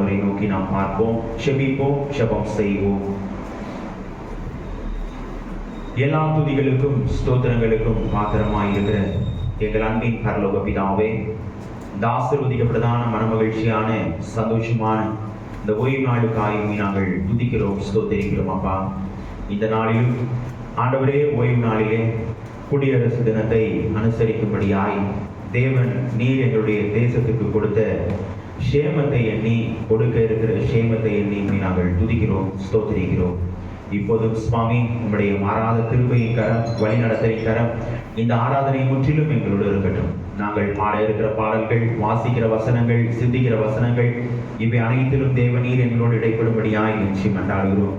ஆண்டவரை நோக்கி நாம் பார்ப்போம், செபிப்போம், ஜெபம் செய்வோம். எல்லா துதிகளுக்கும் ஸ்தோத்திரங்களுக்கும் பாத்திரமாயிருக்கிற எங்கள் அன்பின் பரலோக பிதாவே, இந்த ஆசீர்வதிக்கப்பட்டதான மனமகிழ்ச்சியான சந்தோஷமான இந்த ஓய்வு நாளுக்காக நாங்கள் துதிக்கிறோம், ஸ்தோத்திரிக்கிறோம். அப்பா, இந்த நாளிலும் ஆண்டவரே ஓய்வு நாளிலே குடியரசு தினத்தை அனுசரிக்கும்படியாய் தேவன் நீர் எங்களுடைய தேசத்துக்கு கொடுத்த சேமத்தை எண்ணி, கொடுக்க இருக்கிற சேமத்தை எண்ணி நாங்கள் துதிக்கிறோம், ஸ்தோத்திரிக்கிறோம். இப்போதும் சுவாமி, உங்களுடைய மாறாத கிருபையின் கரம், வழிநடத்தலின் கரம் இந்த ஆராதனை முற்றிலும் எங்களோடு இருக்கட்டும். நாங்கள் பாட இருக்கிற பாடல்கள், வாசிக்கிற வசனங்கள், சிந்திக்கிற வசனங்கள், இவை அனைத்திலும் தேவநீர் எங்களோடு இடைப்படும்படியாய் நிச்சயம் மன்றாடுகிறோம்.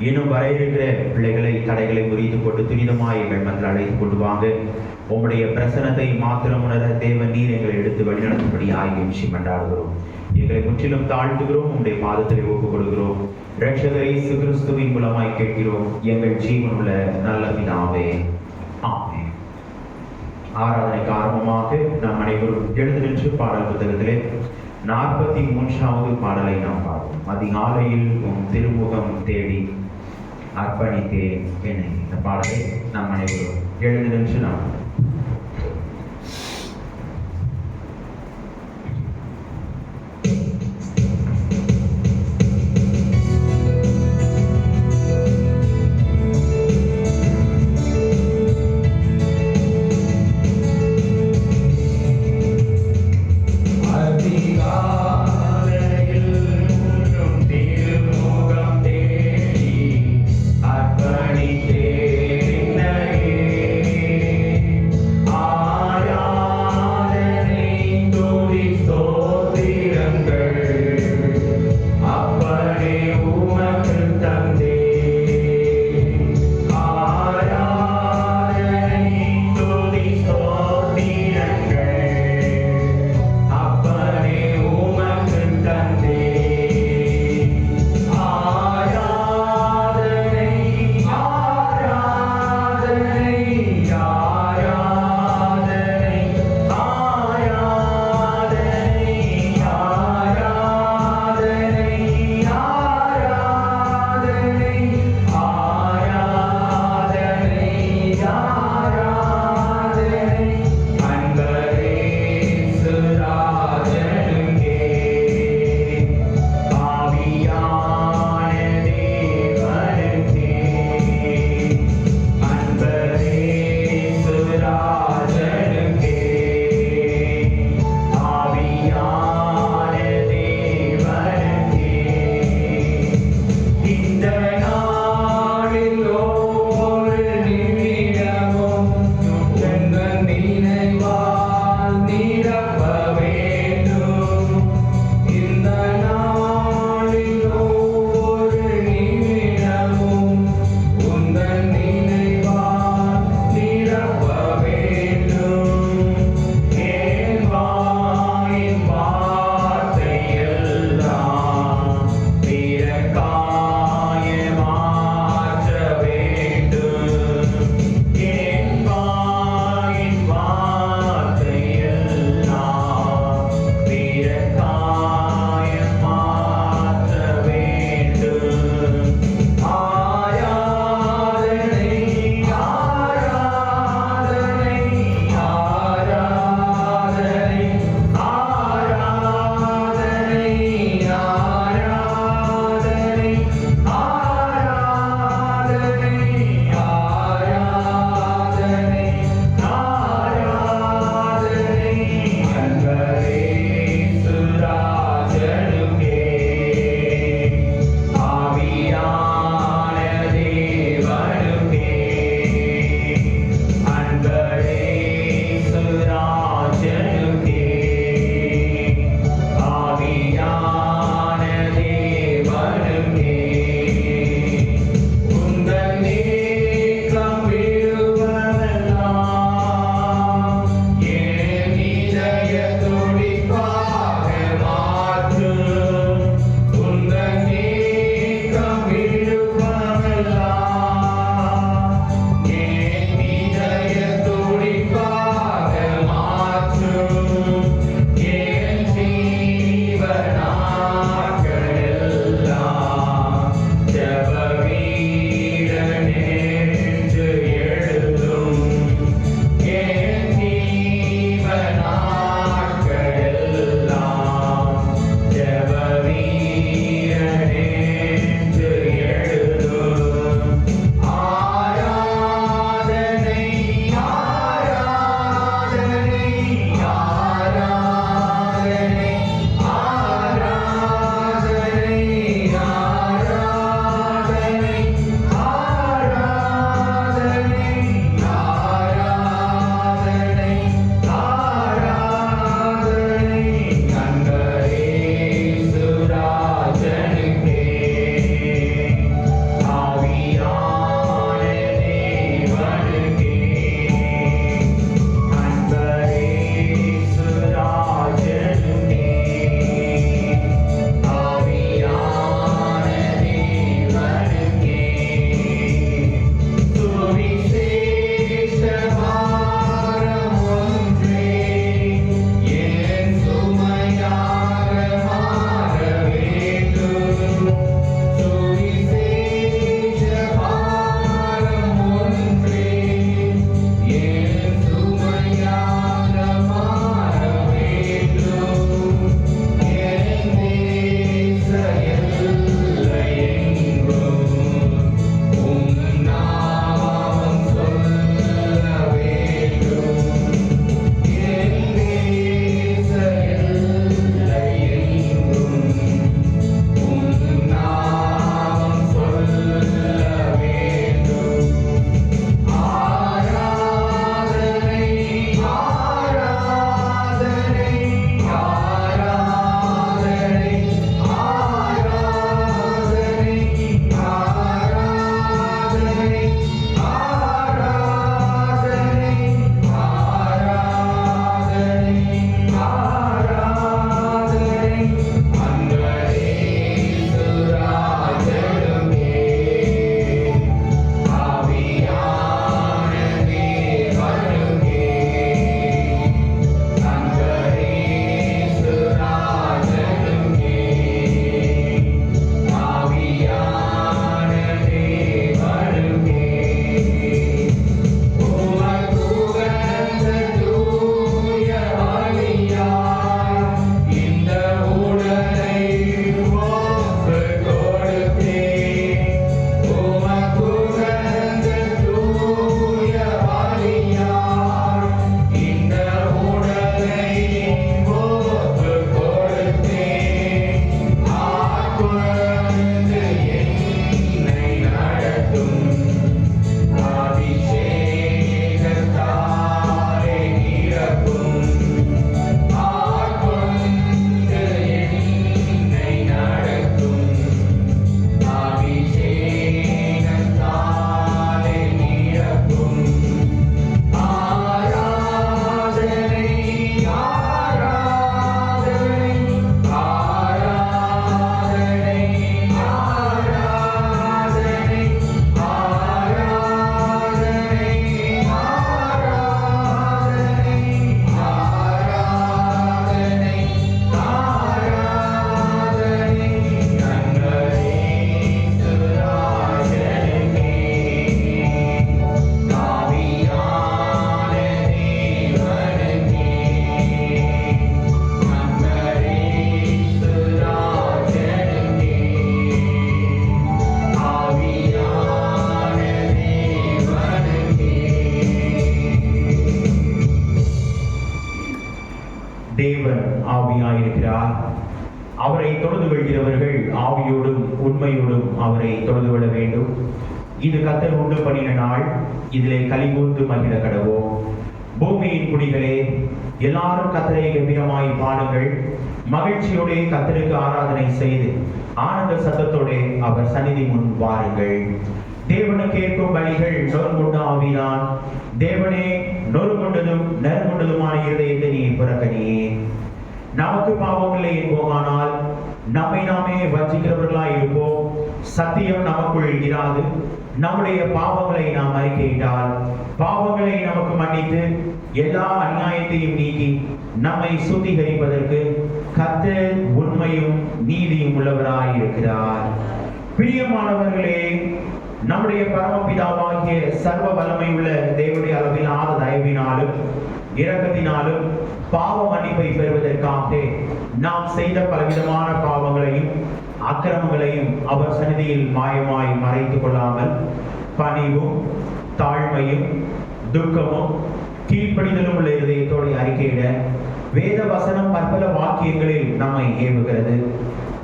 இன்னும் வர இருக்கிற பிள்ளைகளை, தடைகளை முறித்து போட்டு துரிதமாய் எங்கள் மத்தியில் அழைத்து கொண்டு வாங்க. உங்களுடைய பிரசனத்தை மாத்திரம் உணர தேவன் நீர் எங்களை எடுத்து வழிநடத்தும்படியாய் நிச்சயம் மன்றாடுகிறோம். எங்களை முற்றிலும் தாழ்த்துகிறோம், உங்களுடைய பாதத்திலே ஒப்புக் கொடுக்கிறோம். இரட்சகர் இயேசு கிறிஸ்துவின் மூலமாய் கேட்கிறோம் எங்கள் ஜீவனுள்ள நல்ல பிதாவே, ஆமென். ஆராதனைக்கு ஆரம்பமாக நாம் அனைவரும் எழுந்து நின்று பாடல் புத்தகத்திலே 43வது பாடலை நாம் பார்ப்போம். அதிகாலையில் உன் திருமுகம் தேடி அர்ப்பணித்தேன் என்னை. இந்த பாடலை நாம் அனைவரும் எழுந்து நின்று நாம் அர்ப்பணித்தேன் அவரை தொழுது கொள்கிறவர்கள் ஆவியோடும் உண்மையோடும் அவரை தொழுது கொள்ள வேண்டும். இது கர்த்தர் உண்டு பண்ணின நாள், இதிலே கலிகூர்ந்து மகிழ கடவோம். பூமியின் குடிகளே, எல்லாரும் கர்த்தரை கம்பீரமாய் பாடுங்கள். மகிழ்ச்சியோட கர்த்தருக்கு ஆராதனை செய்து ஆனந்த சத்தத்தோட அவர் சந்நிதி முன் வாருங்கள். தேவனுக்கு ஏற்கும் பலிகள் நொறுங்குண்ட ஆவிதான். தேவனே, நொறுங்குண்டதும் நெருங்குண்டதுமான இருதயத்தை நீ புறக்கணியே. நமக்கு பாவமில்லை என்போமானால் நம்மை நாமே வஞ்சிக்கிறவர்களாய் இருப்போம். சத்தியம் நமக்குள் இராது. நம்முடைய பாவங்களை நாம் அறிக்கையிட்டால் பாவங்களை நமக்கு மன்னித்து எல்லா அநியாயத்தையும் நீக்கி நம்மை சுத்திகரிப்பதற்கு கர்த்தர் உண்மையும் நீதியும் உள்ளவராய் இருக்கிறார். பிரியமானவர்களே, நம்முடைய பரமபிதாவாகிய சர்வ வல்லமை உள்ள தேவனுடைய அளவிலான தயவினாலும் இரக்கத்தினாலும் பாவ மன்னிப்பை பெறுவதற்காக நாம் செய்த பலவிதமான பாவங்களையும் அக்கிரமங்களையும் அவர் சந்நிதியில் மாயமாய் மறைத்துக் கொள்ளாமல் பணிவும் தாழ்மையும் துக்கமும் கீழ்ப்படிதலும் உள்ள இதயத்தோடு அறிக்கையிட வேத வசனம் பற்பல வாக்கியங்களில் நம்மை ஏவுகிறது.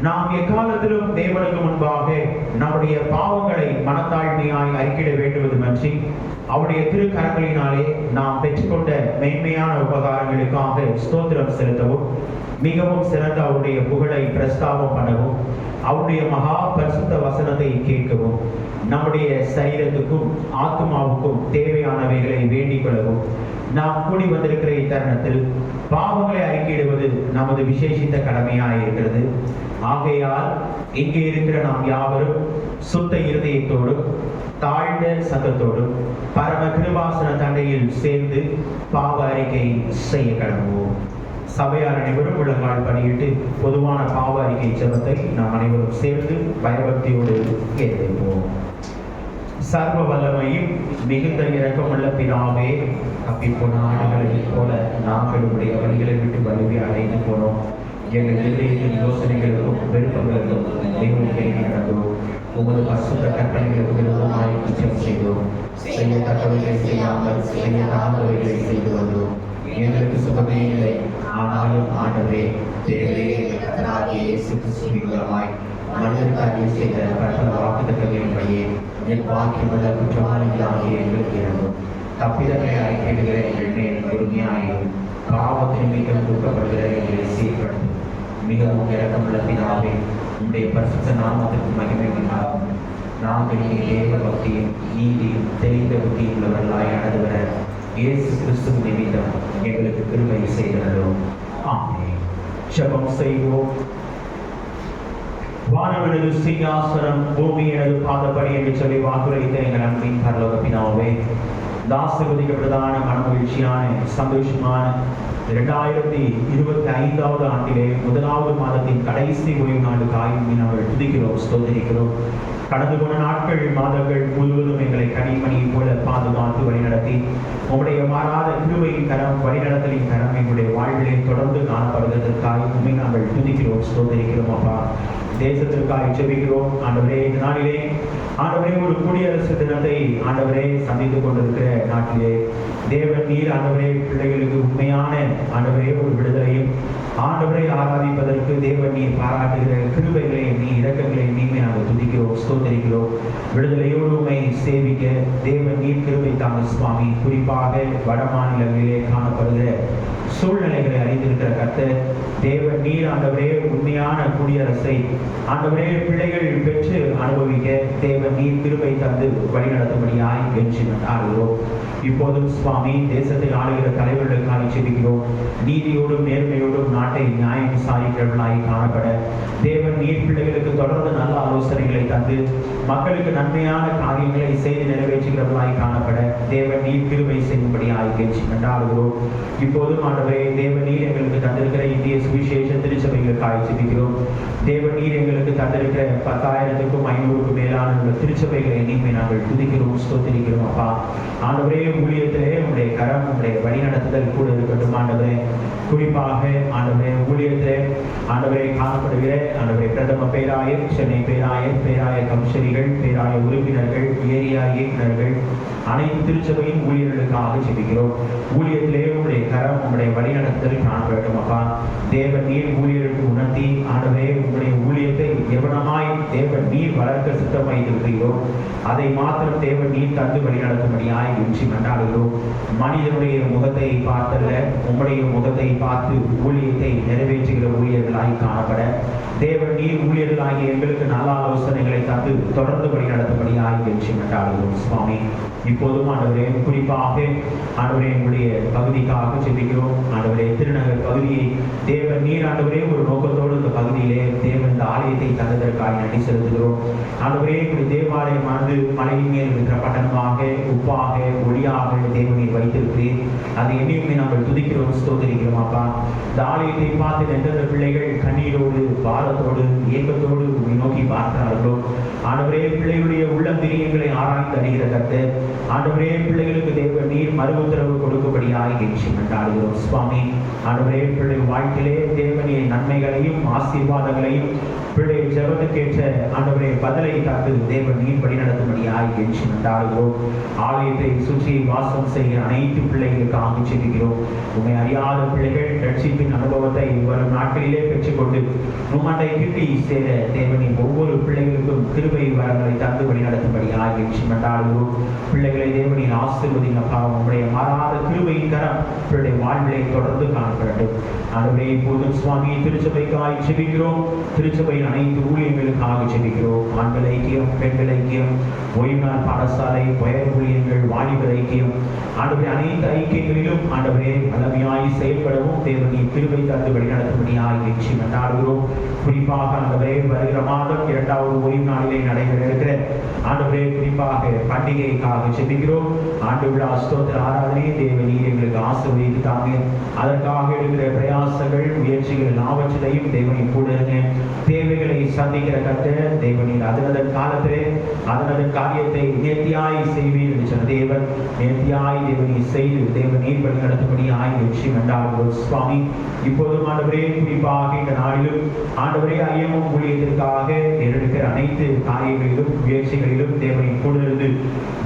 நாம் எக்காலத்திலும் தேவனுக்கு முன்பாக நம்முடைய பாவங்களை மனத்தாழ்மையாய் அறிக்கையிட வேண்டுவதுமன்றி அவருடைய திருக்கரங்களினாலே நாம் பெற்றுக்கொண்ட மேன்மையான உபகாரங்களுக்காக ஸ்தோத்திரம் செலுத்தவும், மிகவும் சிறந்த அவருடைய புகழை பிரஸ்தாபம் பண்ணவும், அவருடைய மகா பரிசுத்த வசனத்தை கேட்கவும், நம்முடைய சரீரத்துக்கும் ஆத்மாவுக்கும் தேவையானவைகளை வேண்டிக் கொள்ளவும் நாம் கூடி வந்திருக்கிற இத்தருணத்தில் பாவங்களை அறிக்கையிடுவது நமது விசேஷித்த கடமையாக இருக்கிறது. ஆகையால் இங்கே இருக்கிற நாம் யாவரும் சுத்த இருதயத்தோடும் தாழ்ந்த சத்தத்தோடும் பரம கிருபாசன தண்டையில் சேர்ந்து பாவ அறிக்கை செய்ய கடவுவோம். சபையார் அனைவரும் முழங்கால் படியிட்டு பொதுவான பாவ அறிக்கை ஜெபத்தை நாம் அனைவரும் சேர்ந்து பயபக்தியோடு ஏற்போம். சர்வ வல்லமையும் மிகுந்த இரக்கமுள்ள பிதாவே, தப்பிப்போன ஆடுகளைப் போல நாங்கள் உடைய வழிகளை விட்டு வலுவி அடைந்து போனோம். எங்கள் இதயத்தின் யோசனைகளுக்கும் விருப்பங்களுக்கும் தெய்வத்தை நடந்தோம். உமது பரிசுத்த கற்பனைகளுக்கு விரோதமாய் குற்றம் செய்தோம். செய்யத்தக்கவைகளை செய்யாமல் செய்யத்தகாதவைகளை செய்து வந்தோம். எங்களுக்கு சுகமே இல்லை. ஆனாலும் ஆண்டவரே, தேவரே, கர்த்தராகிய இயேசு கிறிஸ்துவின் மூலமாய் மனிதருக்காக செய்த பற்பல வாக்குத்தத்தங்களின்படியே என் வாக்கியமுள்ள குற்றவாளிகளாகிய எங்களுக்கு இறங்கும். தப்பிதங்களை அறிக்கையிடுகிற எங்கள் மேல் பொறுமையாயும் பாவத்தின் மீண்டும் தூக்கப்படுகிற எங்களை சீர்படுத்தும். மிகவும் இரக்கமுள்ள பிதாவே, உடைய பரிசுத்த நாமத்திற்கு மகிமை உண்டாகும். நாங்கள் தேவ பக்தியும் நீதியும் தெளிந்த புத்தியும் உள்ளவர்களாய் நடந்து வர இயேசு கிறிஸ்துவ நிமித்தம் எங்களுக்கு கிருபை செய்கிறோம். ஆமென். ஜெபம் செய்வோம். வானவனது சிங்காசனம் பூமி எனது பாதப்படி என்று சொல்லி வாக்குரைத்த எங்கள் அன்பின் பரலோக பிதாவே, தாசகுதிக்கப்பட்டதான மனமகிழ்ச்சியான சந்தோஷமான 2025 ஆண்டிலே 1வது மாதத்தின் கடைசி ஓய்வு நாடு காயும் நாங்கள் துதிக்கிறோம், ஸ்தோத்திரிக்கிறோம். கடந்து போன நாட்கள் மாதங்கள் முழுவதும் எங்களை கனிமணியை போல பாதுகாத்து வழிநடத்தி உங்களுடைய மாறாத கிருபையின் கரம் வழிநடத்தலின் கரம் எங்களுடைய வாழ்விலே தொடர்ந்து காணப்படுவதற்காக உண்மை நாங்கள் துதிக்கிறோம், ஸ்தோத்திரிக்கிறோம். அப்பா, தேசத்திற்காக ஜெபிக்கிறோம். ஆண்டவரே, இந்த நாளிலே ஆண்டவரே ஒரு குடியரசு தினத்தை ஆண்டவரே சந்தித்துக் கொண்டிருக்கிற நாட்டிலே தேவன் நீர் ஆண்டவரே பிள்ளைகளுக்கு உண்மையான ஆண்டவரே ஒரு விடுதலையும் ஆண்டவரை ஆராதிப்பதற்கு தேவன் நீர் பாராட்டுகிற கிருபைகளை நீ இரக்கங்களை நீமே நாங்கள் துதிக்கிறோம், ஸ்தோத்திரிக்கிறோம். விடுதலையோடு உண்மை சேவிக்க தேவன் நீர் கிருபை தாங்க சுவாமி. குறிப்பாக வட மாநிலங்களிலே காணப்படுகிற சூழ்நிலைகளை அறிந்திருக்கிற கர்த்தர் தேவன் நீர் ஆண்டவரே உண்மையான குடியரசை ஆண்டவரே பிள்ளைகள் பெற்று அனுபவிக்க தேவன் நீர் கிருபை தந்து வழிநடத்தும்படியாய் வெற்றி ஆடுகிறோம். இப்போதும் சுவாமி தேசத்தை ஆளுகிற தலைவர்களுக்காக செபிக்கிறோம். நீதியோடும் நேர்மையோடும் நாட்டை நியாயம் விசாரிக்கிறவர்களாய் காணப்பட தேவன் நீர் பிள்ளைகளுக்கு தொடர்ந்து நல்ல ஆலோசனைகளை தந்து மக்களுக்கு நன்மையான காரியங்களை செய்து நிறைவேற்றுகிறவர்களாய் காணப்பட தேவன் நீர் கிருபை செய்யும்படியாய் வெற்றி ஆடுகிறோம். இப்போதும் ஆண்டவரே தேவன் நீர் எங்களுக்கு தந்திருக்கிற இந்திய சுவிசேஷ திருச்சபைகளுக்காக செபிக்கிறோம். தேவன் நீர் எங்களுக்கு தந்திருக்கிற 10,000க்கும் 500க்கும் மேலான திருச்சபைகளை இனிமே நாங்கள் துதிக்கிறோம், ஸ்தோத்திரிக்கிறோம். அப்பா, ஆண்டவரே ஊழியத்திலே உங்களுடைய கரம் உங்களுடைய வழிநடத்துதல் கூட இருக்கட்டும். ஆண்டவரே குறிப்பாக ஆண்டவரே ஊழியத்திலே ஆண்டவரை காணப்படுகிற ஆண்டவரை பிரதம பேராயர், சென்னை பேராயர், பேராயர் கமிஷனரிகள், பேராய உறுப்பினர்கள், ஏரியா இயக்குநர்கள், அனைத்து திருச்சபையின் ஊழியர்களுக்காக ஜெபிக்கிறோம். ஊழியத்திலே உங்களுடைய கரம், உங்களுடைய வழிநடத்தல் காண வேண்டும் அப்பா. தேவன் நீர் ஊழியருக்கு உணர்த்தி ஆண்டவரே உங்களுடைய ஊழியத்தை எவனமாய் தேவன் நீர் வளர்க்க சித்தம் வைத்திருக்கிறீரோ அதை மாத்திரம் தேவன் நீர் தந்து வழிநடத்தும்படியாய் வெற்றி மன்றாடுகிறோம். மனிதனுடைய முகத்தை பார்த்தல்ல, உங்களுடைய முகத்தை பார்த்து ஊழியத்தை நிறைவேற்றுகிற ஊழியர்களாய் காணப்பட தேவன் நீர் ஊழியர்களாகிய எங்களுக்கு நல்ல ஆலோசனைகளை தந்து தொடர்ந்து வழிநடத்தும்படியாய் வெற்றி மன்றாடுகிறோம் சுவாமி. இப்போதும் ஆண்டவரே குறிப்பாக ஆண்டவரே உங்களுடைய பகுதிக்காக ஜெபிக்கிறோம். ஆண்டவரே திருநகர் பகுதியை தேவன் நீர் ஆண்டவரே ஒரு நோக்கத்தோடு இந்த பகுதியிலே தேவன் இந்த ஆலயத்தை தந்ததற்காக நன்றி செலுத்துகிறோம். ஆண்டவரே உங்களுடைய தேவாலயமானது மலையின் மேல் இருக்கிற பட்டணமாக, உப்பாக, ஒளியாக தேவனை வைத்திருக்கிறேன். அதை எண்ணியுமே நாங்கள் துதிக்கிறோம், ஸ்தோத்திரிக்கிறோம் அப்பா. இந்த ஆலயத்தை பார்த்து எந்தெந்த பிள்ளைகள் கண்ணீரோடு, பாரத்தோடு, ஏக்கத்தோடு நோக்கி பார்க்கிறார்களோ ஆண்டவரே பிள்ளைகளுடைய உள்ளம் திரியங்களை ஆராய்ந்து அறிகிற கர்த்தர் ஆண்டவரே பிள்ளைகளுக்கு தேவ நீர் மறு உத்தரவு கொடுக்கும்படியாய் கெஞ்சி மன்றாடுகிறோம் சுவாமி. ஆண்டவரே பிள்ளை வாழ்க்கையிலே தேவனிய நன்மைகளையும் ஆசீர்வாதங்களையும் பிள்ளை ஜெபத்துக்கேற்ற ஆண்டவரே பதிலை தந்து தேவன் நீர் வழி நடத்தும்படியாய் கெஞ்சி மன்றாடுகிறோம். ஆலயத்தை சுற்றி வாசம் செய்கிற அனைத்து பிள்ளைகளுக்காக ஜெபிக்கிறோம். உண்மை அறியாத பிள்ளைகள் ரட்சிப்பின் அனுபவத்தை வரும் நாட்களிலே பெற்றுக்கொண்டு உம்மண்டை கிட்டி சேர தேவனின் ஒவ்வொரு பிள்ளைகளுக்கும் கிருபை வரங்களை தந்து வழி நடத்தும்படியாய் கெஞ்சி மன்றாடுகிறோம். பிள்ளைகளை தேவனின் ஆசீர்வதிங்கப்பா. உங்களுடைய மாறாத கிருபையின் கரம் பிள்ளைய வாழ்விலை தொடர்ந்து காணப்படட்டும். ஆண்டவரே இப்போதும் சுவாமி திருச்சபைக்காய் ஜெபிக்கிறோம். திருச்சபையின் அனைத்து ஊழியர்களுக்காக ஜெபிக்கிறோம். ஆண்கள் ஐக்கியம், பெண்கள் ஐக்கியம், ஓய்வு நாள் பாடசாலை, உயர் ஊழியர்கள், வாலிபர் ஐக்கியம், ஆண்டவரே அனைத்து ஐக்கியங்களிலும் ஆண்டவரே வல்லமையாய் செயல்படவும் தேவனின் கிருபை தந்து வழிநடத்தும்படியாய் வெற்றி மன்றாடுகிறோம். குறிப்பாக ஆண்டவரே வருகிற மாதம் 2வது ஓய்வு நாளிலே நடைபெற இருக்கிற ஆண்டவரே குறிப்பாக பண்டிகைக்காக ஜெபிக்கிறோம். ஆண்டு விழா ஸ்தோத்திர ஆராதனை தேவனீர் எங்களுக்கு ஆசீர்வதித்தாங்க. அதற்காக எடுக்கிற பிரயாசங்கள், முயற்சிகள் எல்லாவற்றையும் தேவனின் கூட இருங்க. தேவைகளை சந்திக்கிற கர்த்தர் தேவனின் அதனதன் காலத்திலே அதனதன் காரியத்தை நேர்த்தியாய் செய்வீர் என்று சொன்ன தேவன் நேர்த்தியாய் தேவனை செய்து தேவனீர் வழி நடத்தும்படியாய் வெற்றி மன்றாடுகிறோம் சுவாமி. இப்போதும் ஆண்டவரே குறிப்பாக இந்த நாளிலும் ஆண்டவரே ஐயமும் ஊழியத்திற்காக எடுக்கிற அனைத்து காரியங்களிலும் முயற்சிகளிலும் தேவனின் கூட இருந்து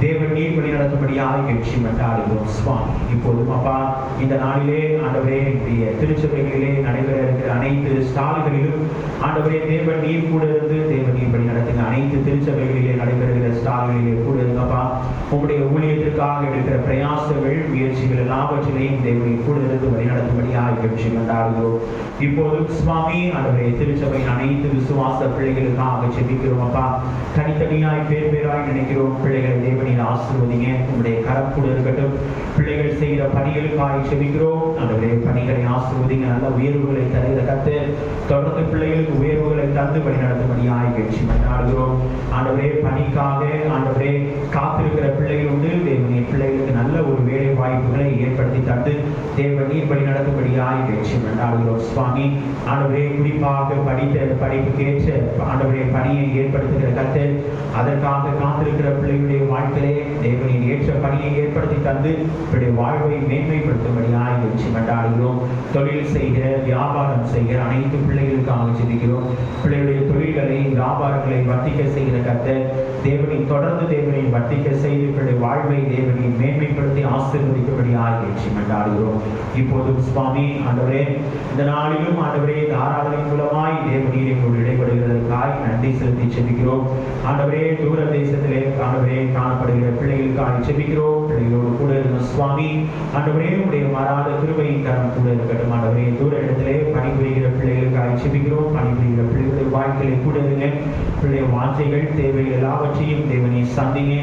தேவன் நீர் வழி நடத்தும்படியாய் வெற்றி மன்றாடுகிறோம் சுவாமி. இப்போதும் அப்பா இந்த நாளிலே ஆண்டவரே திருச்சபைகளிலே நடைபெற இருக்கிற அனைத்து ஸ்டால்களிலும் ஆண்டவரே தேவன் நீர் கூட இருந்து தேவன் நீர் வழி நடத்துங்க. அனைத்து திருச்சபைகளிலே நடைபெறுகிற ஸ்டால்களிலே கூட இருங்கப்பா. உங்களுடைய ஊழியத்திற்காக எடுக்கிற பிரயாசங்கள், முயற்சிகள் எல்லாவற்றிலையும் தேவனை கூட இருந்து வழி நடத்தும்படியாய் வெற்றி மன்றாடுகிறோம். இப்போதும் சுவாமி ஆண்டவரே திருச்சபையின் அனைத்து விசுவாச பிள்ளைகளுக்காக ஜெபிக்கிறோம் அப்பா. தனித்தனியாய் பேர் பேராய் நினைக்கிறோம். பிள்ளைகளை தேவனின் ஆசீர்வதிங்க. உங்களுடைய கரம் கூட இருக்கட்டும். பிள்ளைகள் செய்கிற பணிகளுக்காக ஜெபிக்கிறோம். ஆண்டவரே பணிகளை ஆசீர்வதிங்க. நல்ல உயர்வுகளை தருகிற கர்த்தர் தொடர்ந்து பிள்ளைகளுக்கு உயர்வுகளை தந்து வழி நடத்தும்படியாய் வெற்றி மன்றாடுகிறோம். ஆண்டவரே பணிக்காக ஆண்டவரே காத்திருக்கிற பிள்ளைகள் உண்டு. தேவனின் பிள்ளைகளுக்கு நல்ல ஒரு வேலை வாய்ப்புகளை ஏற்படுத்தி தந்து தேவனீர் வழி நடத்தும்படியாய் வெற்றி மன்றாடுகிறோம் சுவாமி. ஆண்டவரே குறிப்பாக படித்த படிப்புக்கேற்ற ஆண்டவரே பணியை ஏற்படுத்துகிற கர்த்தர் அதற்காக காத்திருக்கிற பிள்ளைகளுடைய வாழ்க்கையிலே தேவனின் ஏற்ற பணியை ஏற்படுத்தி தந்து இவருடைய வாழ்வை மேன்மைப்படுத்தும்படியாய் வெற்றி மன்றாடுகிறோம். தொழில் செய்கிற, வியாபாரம் செய்கிற அனைத்து பிள்ளைகளுக்காக ஜெபிக்கிறோம். பிள்ளைகளுடைய தொழில்களை, வியாபாரங்களை வர்த்திக்க செய்கிற கர்த்தர் தேவனின் தொடர்ந்து தேவனின் வர்த்திக்க செய்து இவருடைய வாழ்வை தேவனின் மேன்மைப்படுத்தி ஆசீர்வதிக்கும்படியாய் வெற்றி மன்றாடுகிறோம். இப்போதும் சுவாமி ஆண்டவரே இந்த நாளிலும் ஆண்டவரே இந்த ஆராதனை மூலமாய் தேவனீர் எங்களோடு இடைபடுகிறதற்காய் நன்றி செலுத்தி ஜெபிக்கிறோம். ஆண்டவரே தூர தேசத்திலே ஆண்டவரே காணப்படுகிற பிள்ளைகளுக்காக ஜெபிக்கிறோம். பிள்ளைகளோடு கூட இருந்த சுவாமி ஆண்டவரே உடைய மாறாத கிருபையின் கரம் கூட இருக்கட்டும். ஆண்டவரே தூர இடத்திலே பணிபுரிகிற பிள்ளைகளுக்காக ஜெபிக்கிறோம். பணிபுரிகிற பிள்ளைகளுடைய வாழ்க்கையிலே கூட இருங்க. பிள்ளை வாஞ்சைகள், தேவைகள் எல்லாவற்றையும் தேவனை சந்திங்க.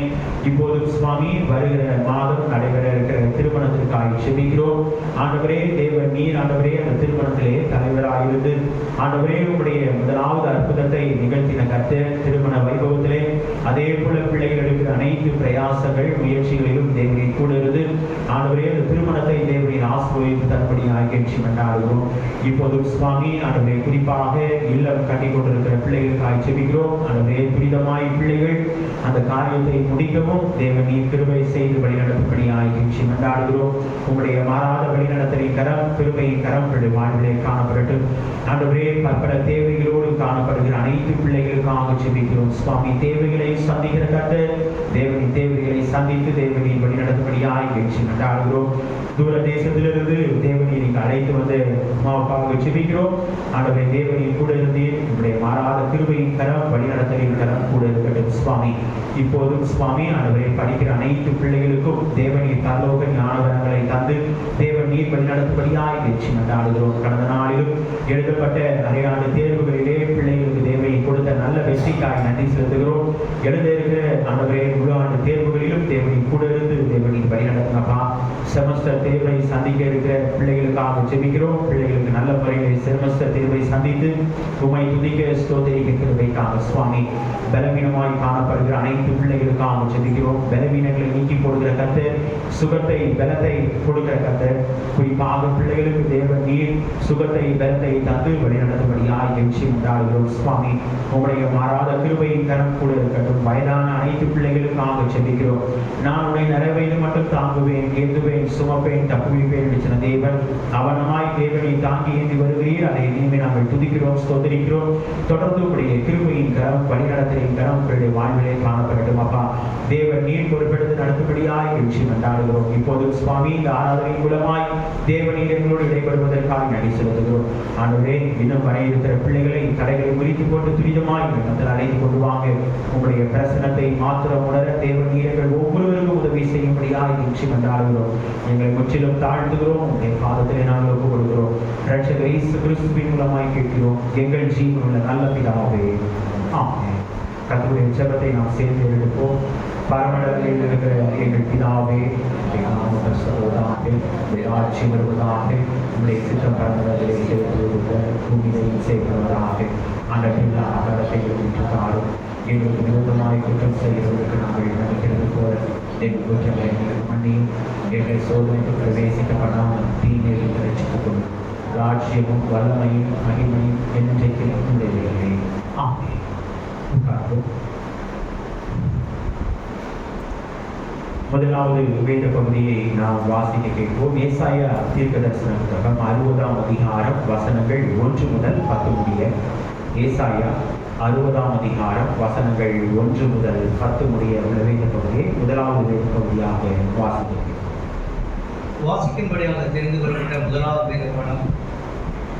இப்போதும் சுவாமி வருகிற மாதம் நடைபெற இருக்கிற திருமணத்திற்காக ஜெபிக்கிறோம். ஆண்டவரே தேவன் நீர் ஆண்டவரே அந்த திருமணத்திலே தலைவராயிருந்து ஆண்டவரே உடைய முதலாவது அற்புதத்தை நிகழ்த்தின கர்த்தர் திருமண வைபவத்திலே அதே போல பிள்ளைகள் எடுக்கிற அனைத்து பிரயாசங்கள், முயற்சிகளிலும் தேவனை கூட இருந்து ஆண்டவரே அந்த திருமணத்தை தேவனை நீர் ஆசீர்வதித்து தரும்படியாக கெஞ்சி கொண்டாடுகிறோம். இப்போது சுவாமி ஆண்டவரே குறிப்பாக இல்லம் கட்டி கொண்டிருக்கிற பிள்ளைகளுக்காக ஜெபிக்கிறோம். ஆண்டவரே துரிதமாய் பிள்ளைகள் அந்த காரியத்தை முடிக்கவும் தேவன் நீர் கிருபை செய்து வழிநடத்தும்படியாக கெஞ்சி கொண்டாடுகிறோம். உங்களுடைய மாறாத வழிநடத்தலின் கரம் கிருபையின் கரம் வாழ்விலே காணப்படட்டும். ஆண்டவரே பற்பல தேவைகளோடு காணப்படுகிற அனைத்து பிள்ளைகளுக்காக ஜெபிக்கிறோம். சுவாமி தேவைகளை சந்திக்கிற கர்த்தர் தேவனின் தேவைகளை சந்தித்து தேவனின் வழிநடத்தும்படியாக கெஞ்சி கொண்டாடுகிறோம். தூர தேசத்திலிருந்து தேவனை நீங்கள் அழைத்து வந்து அம்மாவுக்காக ஜெபிக்கிறோம். ஆண்டவரே தேவனின் கூட இருந்தேன் உங்களுடைய மாறாத கிருபையின் கரம் வழிநடத்தலின் கரம் கூட இருக்கட்டும் சுவாமி. இப்போதும் சுவாமி ஆண்டவரை படிக்கிற அனைத்து பிள்ளைகளுக்கும் தேவனின் பரலோக ஞானவரங்களை தந்து தேவன் நீர் வழிநடத்தும்படியாக கெஞ்சி கொண்டாடுகிறோம். கடந்த நாளிலும் எழுதப்பட்ட அரையாண்டு தேர்வுகளிலே பிள்ளைகளுக்கு தேவனை கொடுத்த நல்ல வெற்றிக்காய் நன்றி செலுத்துகிறோம். எழுத இருக்கிற ஆண்டவரே முழு ஆண்டு தேர்வுகளிலும் தேவனை கூட இருந்து தேவனின் வழிநடத்துங்கப்பா. செமஸ்டர் தேர்வை சந்திக்க இருக்கிற பிள்ளைகளுக்காக ஜெபிக்கிறோம். பிள்ளைகளுக்கு நல்ல முறையில் செமஸ்டர் தேர்வை சந்தித்து உம்மை துதிக்க ஸ்தோத்திரிக்க கிருபைக்காக சுவாமி. பலவீனமாய் காணப்படுகிற அனைத்து பிள்ளைகளுக்காக ஜெபிக்கிறோம். பலவீனங்களை நீக்கி போடுகிற கர்த்தர் சுகத்தை பலத்தை கொடுக்கிற கர்த்தர் குறிப்பாக பிள்ளைகளுக்கு தேவன் நீர் சுகத்தை பலத்தை தந்து வழிநடத்தும்படியாக கெஞ்சி கொண்டாடுகிறோம் சுவாமி. உங்களுடைய மாறாத கிருபையின் கரம் கூட இருக்கட்டும். வயதான அனைத்து பிள்ளைகளுக்காக ஜெபிக்கிறோம். நான் உன்னை நிறைவேறு மட்டும் தாங்குவேன், ஏந்துவேன், சுமப்பேன், தப்புவிப்பேன் சொன்ன தேவன் அவனமாய் தேவனை தாங்கி ஏந்தி வருகிறீர். அதை இனிமே நாங்கள் துதிக்கிறோம் ஸ்தோத்திரிக்கிறோம். தொடர்ந்து உடைய கிருபையின் கரம் வழிநடத்தலின் கரம் உங்களுடைய வாழ்விலே காணப்படட்டும் அப்பா. தேவன் நீர் பொறுப்பெடுத்து நடத்தும்படியாய் கெஞ்சி கொண்டாடுகிறோம். இப்போது சுவாமி இந்த ஆராதனை மூலமாய் தேவனின் எங்களோடு இடைபடுவதற்காக நன்றி செலுத்துகிறோம். ஆண்டவரே இன்னும் வர இருக்கிற பிள்ளைகளை தடைகளை முறித்து போட்டு துரிதமாய் மக்கள் அழைத்து கொண்டு வாங்க. உங்களுடைய பிரசனத்தை மாத்திரம் உணர தேவன் நீர்கள் ஒவ்வொருவருக்கும் உதவி செய்யும்படியாக கெஞ்சி கொண்டாடுகிறோம். எங்களை முற்றிலும் தாழ்த்துகிறோம். உங்களுடைய பாதத்திலே நாங்கள் ஒப்புக் கொடுக்கிறோம். இரட்சகர் இயேசு கிறிஸ்துவின் மூலமாய் கேட்கிறோம் எங்கள் ஜீவனுள்ள நல்ல பிதாவே, ஆமென். கர்த்தருடைய ஜெபத்தை நாம் சேர்ந்து எடுப்போம். பரமண்டலத்தில் இருக்கிற எங்கள் பிதாவே, ஆட்சி வருவதாக, உங்களுடைய சித்தம் பரமண்டலத்திலே செய்வதாக, பூமியிலையும் செய்வதாக. அந்த பிள்ளை ஆகாரத்தை தாரும். எங்களுக்கு விரோதமாய் குற்றம் செய்கிறவர்களுக்கு நாங்கள் நினைக்கிறது போல எங்கள் குற்றங்களை மன்னியும். எங்கள் சோதனைக்கு பிரவேசிக்கப்படாமல் தீமையில் ரட்சித்துக் கொள்ளும். ராஜ்யமும் வல்லமையும் மகிமையும் என்றைக்கு உடையவில்லை. ஆமென். முதலாவது வேத பகுதியை நாம் வாசிக்க கேட்போம். ஏசாயா தீர்க்கதரிசன புத்தகம் 60ஆம் அதிகாரம் வசனங்கள் 1 முதல் 10 முடிய. ஏசாயா 60ஆம் அதிகாரம் வசனங்கள் 1 முதல் 10 முடிய உள்ள வேத பகுதியை முதலாவது வேத பகுதியாக வாசிக்கும்படியாக தெரிந்து கொள்ளப்பட்ட முதலாவது வேத பாடம்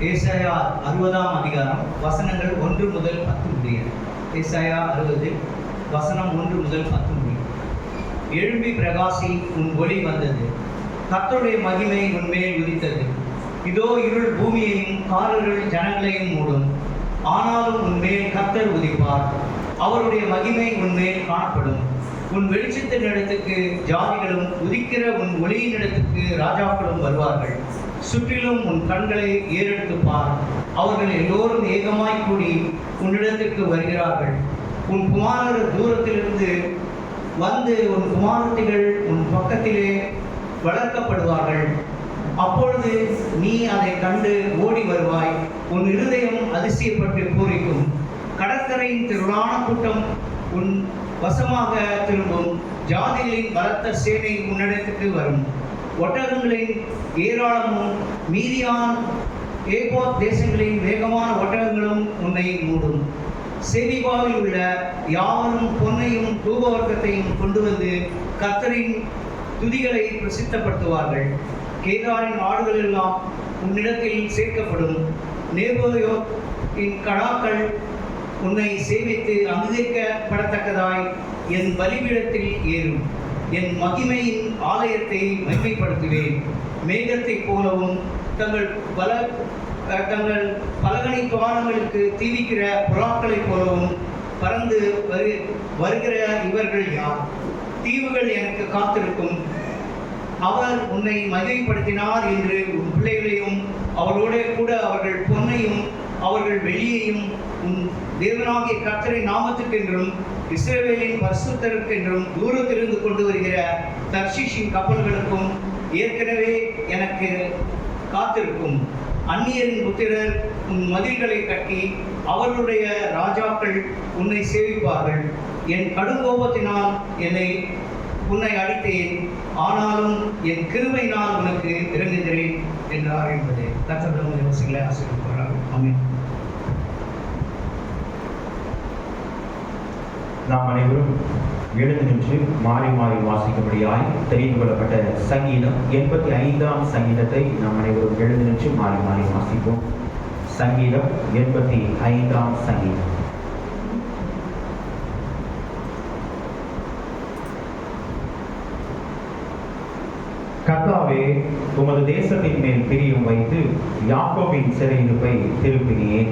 ஏசாயா 60ஆம் அதிகாரம் வசனங்கள் 1 முதல் 10 முடிய. ஏசாயா 60 வசனம் 1 முதல் 10 முடிய. எழும்பி பிரகாசி, உன் ஒளி வந்தது, கர்த்தருடைய மகிமை உன்மேல் உதித்தது. இதோ இருள் பூமியையும் காரிருள் ஜனங்களையும் மூடும். ஆனாலும் உன்மேல் கர்த்தர் உதிப்பார், அவருடைய மகிமை உன்மேல் காணப்படும். உன் வெளிச்சத்தின் இடத்துக்கு ஜாதிகளும் உதிக்கிற உன் ஒளியின் இடத்துக்கு ராஜாக்களும் வருவார்கள். சுற்றிலும் உன் கண்களை ஏறெடுத்துப்பார், அவர்கள் எல்லோரும் ஏகமாய் கூடி உன்னிடத்துக்கு வருகிறார்கள். உன் குமாரர் தூரத்திலிருந்து வந்து உன் குமாரத்திகள் உன் பக்கத்திலே வளர்க்கப்படுவார்கள். அப்பொழுது நீ அதை கண்டு ஓடி வருவாய், உன் இருதயம் அதிசயப்பட்டு பூரிக்கும். கடற்கரையின் திரளான கூட்டம் உன் வசமாக திரும்பும். ஜாதிகளின் பலத்த சேனை உன்னிடத்துக்கு வரும். ஒட்டகங்களின் ஏராளமும் மீதியான் ஏபோத் தேசங்களின் வேகமான ஒட்டகங்களும் உன்னை மூடும். செவிபாவில் உள்ள யாவரும் பொன்னையும் தூபவர்க்கத்தையும் கொண்டு வந்து கர்த்தரின் துதிகளை பிரசித்தப்படுத்துவார்கள். கேதாரின் ஆடுகள் எல்லாம் உன்னிடத்தில் சேர்க்கப்படும். நேபோயோத்தின் கடாக்கள் உன்னை சேவித்து அங்கீகரிக்கப்படத்தக்கதாய் என் பலிபீடத்தில் ஏறும். என் மகிமையின் ஆலயத்தை மகிமைப்படுத்துவேன். மேகத்தைப் போலவும் தங்கள் பலகணி துவாரங்களுக்கு தீவிக்கிற புறாக்களைப் போலவும் பறந்து வருகிற இவர்கள் யார்? தீவுகள் எனக்கு காத்திருக்கும். அவர் உன்னை மகிமைப்படுத்தினார் என்று உன் பிள்ளைகளையும் அவரோட கூட அவர்கள் பொன்னையும் அவர்கள் வெளியையும் உன் தேவனாகிய கர்த்தரின் நாமத்துக்கென்றும் இஸ்ரவேலின் பரிசுத்தருக்கென்றும் தூரத்திலிருந்து கொண்டு வருகிற தர்ஷீஷின் கப்பல்களுக்கும் ஏற்கனவே எனக்கு காத்திருக்கும். அந்நியரின் புத்திரர் உன் மதில்களை கட்டி அவர்களுடைய ராஜாக்கள் உன்னை சேவிப்பார்கள். என் கடுங்கோபத்தினால் உன்னை அடித்தேன், ஆனாலும் என் கிருபையினால் உனக்கு இறங்குகிறேன் என்றார் என்பது கர்த்தருடைய வசனங்களை ஆசீர்வதிப்பாராக. ஆமென். நாம் அனைவரும் எழுந்து நின்று மாறி மாறி வாசிக்கும்படியாய் தெரிந்து கொள்ளப்பட்ட சங்கீதம் 85ஆம் சங்கீதத்தை நாம் அனைவரும் எழுந்து நின்று மாறி மாறி வாசிப்போம். சங்கீதம் 85ஆம் சங்கீதம். கர்த்தாவே, உமது தேசத்தின் மேல் பிரியம் வைத்து யாக்கோபின் சிறையிருப்பை திருப்பினேன்.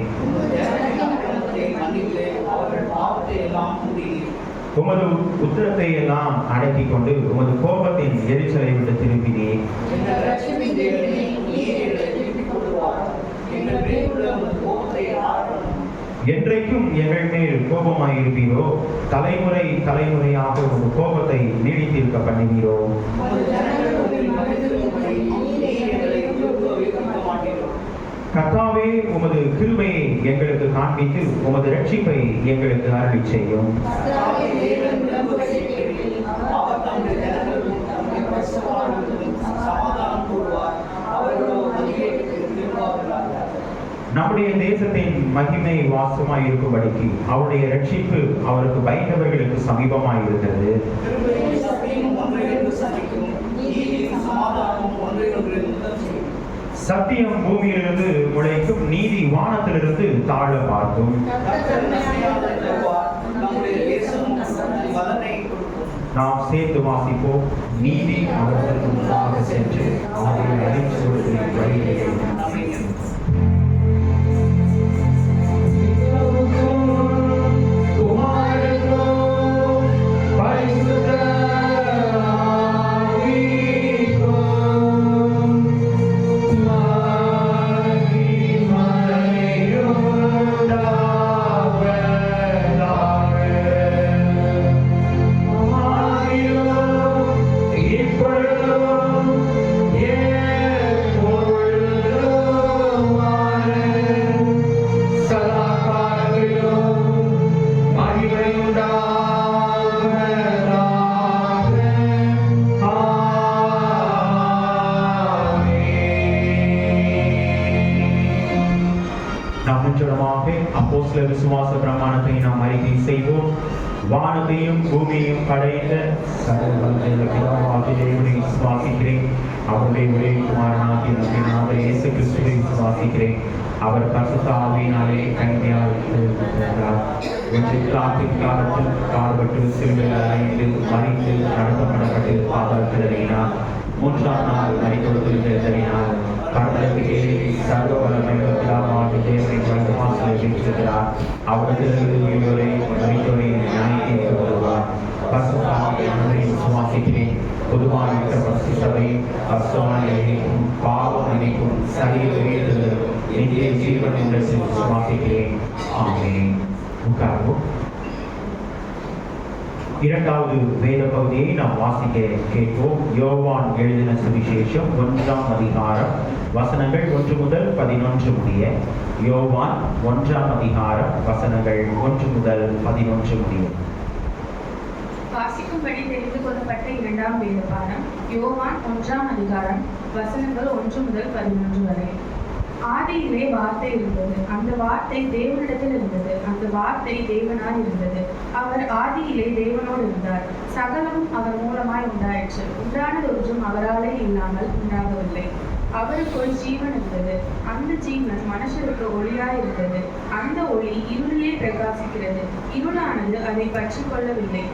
உமது உத்தரத்தை எல்லாம் அடக்கிக் கொண்டு உமது கோபத்தின் எரிச்சலை விட்டு திருப்பினேன். என்றைக்கும் எங்கள் மேல் கோபமாயிருப்பீரோ? தலைமுறை தலைமுறையாக உமது கோபத்தை நீடித்திருக்க பண்ணுவீரோ? கர்த்தாவே, உமது கிருபையை எங்களுக்கு காண்பித்து உமது ரட்சிப்பை எங்களுக்கு அருளி செய்யும். நம்முடைய தேசத்தின் மகிமை வாசமாய் இருக்கும்படிக்கு அவருடைய ரட்சிப்பு அவருக்கு பயந்தவர்களுக்கு சமீபமாய் இருக்கிறது. சத்தியம் பூமியிலிருந்து முளைக்கும், நீதி வானத்திலிருந்து தாழ பார்க்கும். நாம் சேர்த்து வாசிப்போம். நீதி அவர்களுக்கு முன்பாக சென்று அவர்களை அழிச்சொல்வதில் வழியை அப்போஸ்தலர் விசுவாச பிரமாணத்தை நாம் அறிக்கை செய்வோம். வானத்தையும் பூமியையும் படைத்த சகல பிதாவாகிய தேவனை விசுவாசிக்கிறேன். அவருடைய ஒரே குமாரனாகிய நம்பினாலே இயேசு கிறிஸ்துவை விசுவாசிக்கிறேன். அவர் பரிசுத்த ஆவியினாலே கன்னியால் பிறந்தார். காலத்தில் கால்பட்டு சிலுவையில் அறைந்து மறித்து நடத்தப்படப்பட்டு பாதாளத்தில் இறங்கினார். 3ஆம் நாள் மரித்தோரிலிருந்து எழுந்தருளினார். பரலோகத்துக்கு ஏறி சர்வ வல்லமையுள்ள பிதாவாகிய தேவனை வலதுபார்சிலே வீற்றிருக்கிறார். அவரிடத்திலிருந்து உயிரோரை மரித்தோரை நியாயத்தீர்க்க வருவார். பரிசுத்த ஆவியானவரை விசுவாசிக்கிறேன். பொதுவாக இருக்கிற பரிசுத்த சபையும் பரிசுத்தமான எண்ணெய்க்கும் பாவ மன்னிப்பும் சரீர உயிர்த்தெழுதலும் நித்திய ஜீவன் என்று விசுவாசிக்கிறேன். ஆமென். உட்கார்வோம். இரண்டாவது வேத பகுதியை நாம் வாசிக்க கேட்போம். யோவான் எழுதின சுவிசேஷம் 1ஆம் அதிகாரம் வசனங்கள் 1 முதல் 11 முடிய. யோவான் 1ஆம் அதிகாரம் வசனங்கள் 1 முதல் 11 முடிய. வாசிக்கும்படி தெரிந்து கொள்ளப்பட்ட இரண்டாம் வேத பாடம் யோவான் 1ஆம் அதிகாரம் வசனங்கள் 1 முதல் 11 வரை. ஆதியிலே வார்த்தை இருந்தது, அந்த வார்த்தை தேவனிடத்தில் இருந்தது, அந்த வார்த்தை தேவனாய் இருந்தது. அவர் ஆதியிலே தேவனோடு இருந்தார். சகலமும் அவர் மூலமாய் உண்டாயிற்று. உண்டானது ஒன்றும் அவராலே இல்லாமல் உண்டாகவில்லை. அவருக்குள் ஜீவன் இருந்தது. அந்த ஜீவன் மனுஷருக்கு ஒளியாய் இருந்தது. அந்த ஒளி இருளிலே பிரகாசிக்கிறது. இருளானது அதை பற்றி கொள்ளவில்லை.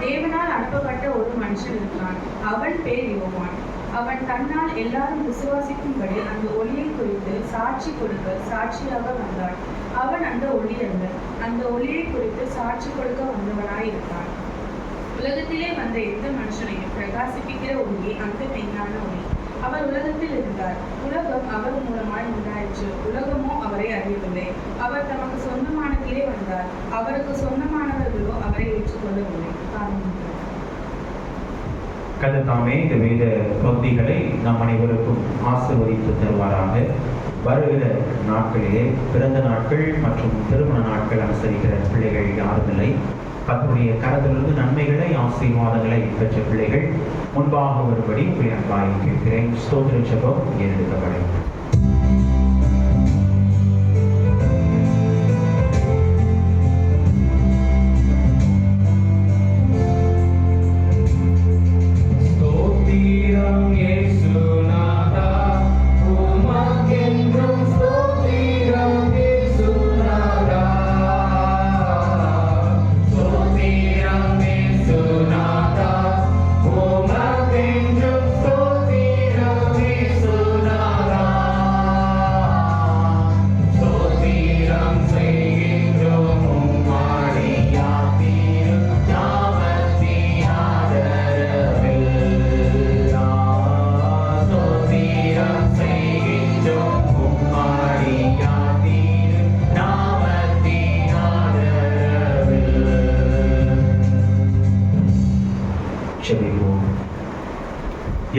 தேவனால் அனுப்பப்பட்ட ஒரு மனுஷன் இருந்தான். அவன் பேர் யோவான். அவன் தன்னால் எல்லாரும் விசுவாசிக்கும்படி அந்த ஒளியை குறித்து சாட்சி கொடுக்க சாட்சியாக வந்தான். அவன் அந்த ஒளி அல்ல, அந்த ஒளியை குறித்து சாட்சி கொடுக்க வந்தவனாய் இருந்தான். உலகத்திலே வந்த எந்த மனுஷனையும் பிரகாசிப்பிக்கிற ஒளியே அந்த மெய்ஞான ஒளி. அவர் உலகத்தில் இருந்தார். உலகம் அவர் மூலமாய் உண்டாயிற்று. உலகமோ அவரை அறியவில்லை. அவர் தமக்கு சொந்தமானதிலே வந்தார். அவருக்கு சொந்தமானவர்களோ அவரை ஏற்றுக்கொள்ளவில்லை. கர்த்தர் தாமே இந்த வேத பகுதிகளை நம் அனைவருக்கும் ஆசீர்வதித்து தருவாராக. வருகிற நாட்களிலே பிறந்த நாட்கள் மற்றும் திருமண நாட்கள் அனுசரிக்கிற பிள்ளைகள் யாரும் இல்லை. கர்த்தருடைய கரத்திலிருந்து நன்மைகளை ஆசீர்வாதங்களை பெற்ற பிள்ளைகள் முன்பாக வரும்படி உங்களை அன்பாய் கேட்கிறேன். ஸ்தோத்திர ஜெபம் ஏறெடுக்கப்படும்.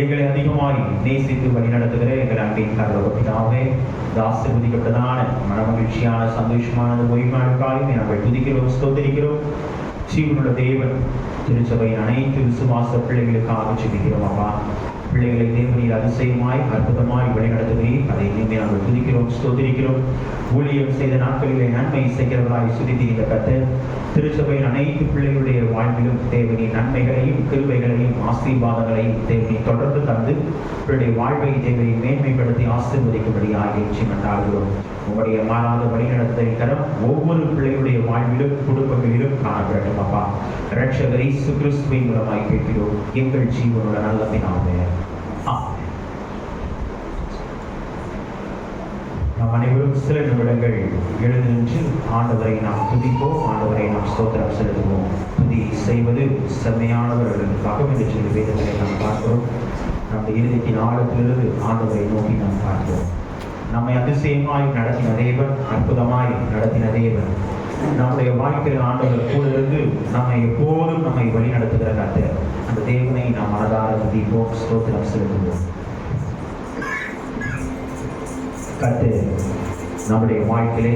எங்களை அதிகமாய் நேசித்து வழிநடத்துகிற எங்கள் அன்பின் பரலோக பிதாவே, ஆசீர்வதிக்கப்பட்டதான மனமகிழ்ச்சியான சந்தோஷமான ஓய்வுக்காக நாங்கள் துதிக்கிறோம், ஸ்தோத்திரிக்கிறோம். ஜீவனுள்ள தேவன் திருச்சபையின் அனைத்து விசுவாச பிள்ளைகளுக்காக ஜெபிக்கிறோம். அப்பா, பிள்ளைகளை தேவனில் அதிசயமாய் அற்புதமாய் வழிநடத்துகிறீர். அதை இனிமே நாங்கள் துதிக்கிறோம், ஸ்தோத்திரிக்கிறோம். ஊழியம் செய்த நாட்களிலே நன்மை செய்கிறவராய் சுதித்து இந்த கர்த்தர் திருச்சபையின் அனைத்து பிள்ளைகளுடைய வாழ்விலும் தேவனின் நன்மைகளையும் கிருபைகளையும் ஆசீர்வாதங்களையும் தேவனை தொடர்ந்து தந்து பிள்ளைய வாழ்வை தேவனை மேன்மைப்படுத்தி ஆசீர்வதிக்கும்படியாக மன்றாடுகிறோம். உங்களுடைய மாறாத வழிநடத்துதல் கரம் ஒவ்வொரு பிள்ளைகளுடைய வாழ்விலும் குடும்பங்களிலும் காணப்படட்டும். அப்பா, இரட்சகர் இயேசு கிறிஸ்துவின் மூலமாய் கேட்கிறோம் எங்கள் ஜீவனோட நல்ல பிதாவே. நாம் அனைவரும் சில நிமிடங்கள் எழுந்து நின்று ஆண்டவரை நாம் துதிப்போம், ஆண்டவரை நாம் ஸ்தோத்திரம் செலுத்துவோம். துதி செய்வது செம்மையானவர்களுக்காக என்று சொல்லி வேதங்களை நாம் பார்க்கிறோம். நம்முடைய இருதயத்தின் ஆழத்திலிருந்து ஆண்டவரை நோக்கி நாம் பார்க்கிறோம். நம்மை அதிசயமாய் நடத்தின தேவன், அற்புதமாய் நடத்தின தேவன், நம்முடைய வாழ்க்கையில் ஆண்டவர் கூட இருந்து நம்மை எப்போதும் நம்மை வழி நடத்துகிற கர்த்தர், அந்த தேவனை நாம் மனதார துதிப்போம், ஸ்தோத்திரம் செலுத்துவோம். கர்த்தர் நம்முடைய வாழ்க்கையிலே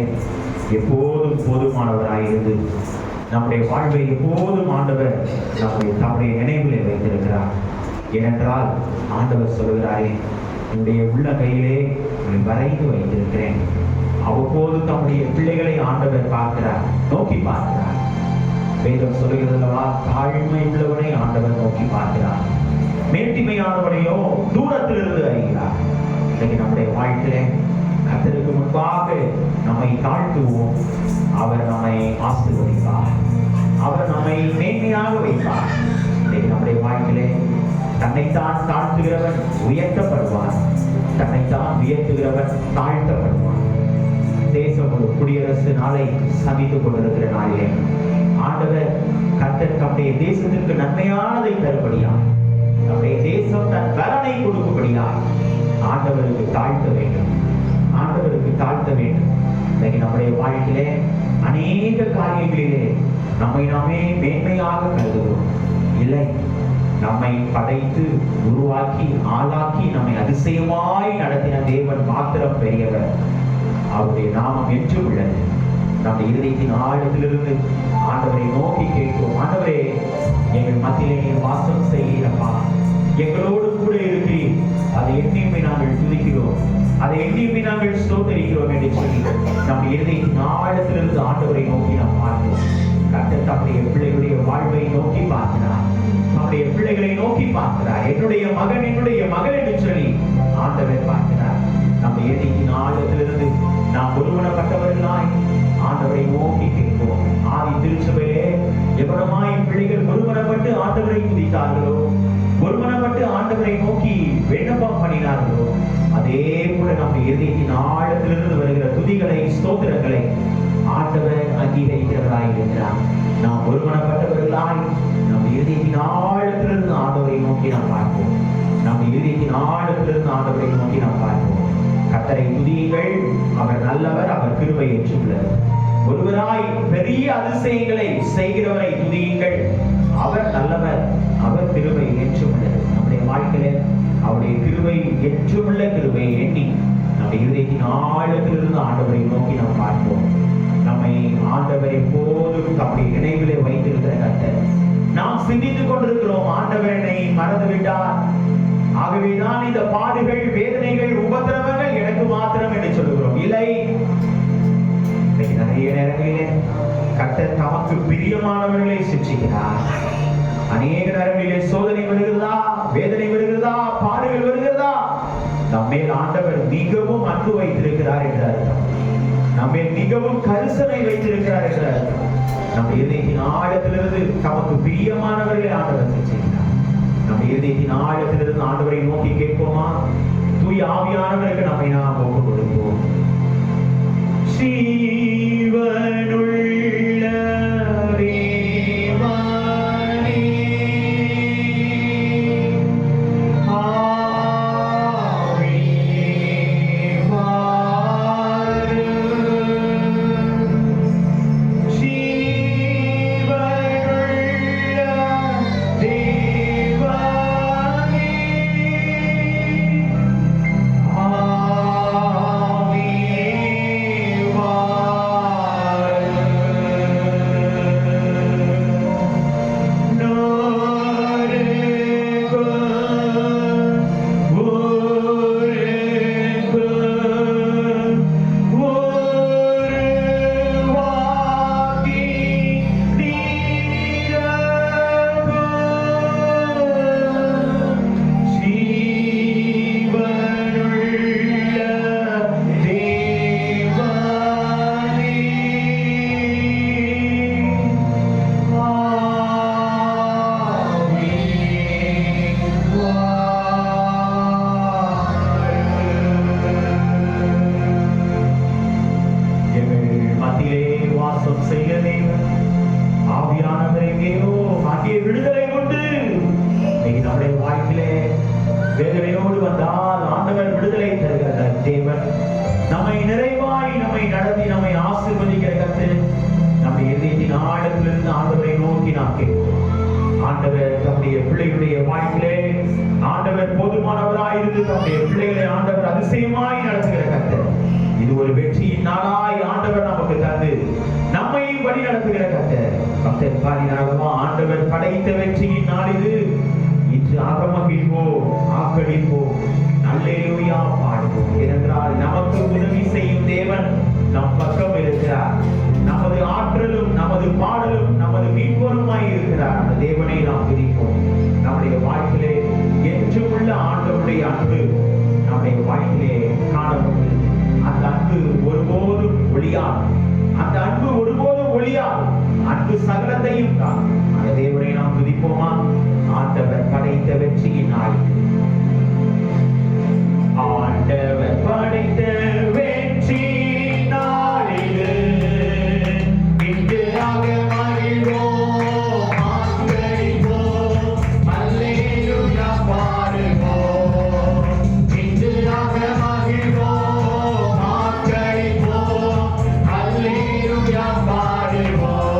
எப்போதும் போதுமானவராயிருந்து நம்முடைய வாழ்வை எப்போதும் ஆண்டவர் நம்முடைய நினைவிலே வைத்திருக்கிறார். ஏனென்றால் ஆண்டவர் சொல்கிறாரே, என்னுடைய உள்ள கையிலே வரைந்து வைத்திருக்கிறேன். அவ்வப்போது தம்முடைய பிள்ளைகளை ஆண்டவர் பார்க்கிறார், நோக்கி பார்க்கிறார். வேதம் சொல்லுகிறதல்லவா, தாழ்மை உள்ளவனை ஆண்டவர் நோக்கி பார்க்கிறார், மேட்டிமையானவனையோ தூரத்திலிருந்து அறிகிறார். இன்னைக்கு நம்முடைய வாழ்க்கையிலே கர்த்தருக்கு முன்பாக நம்மை தாழ்த்துவோம். அவர் நம்மை ஆசீர்வதிப்பார், அவர் நம்மை மேன்மையாக வைப்பார். இன்னைக்கு நம்முடைய வாழ்க்கையிலே தன்னைத்தான் தாழ்த்துகிறவன் உயர்த்தப்படுவார், தன்னைத்தான் உயர்த்துகிறவன் தாழ்த்தப்படுவான். தேசம் ஒரு குடியரசு நாளை சமைத்துக் கொண்டிருக்கிற நாளிலே ஆண்டவர் கர்த்தர் தம்முடைய தேசத்திற்கு நன்மையானதை தரும்படியாய், நம்முடைய தேசம் தன் பலனை கொடுக்கும்படியாய் ஆண்டவருக்கு தாழ்த்த வேண்டும், ஆண்டவருக்கு தாழ்த்த வேண்டும். இன்னைக்கு நம்முடைய வாழ்க்கையிலே அநேக காரியங்களிலே நம்மை நாமே மேன்மையாக கருதுகிறோம். இல்லை, நம்மை படைத்து உருவாக்கி ஆளாக்கி நம்மை அதிசயமாய் நடத்தின தேவன் மாத்திரம் பெரியவர். அவருடைய நாமம் என்றும் உள்ளது. நம்முடைய இருதயத்தின் ஆழத்திலிருந்து ஆண்டவரை நோக்கி கேட்கிறோம். ஆண்டவரே, எங்கள் மத்தியிலே நீர் வாசம் செய்கிறப்பா, எங்களோடு கூட இருக்கிறீர். அதை எண்ணியுமே நாங்கள் துதிக்கிறோம், அதை எண்ணியுமே நாங்கள் ஸ்தோத்தரிக்கிறோம் என்று சொல்லி நம்முடைய இருதயத்தின் ஆழத்திலிருந்து ஆண்டவரை நோக்கி நாம் பார்க்கிறோம். கர்த்தர் தம்முடைய பிள்ளைகளுடைய வாழ்வை நோக்கி பார்க்கிறார், நம்முடைய பிள்ளைகளை நோக்கி பார்க்கிறார். என்னுடைய மகன், என்னுடைய மகள் என்று சொல்லி ஆண்டவர் பார்க்கிறார். நம்முடைய இருதயத்தின் ஆழத்திலிருந்து நாம் ஒருமனப்பட்டவர்களாய் ஆண்டவரை நோக்கி கேட்போம். ஆதி திருச்சபையிலே எவ்வளவாய் பிள்ளைகள் ஒருமனப்பட்டு ஆண்டவரை துதித்தார்களோ, ஒருமனப்பட்டு ஆண்டவரை நோக்கி விண்ணப்பம் பண்ணினார்களோ, அதே போல நம்முடைய இருதயத்தின் ஆழத்திலிருந்து வருகிற துதிகளை, ஸ்தோத்திரங்களை ஆண்டவர் அங்கீகரிக்கிறவராய் இருக்கிறார். நாம் ஒருமனப்பட்டவர்களாய் நம்முடைய இருதயத்தின் ஆழத்திலிருந்து ஆண்டவரை நோக்கி நாம் பார்ப்போம். நம்முடைய இருதயத்தின் ஆழத்திலிருந்து ஆண்டவரை நோக்கி நாம் பார்ப்போம். கர்த்தரை துதியுங்கள், அவர் நல்லவர், அவர் கிருபை என்றுள்ளவர். ஒருவராய் பெரிய அதிசயங்களை செய்கிறவரை துதியுங்கள், அவர் நல்லவர், அவர் கிருபை என்றுமுள்ளது. நம்முடைய வாழ்க்கையில அவருடைய கிருபை என்றுமுள்ள கிருபை எண்ணி நம்முடைய இருதயத்தின் ஆழத்திலிருந்து ஆண்டவரை நோக்கி நாம் பார்ப்போம். நம்மை ஆண்டவர் எப்போதும் தம்முடைய நினைவிலே வைத்திருக்கிற கர்த்தர். நாம் சிந்தித்துக் கொண்டிருக்கிறோம், ஆண்டவர் என்னை மறந்து விட்டார், ஆகவேதான் இந்த பாடுகள், வேதனைகள், உபத்திரவங்கள் எனக்கு மாத்திரம் என்று சொல்லுகிறோம். இல்லை, நிறைய நேரங்களிலே கர்த்தர் தமக்கு பிரியமானவர்களை சிக்ஷிக்கிறார். அநேக நேரங்களிலே சோதனை வருகிறதா, வேதனை வருகிறதா, பாடுகள் வருகிறதா, நம்மேல் ஆண்டவர் மிகவும் அன்பு வைத்திருக்கிறார் என்ற அர்த்தம். நம்மேல் மிகவும் கரிசனை வைத்திருக்கிறார் என்ற அர்த்தம். நம்ம இதயத்தின் ஆழத்திலிருந்து தமக்கு பிரியமானவர்களை ஆண்டவர் சிக்ஷிக்கிறார். நம்ம இதயத்தின் ஆழத்திலிருந்து ஆண்டவரை நோக்கி கேட்போமா? தூய ஆவியானவருக்கு நம்மை நாம் ஒப்புக் கொடுப்போம். வேதனையோடு வந்தால் ஆண்டவர் விடுதலை தருகிற தேவன். நம்மை நிறைவாய் நம்மை நடத்தி நம்மை ஆசீர்வதிக்கிற கர்த்தர். நம்முடைய இதயத்தின் ஆழத்திலிருந்து ஆண்டவரை நோக்கி நாம் கேட்போம். ஆண்டவர் தம்முடைய பிள்ளைகளுடைய வாழ்க்கையிலே ஆண்டவர் போதுமானவராய் இருந்து தம்முடைய பிள்ளைகளை ஆண்டவர் அதிசயமாய் நடத்துகிற கர்த்தர். இது ஒரு வெற்றியின் நாளாய் ஆண்டவர் நமக்கு தந்து நம்மையும் வழி நடத்துகிற கர்த்தர். கர்த்தர் பாடினாகவா ஆண்டவர் படைத்த வெற்றியின் நாள் இது. இன்று அகமகிழ்வோம், ஆக்களிப்போம், அல்லேலூயா பாடுவோம். ஏனென்றால் நமக்கு உதவி செய்யும் தேவன் நம் பக்கம் இருக்கிறார். நமது ஆற்றலும் நமது பாடலும் நமது மீட்பருமாய் இருக்கிறார். அந்த தேவனை நாம் துதிப்போம். நம்முடைய வாழ்க்கையிலே என்றுமுள்ள ஆண்டவருடைய அன்பு நம்முடைய வாழ்க்கையிலே காணப்பட்டது. அந்த அன்பு ஒருபோதும் ஒழியாது. அந்த அன்பு ஒருபோதும் ஒழியாது. அன்பு சகலத்தையும் தான். அந்த தேவனை நாம் துதிப்போமா? ஆண்டவர் படைத்த வெற்றியின் நாள். ஆண்டவர் படைத்த வெற்றி நாளிது. இன்று மகிழ்வோம், ஆர்ப்பரிப்போம், அல்லேலூயா பாடுவோம். இன்று மகிழ்வோம், ஆர்ப்பரிப்போம், அல்லேலூயா பாடுவோம்.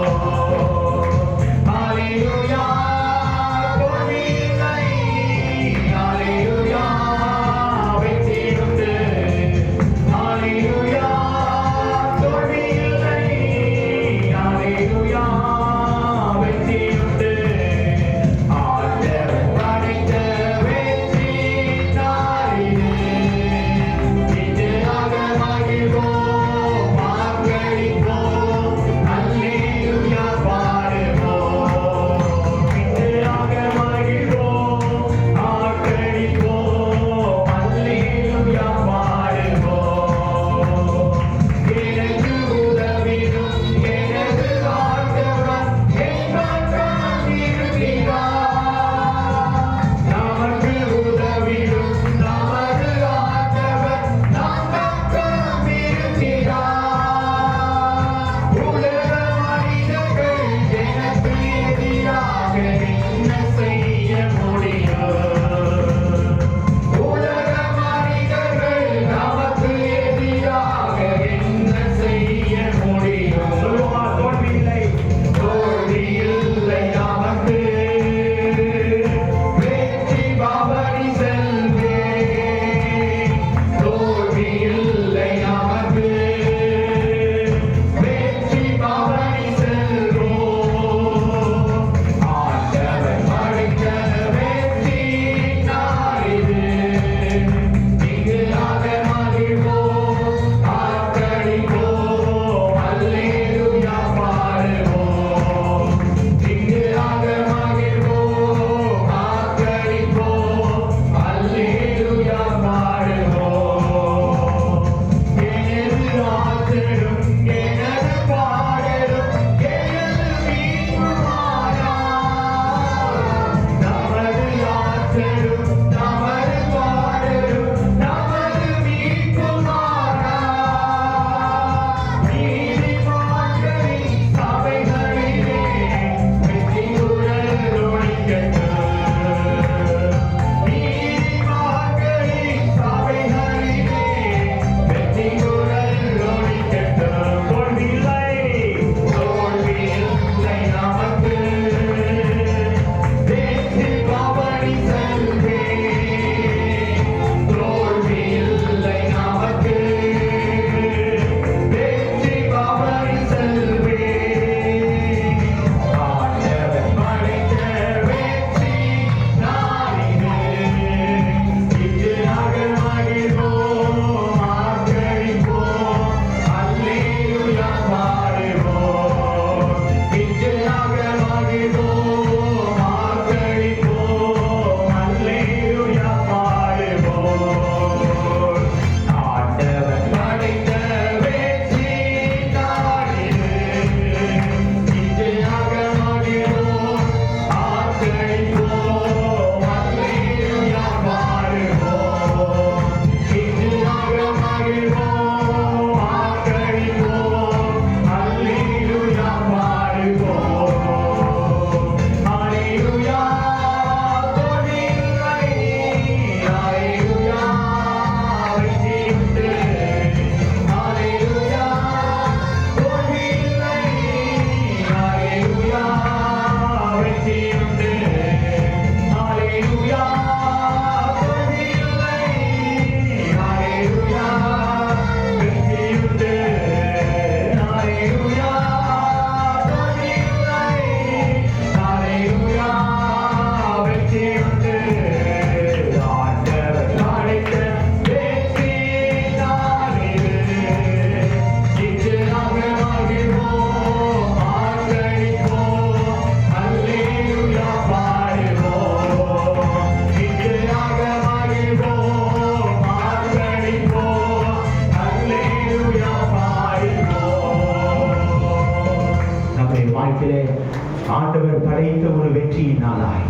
ஆண்டவர் படைத்த ஒரு வெற்றியின் நாளாய்,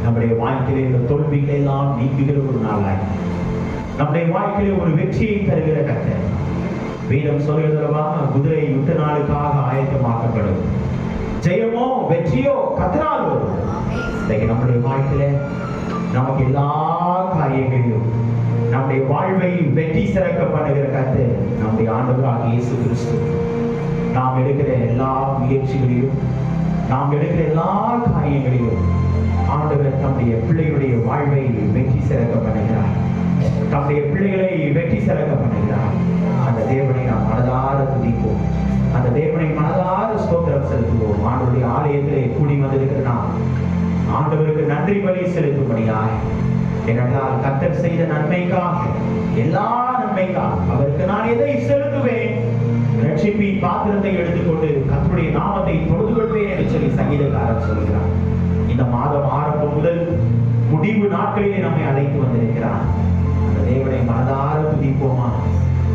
நம்முடைய வாழ்க்கையிலே இந்த தோல்விகளை எல்லாம் நீக்குகிற ஒரு நாளாய், நம்முடைய வாழ்க்கையிலே ஒரு வெற்றியை தருகிற கர்த்தர். வேதம் சொல்கிறதற்காக குதிரை யுத்த நாளுக்காக ஆயத்தமாக்கப்படும். ஜெயமோ வெற்றியோ கர்த்தரால் வரும். இன்னைக்கு நம்முடைய வாழ்க்கையில நமக்கு எல்லா காரியங்களிலும் நம்முடைய வாழ்வை வெற்றி சிறக்க பண்ணுகிற கர்த்தர் நம்முடைய ஆண்டவராகிய இயேசு கிறிஸ்து. நாம் எடுக்கிற எல்லா முயற்சிகளிலும், நாம் எடுக்கிற எல்லா காரியங்களிலும் ஆண்டவர் தம்முடைய பிள்ளைகளுடைய வாழ்வை வெற்றி சிறக்க பண்ணுகிறார். தம்முடைய பிள்ளைகளை வெற்றி சிறக்க பண்ணுகிறார். அந்த தேவனை நாம் மனதார துதிப்போம். அந்த தேவனை மனதார ஸ்தோத்திரம் செலுத்துவோம். ஆண்டவருடைய ஆலயத்திலே கூடி வந்திருக்கிற நாம் ஆண்டவருக்கு நன்றி பலி செலுத்தும்படியாய், ஏனென்றால் கர்த்தர் செய்த நன்மைக்காக, எல்லா நன்மைக்காக அவருக்கு நான் எதை செலுத்துவேன்? ரட்சிப்பின் பாத்திரத்தை எடுத்துக்கொண்டு கர்த்தருடைய நாமத்தை தொழுது கொள்வேன் என்று சொல்லி சங்கீதக்காரர் சொல்கிறார். இந்த மாதம் ஆரம்பம் முதல் முடிவு நாட்களிலே நம்மை அழைத்து வந்திருக்கிறார். அந்த தேவனை மனதார துதிப்போமா?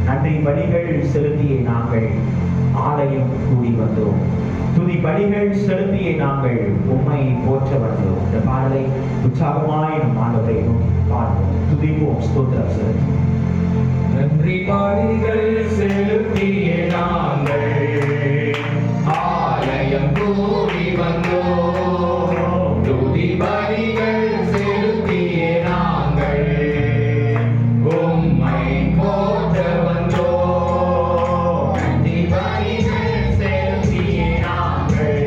நன்றி பலிகள் செலுத்தியே நாங்கள் ஆலயம் கூடி வந்தோம். துதி பலிகள் செலுத்தியே நாங்கள் உம்மை போற்ற வந்தோம். இந்த பாடலை உற்சாகமாய் நம் ஆண்டவரை நோக்கி பாடுவோம், துதிப்போம், ஸ்தோத்திரம் செலுத்துவோம். நன்றி பலிகள் செலுத்திய நாங்கள் ஆலயம் கூடி வந்தோம். துதி பலிகள் செலுத்திய நாங்கள் உம்மை போற்ற வந்தோம். நன்றி பலிகள் செலுத்திய நாங்கள்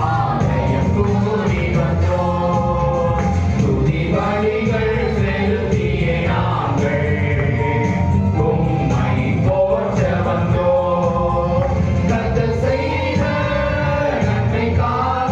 ஆலயம் கூடி வந்தோம். துதி பலிகள் செலுத்திய நாங்கள் உம்மை போற்ற வந்தோம். கர்த்தர் செய்த நன்மைக்காக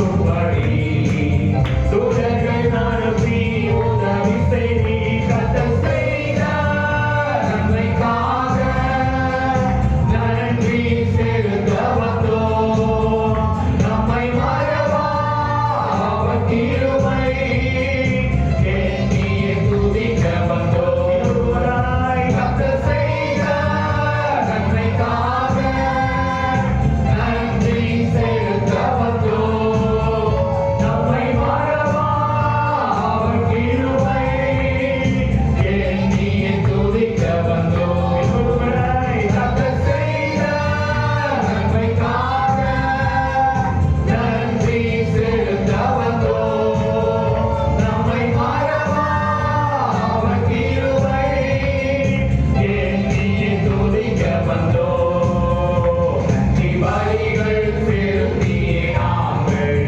காக்கும்படி தூதர்கள் அனுப்பி உதவி செய்தி கர்த்தர் செய்த நன்மைக்காக நன்றி செலுத்த வந்தோம். நம்மை மறவா அவர் கிருபை எண்ணியே துதிக்க வந்தோம். கர்த்தர் செய்த நன்மைக்காக நன்றி செலுத்த வந்தோம். நம்மை மறவா அவர் கிருபை எண்ணியே துதிக்க வந்தோம். கர்த்தர் செய்த நன்மைக்காக நன்றி செலுத்த வந்தோம். நம்மை மறவா அவர் கிருபை எண்ணியே துதிக்க வந்தோம். நன்றி பலிகள் செலுத்தியே நாங்கள்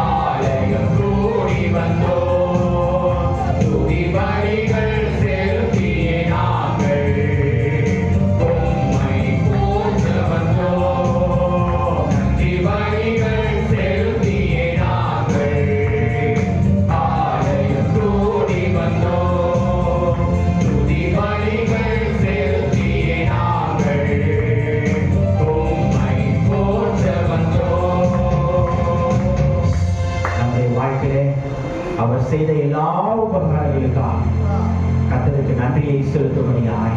ஆலயம் கூடி வந்தோம். துதி பலிகள் செலுத்தியே நாங்கள் உம்மை போற்ற வந்தோம். நன்றி பலிகள் செலுத்தியே நாங்கள் ஆலயம் கூடி வந்தோம். துதி பலிகள் செலுத்தியே நாங்கள் உம்மை போற்ற வந்தோம். நம்முடைய வாழ்க்கையிலே அவர் செய்த எல்லா உபகாரங்களுக்காக கர்த்தருக்கு நன்றியை செலுத்தும்படியாய்,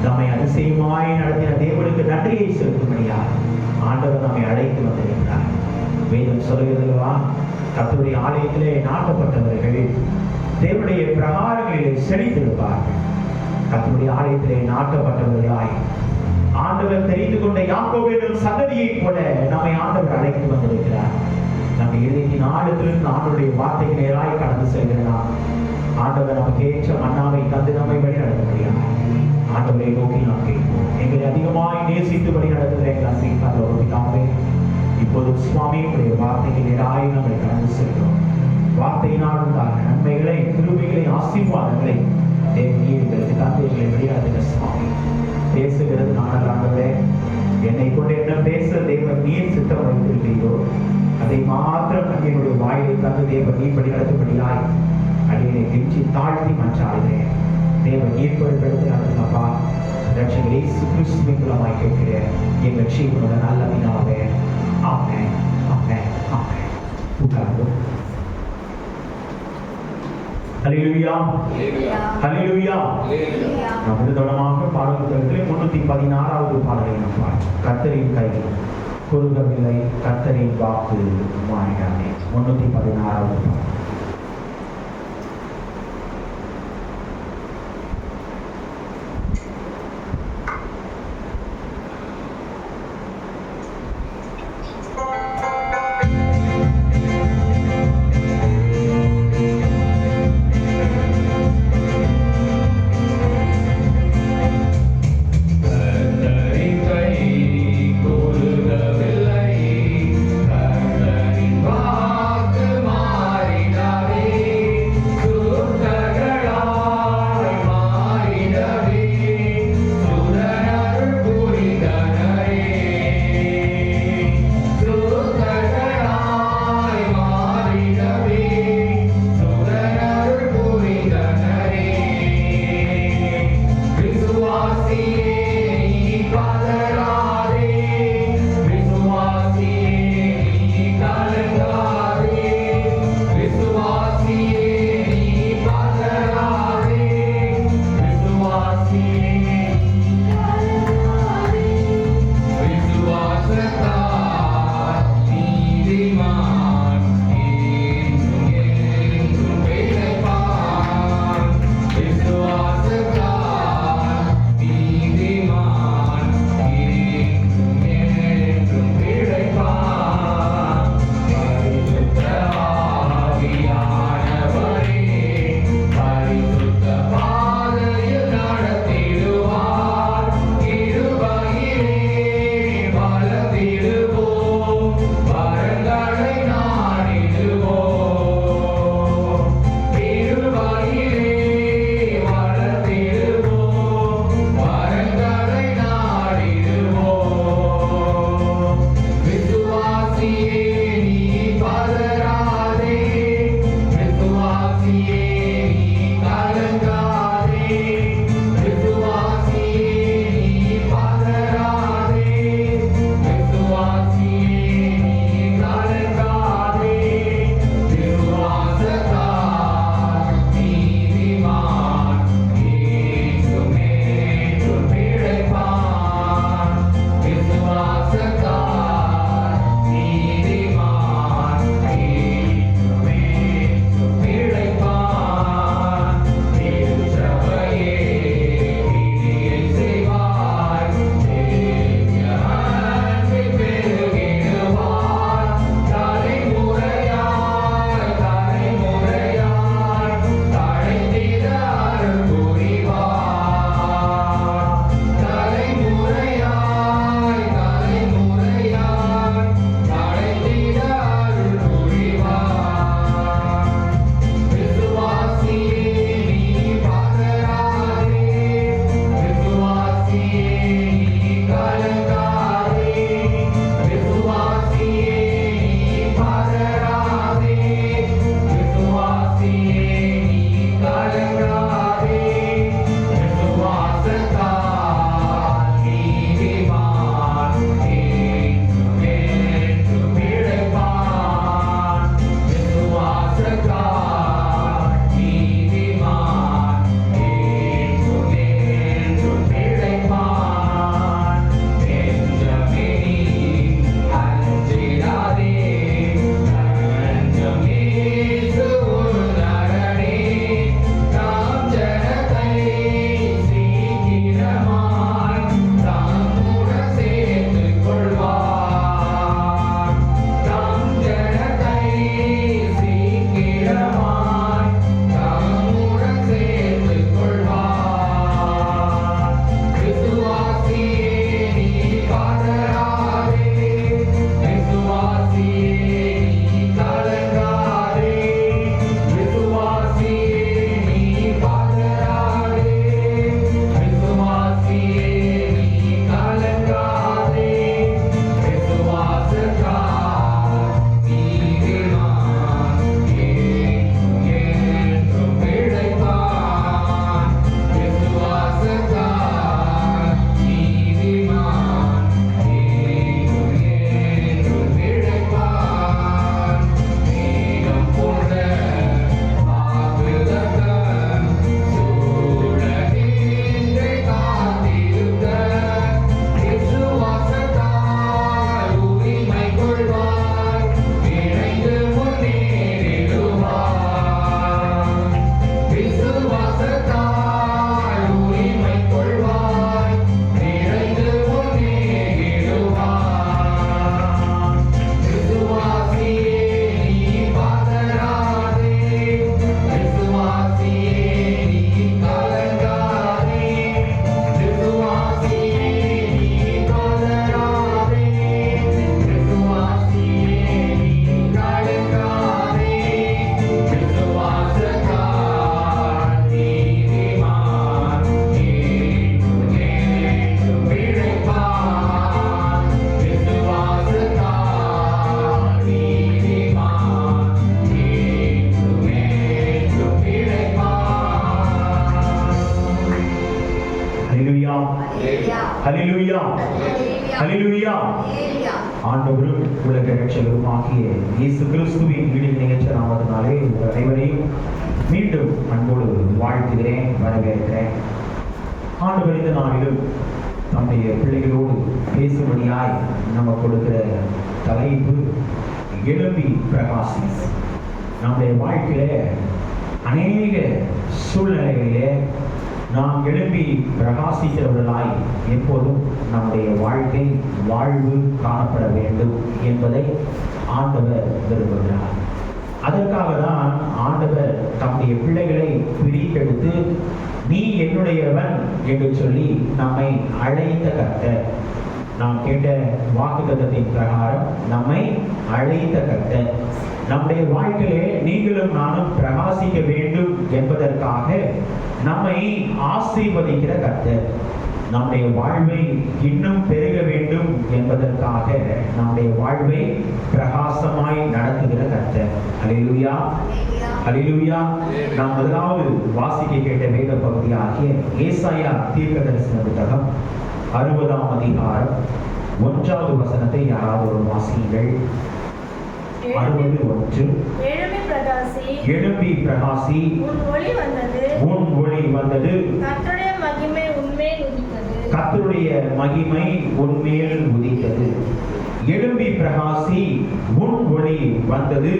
நம்மை அதிசயமாய் நடத்தின தேவனுக்கு நன்றியை செலுத்தும்படியாய் ஆண்டவர் நம்மை அழைத்து வந்திருக்கிறார். வேதம் சொல்லுகிறதுவா, கர்த்தருடைய ஆலயத்திலே நாட்டப்பட்டவர்கள் தேவனுடைய பிரகாரங்களிலே செழித்திருப்பார்கள். கர்த்தருடைய ஆலயத்திலே நாட்டப்பட்டவர்களாய் ஆண்டவர் தெரிந்து கொண்ட யாக்கோபின் சந்ததியைப் போல நம்மை ஆண்டவர் அழைத்து வந்திருக்கிறார். நம்ம இதயத்தின் ஆழத்திலிருந்து ஆண்டவருடைய வார்த்தைக்கு நேராய் கடந்து செல்கிறோம். ஆண்டவர் நமக்கு ஏற்ற மன்னாவை தந்து நம்மை வழி நடத்த முடியாது. ஆண்டவரை நோக்கி நாம் கேட்போம். எங்களை அதிகமாய் நேசித்து வழி நடத்துகிற எங்கள் அன்பின் பிதாவே, இப்போது சுவாமி உடைய வார்த்தைக்கு நேராய் நம்மை கடந்து செல்கிறோம். வார்த்தையினால் உண்டான நன்மைகளை, கிருபைகளை, ஆசீர்வாதங்களை தேவனே எங்களுக்கு தந்து எங்களை வழிநடத்துகிற சுவாமி. பேசுகிறது நானல் ஆண்டவரே, என்னை கொண்டு என்ன பேச தேவன் நீர் சித்தம் வைத்திருக்கிறீரோ அதை மாத்திரம் என்னுடைய வாயிலை தந்து தேவன் நீர் வழி நடத்தும்படியாய் அடியை கெஞ்சி தாழ்த்தி மன்றாடுகிறேன். தேவன் நீர் பொருட்படுத்தி நடத்துங்கப்பா. ரட்சகர் இயேசு கிறிஸ்துவின் மூலமாய் கேட்கிறேன் எங்கள் ஜீவனோட நல்ல பிதாவே. ஆமென், ஆமென், ஆமென். உட்கார்ந்து. ஹல்லேலூயா, ஹல்லேலூயா. நாம் விதமாக பாடல் புத்தகத்திலே 316வது பாடலை நாம் பாடுவோம். கர்த்தரின் கை குறுகவில்லை, கர்த்தரின் வாக்கு மாறிடாதே. 316வது பாடல். கர்த்தரின் கை குறுகவில்லை, கர்த்தரின் வாக்கு மாறிடாதே. ஹல்லேலூயா, ஹல்லேலூயா. ஆண்டவரும் உலக இரட்சகரும் ஆகிய இயேசு கிறிஸ்துவின் ஈடு நிகழ்ச்சி நாமத்தினாலே உங்கள் அனைவரையும் மீண்டும் அன்போடு வாழ்த்துகிறேன், வரவேற்கிறேன். ஆண்டவர் இந்த நாளிலும் நம்முடைய பிள்ளைகளோடு பேசும்படியாய் நம்ம கொடுக்கிற தலைப்பு எழும்பி பிரகாசி. நம்முடைய வாழ்க்கையில அநேக சூழ்நிலைகளிலே நாம் எழும்பி பிரகாசிக்கிறவர்களாய் எப்போதும் நம்முடைய வாழ்வு காணப்பட வேண்டும் என்பதை ஆண்டவர் விரும்புகிறார். அதற்காக தான் ஆண்டவர் தம்முடைய பிள்ளைகளை பிரித்தெடுத்து நீ என்னுடையவன் என்று சொல்லி நம்மை அழைத்த கர்த்தர். நாம் கேட்ட வாக்குத்தத்தத்தின் பிரகாரம் நம்மை அழைத்த கர்த்தர். நம்முடைய வாழ்க்கையிலே நீங்களும் நானும் பிரகாசிக்க வேண்டும் என்பதற்காக நம்மை ஆசீர்வதிக்கிற கர்த்தர். நம்முடைய வாழ்வை இன்னும் பெருக வேண்டும் என்பதற்காக நம்முடைய வாழ்வை பிரகாசமாய் நடத்துகிற கர்த்தர். ஹல்லேலூயா, ஹல்லேலூயா. நாம் முதலாவது வாசிக்க கேட்ட வேத பகுதியாகிய ஏசாயா தீர்க்கதரிசன புத்தகம் 60ஆம் அதிகாரம் 1வது வசனத்தை யாராவது ஒரு வாசியுங்கள். 61. எழும்பி பிரகாசி, உன் ஒளி வந்தது, கர்த்தருடைய மகிமை உன்மேல் உதித்தது. எழும்பி பிரகாசி, உன் ஒளி வந்தது,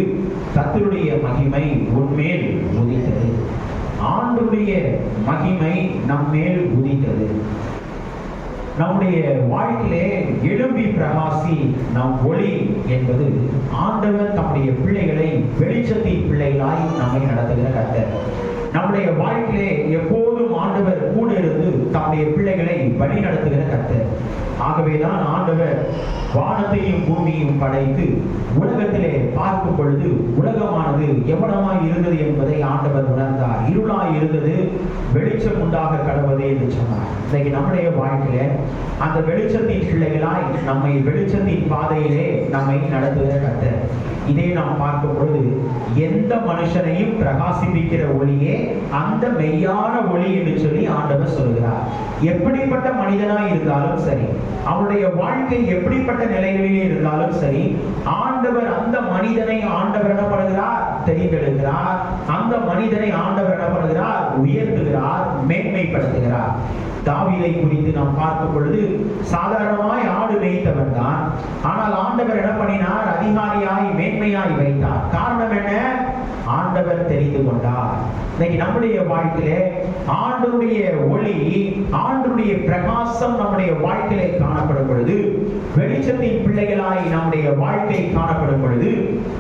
கர்த்தருடைய மகிமை உன்மேல் உதித்தது. ஆண்டவருடைய மகிமை நம்மேல் உதித்தது. நம்முடைய வாழ்க்கையிலே எழும்பி பிரகாசி நம் ஒளி என்பது ஆண்டவர் தம்முடைய பிள்ளைகளை வெளிச்சத்தின் பிள்ளைகளாய் நம்மை நடத்துகிற கர்த்தர். நம்முடைய வாழ்க்கையிலே எப்போதும் ஆண்டவர் கூட இருந்து தம்முடைய பிள்ளைகளை வழி நடத்துகிற கர்த்தர். ஆகவேதான் ஆண்டவர் வானத்தையும் பூமியையும் படைத்து உலகத்திலே பார்க்கும் பொழுது உலகமானது எவ்வளவாய் இருந்தது என்பதை ஆண்டவர் உணர்ந்தார். இருளாய் இருந்தது, வெளிச்சம் உண்டாக கடவுளே என்று சொன்னார். இன்னைக்கு நம்முடைய வாழ்க்கையில அந்த வெளிச்சத்தின் பிள்ளைகளாய் நம்மை வெளிச்சத்தின் பாதையிலே நம்மை நடத்துகிற கர்த்தர். இதை நாம் பார்க்கும் பொழுது எந்த மனுஷனையும் பிரகாசிப்பிக்கிற ஒளியே அந்த மெய்யான ஒளி என்று சொல்லி ஆண்டவர் சொல்கிறார். எப்படிப்பட்ட மனிதனாய் இருந்தாலும் சரி, அவனுடைய வாழ்க்கை எப்படிப்பட்ட நிலைகளிலே இருந்தாலும் சரி, ஆண்டவர் அந்த மனிதனை ஆண்டவர் என்ன பண்ணுகிறார்? தெரிந்தெடுக்கிறார். அந்த மனிதனை ஆண்டவர் என்ன பண்ணுகிறார்? உயர்த்துகிறார், மேன்மைப்படுத்துகிறார். தாவீதை குறித்து நாம் பார்க்கும் பொழுது சாதாரணமாய் ஆடு மேய்த்தவன் தான். ஆனால் ஆண்டவர் என்ன பண்ணினார்? அதிகாரியாய் மேன்மையாய் வைத்தார். காரணம் என்ன? ஆண்டவர் தெரிந்து கொண்டார். இன்னைக்கு நம்முடைய வாழ்க்கையிலே ஆண்டவருடைய ஒளி, ஆண்டவருடைய பிரகாசம் நம்முடைய வாழ்க்கையிலே காணப்படும் பொழுது, வெளிச்சத்தின் பிள்ளைகளாய் நம்முடைய வாழ்க்கை காணப்படும் பொழுது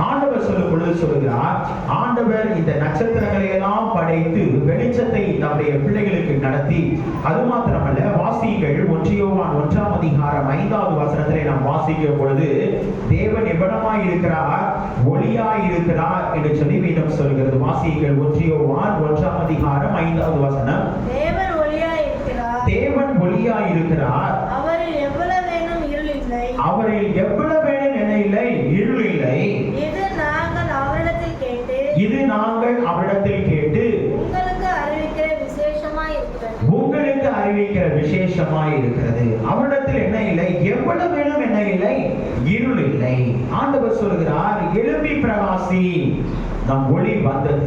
ஆண்டவர் சொல்லும் பொழுது சொல்கிறார், ஆண்டவர் இந்த நட்சத்திரங்களை எல்லாம் படைத்து வெளிச்சத்தை நம்முடைய பிள்ளைகளுக்கு நடத்தி, அது மாத்திரமல்ல, வாசியுங்கள் 1 யோவான் 1ஆம் அதிகாரம் 5வது வசனத்திலே நாம் வாசிக்கும் பொழுது தேவன் எவ்வளவாய் இருக்கிறார்? ஒளியாய் இருக்கிறார் என்று சொல்லி வேதம் சொல்கிறது. வாசியுங்கள் 1 யோவான் 1ஆம் அதிகாரம் 5வது வசனம். தேவன் ஒளியாய் இருக்கிறார், தேவன் ஒளியாய் இருக்கிறார், அவரில் எவ்வளவேனும் இருள் இல்லை, அவரில் எவ்வளவேனும் என்ன இல்லை? இருள் இல்லை. இது நாங்கள் அவரிடத்தில் கேட்டு, இது நாங்கள் அவரிடத்தில் கேட்டு உங்களுக்கு அறிவிக்கிற விசேஷமாய் இருக்கிறது, உங்களுக்கு அறிவிக்கிற விசேஷமாய் இருக்கிறது. அவரிடத்தில் என்ன இல்லை? எவ்வளவேனும் என்ன இல்லை? இருள் இல்லை. ஆண்டவர் சொல்கிறார், எழும்பி பிரகாசி, நம் ஒளி வந்தது.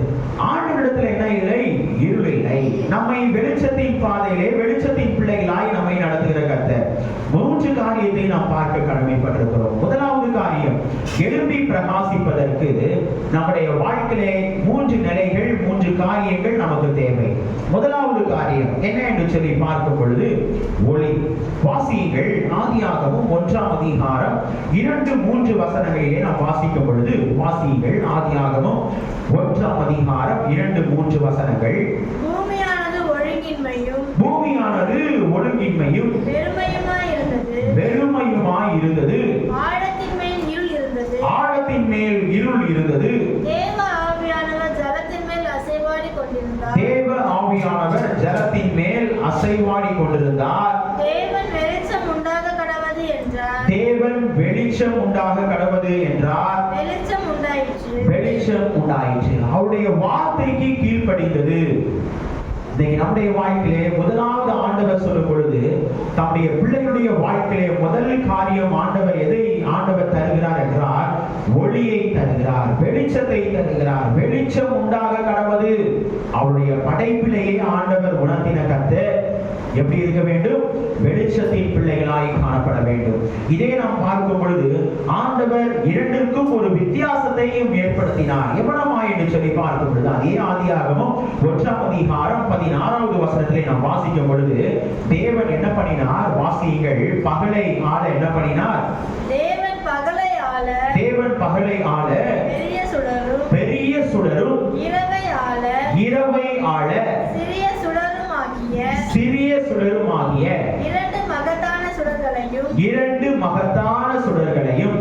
ஆண்டவரிடத்தில் என்ன இல்லை? இருள் இல்லை. நம்மை வெளிச்சத்தின் பாதையிலே வெளிச்சத்தின் பிள்ளைகளாய் நம்மை நடத்துகிற கர்த்தர். 3 காரியத்தை நாம் பார்க்க கடமைப்பட்டிருக்கிறோம். முதலாவது காரியம், எழும்பி பிரகாசிப்பதற்கு நம்முடைய வாழ்க்கையிலே 3 நிலைகள், 3 காரியங்கள் நமக்கு தேவை. முதலாவது காரியம் என்ன என்று சொல்லி பார்க்கும் பொழுது ஒளி. வாசியுங்கள் ஆதியாகமம் 1ஆம் அதிகாரம் 2-3 வசனங்களிலே நாம் வாசிக்கும் பொழுது, வாசியுங்கள் ஆதியாகமம் 1ஆம் அதிகாரம் 2-3 வசனங்கள். பூமியானது ஒழுங்கின்மையும் வெறுமையுமாய் இருந்தது, ஆழத்தின் மேல் இருள் இருந்தது. தேவ ஆவியானவர் ஜலத்தின் மேல் அசைவாடி கொண்டிருந்தார், தேவன் வெளிச்சம் உண்டாக கடவது என்றார், வெளிச்சம் உண்டாயிற்று. அவருடைய வார்த்தைக்கு கீழ்ப்படிந்தது. இன்னைக்கு நம்முடைய வாழ்க்கையிலே முதலாவது ஆண்டவர் சொல்லும் பொழுது தம்முடைய பிள்ளைகளுடைய வாழ்க்கையிலே முதல் காரியம் ஆண்டவர் எதை ஆண்டவர் தருகிறார் என்றால் ஒளியை தருகிறார், வெளிச்சத்தை தருகிறார். வெளிச்சம் உண்டாக கடவது. அவருடைய படைப்பிலேயே ஆண்டவர் உணர்த்தின கர்த்தர் எப்படி இருக்க வேண்டும்? வெளிச்சத்தின் பிள்ளைகளாய் காணப்பட வேண்டும். இதை நாம் பார்க்கும் பொழுது ஆண்டவர் இரண்டிற்கும் ஒரு வித்தியாசத்தையும் ஏற்படுத்தினார். எவ்வளவாய் என்று சொல்லி பார்க்கும் பொழுது அதே ஆதியாகமம் 1ஆம் அதிகாரம் 16வது வசனத்திலே நாம் வாசிக்கும் பொழுது தேவன் என்ன பண்ணினார்? வாசியுங்கள். பகலை ஆள என்ன பண்ணினார்? தேவன் பகலை ஆள பெரிய சுடரும் இரவை ஆள சிறிய சுடருமாகிய இரண்டு மகத்தான சுடர்களையும்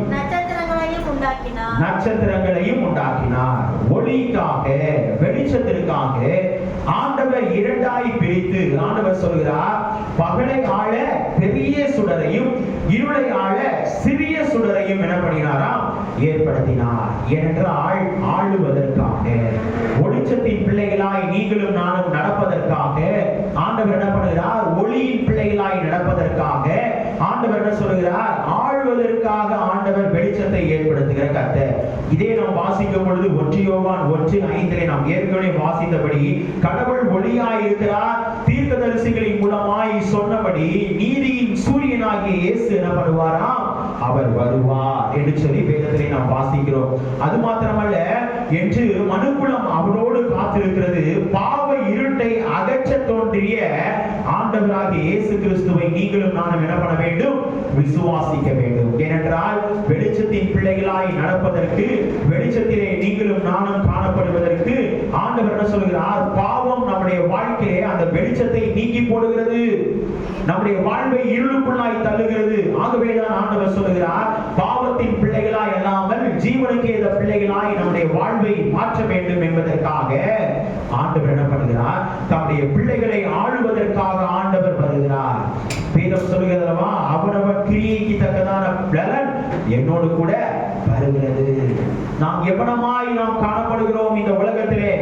நட்சத்திரங்களையும் உண்டாக்கினார். ஒளிக்காக, வெளிச்சத்திற்காக ஆண்டவர் இரண்டாய் பிரித்து ஆண்டவர் சொல்கிறார், பகலை ஆள பெரிய சுடரையும் இருளை ஆள சிறிய சுடரையும் என்ன பண்ணினாராம்? ஏற்படுத்தினார். ஏனென்றால் ஆளுவதற்காக, வெளிச்சத்தின் பிள்ளைகளாய் நீங்களும் நானும் நடப்பதற்காக ஆண்டவர் என்ன பண்ணுகிறார்? ஒளியின் பிள்ளைகளாய் நடப்பதற்காக ஆண்டவர் என்ன சொல்கிறார்? ஆளுவதற்காக ஆண்டவர் வெளிச்சத்தை ஏற்படுத்துகிற கர்த்தர். இதே நாம் வாசிக்கும் பொழுது 1 யோவான் 1:5 நாம் ஏற்கனவே வாசித்தபடி கடவுள் ஒளியாய் இருக்கிறார். தீர்க்கதரிசிகளின் மூலமாய் சொன்னபடி நீதியின் சூரியனாகிய இயேசு என்ன பண்ணுவாராம்? அவர் வருவார் என்று சொல்லி வேதத்திலே நாம் வாசிக்கிறோம். அது மாத்திரமல்ல, என்று மனுக்குலம் அவரோடு காத்திருக்கிறது. பாவ இருட்டை அகற்ற தோன்றிய ஆண்டவராகிய இயேசு கிறிஸ்துவை நீங்களும் நானும் என்ன பண்ண வேண்டும்? விசுவாசிக்க வேண்டும். ஏனென்றால் வெளிச்சத்தின் பிள்ளைகளாய் நடப்பதற்கு, வெளிச்சத்திலே நீங்களும் நானும் காணப்படுவதற்கு ஆண்டவர் என்ன சொல்கிறார்? பாவம் நம்முடைய வாழ்க்கையிலே அந்த வெளிச்சத்தை நீக்கி போடுகிறது, நம்முடைய வாழ்வை இருளுக்குள்ளாய் தள்ளுகிறது. ஆகவேதான் ஆண்டவர் சொல்கிறார், பாவத்தின் பிள்ளைகளாய் அல்லாமல் ஜீவனுக்கு ஏற்ற பிள்ளைகளாய் நம்முடைய வாழ்வை மாற்ற வேண்டும் என்பதற்காக ஆண்டவர் என்ன பண்ணுகிறார்? தம்முடைய பிள்ளைகளை ஆளுவதற்காக ஆண்டவர் வருகிறார். வேதம் சொல்கிறதல்லவா, அவரவர் கிரியைக்கு தக்கதான பலன் என்னோடு கூட வருகிறது. நாம் எவனமாய் நாம் காணப்படுகிறோம் இந்த உலகத்திலே?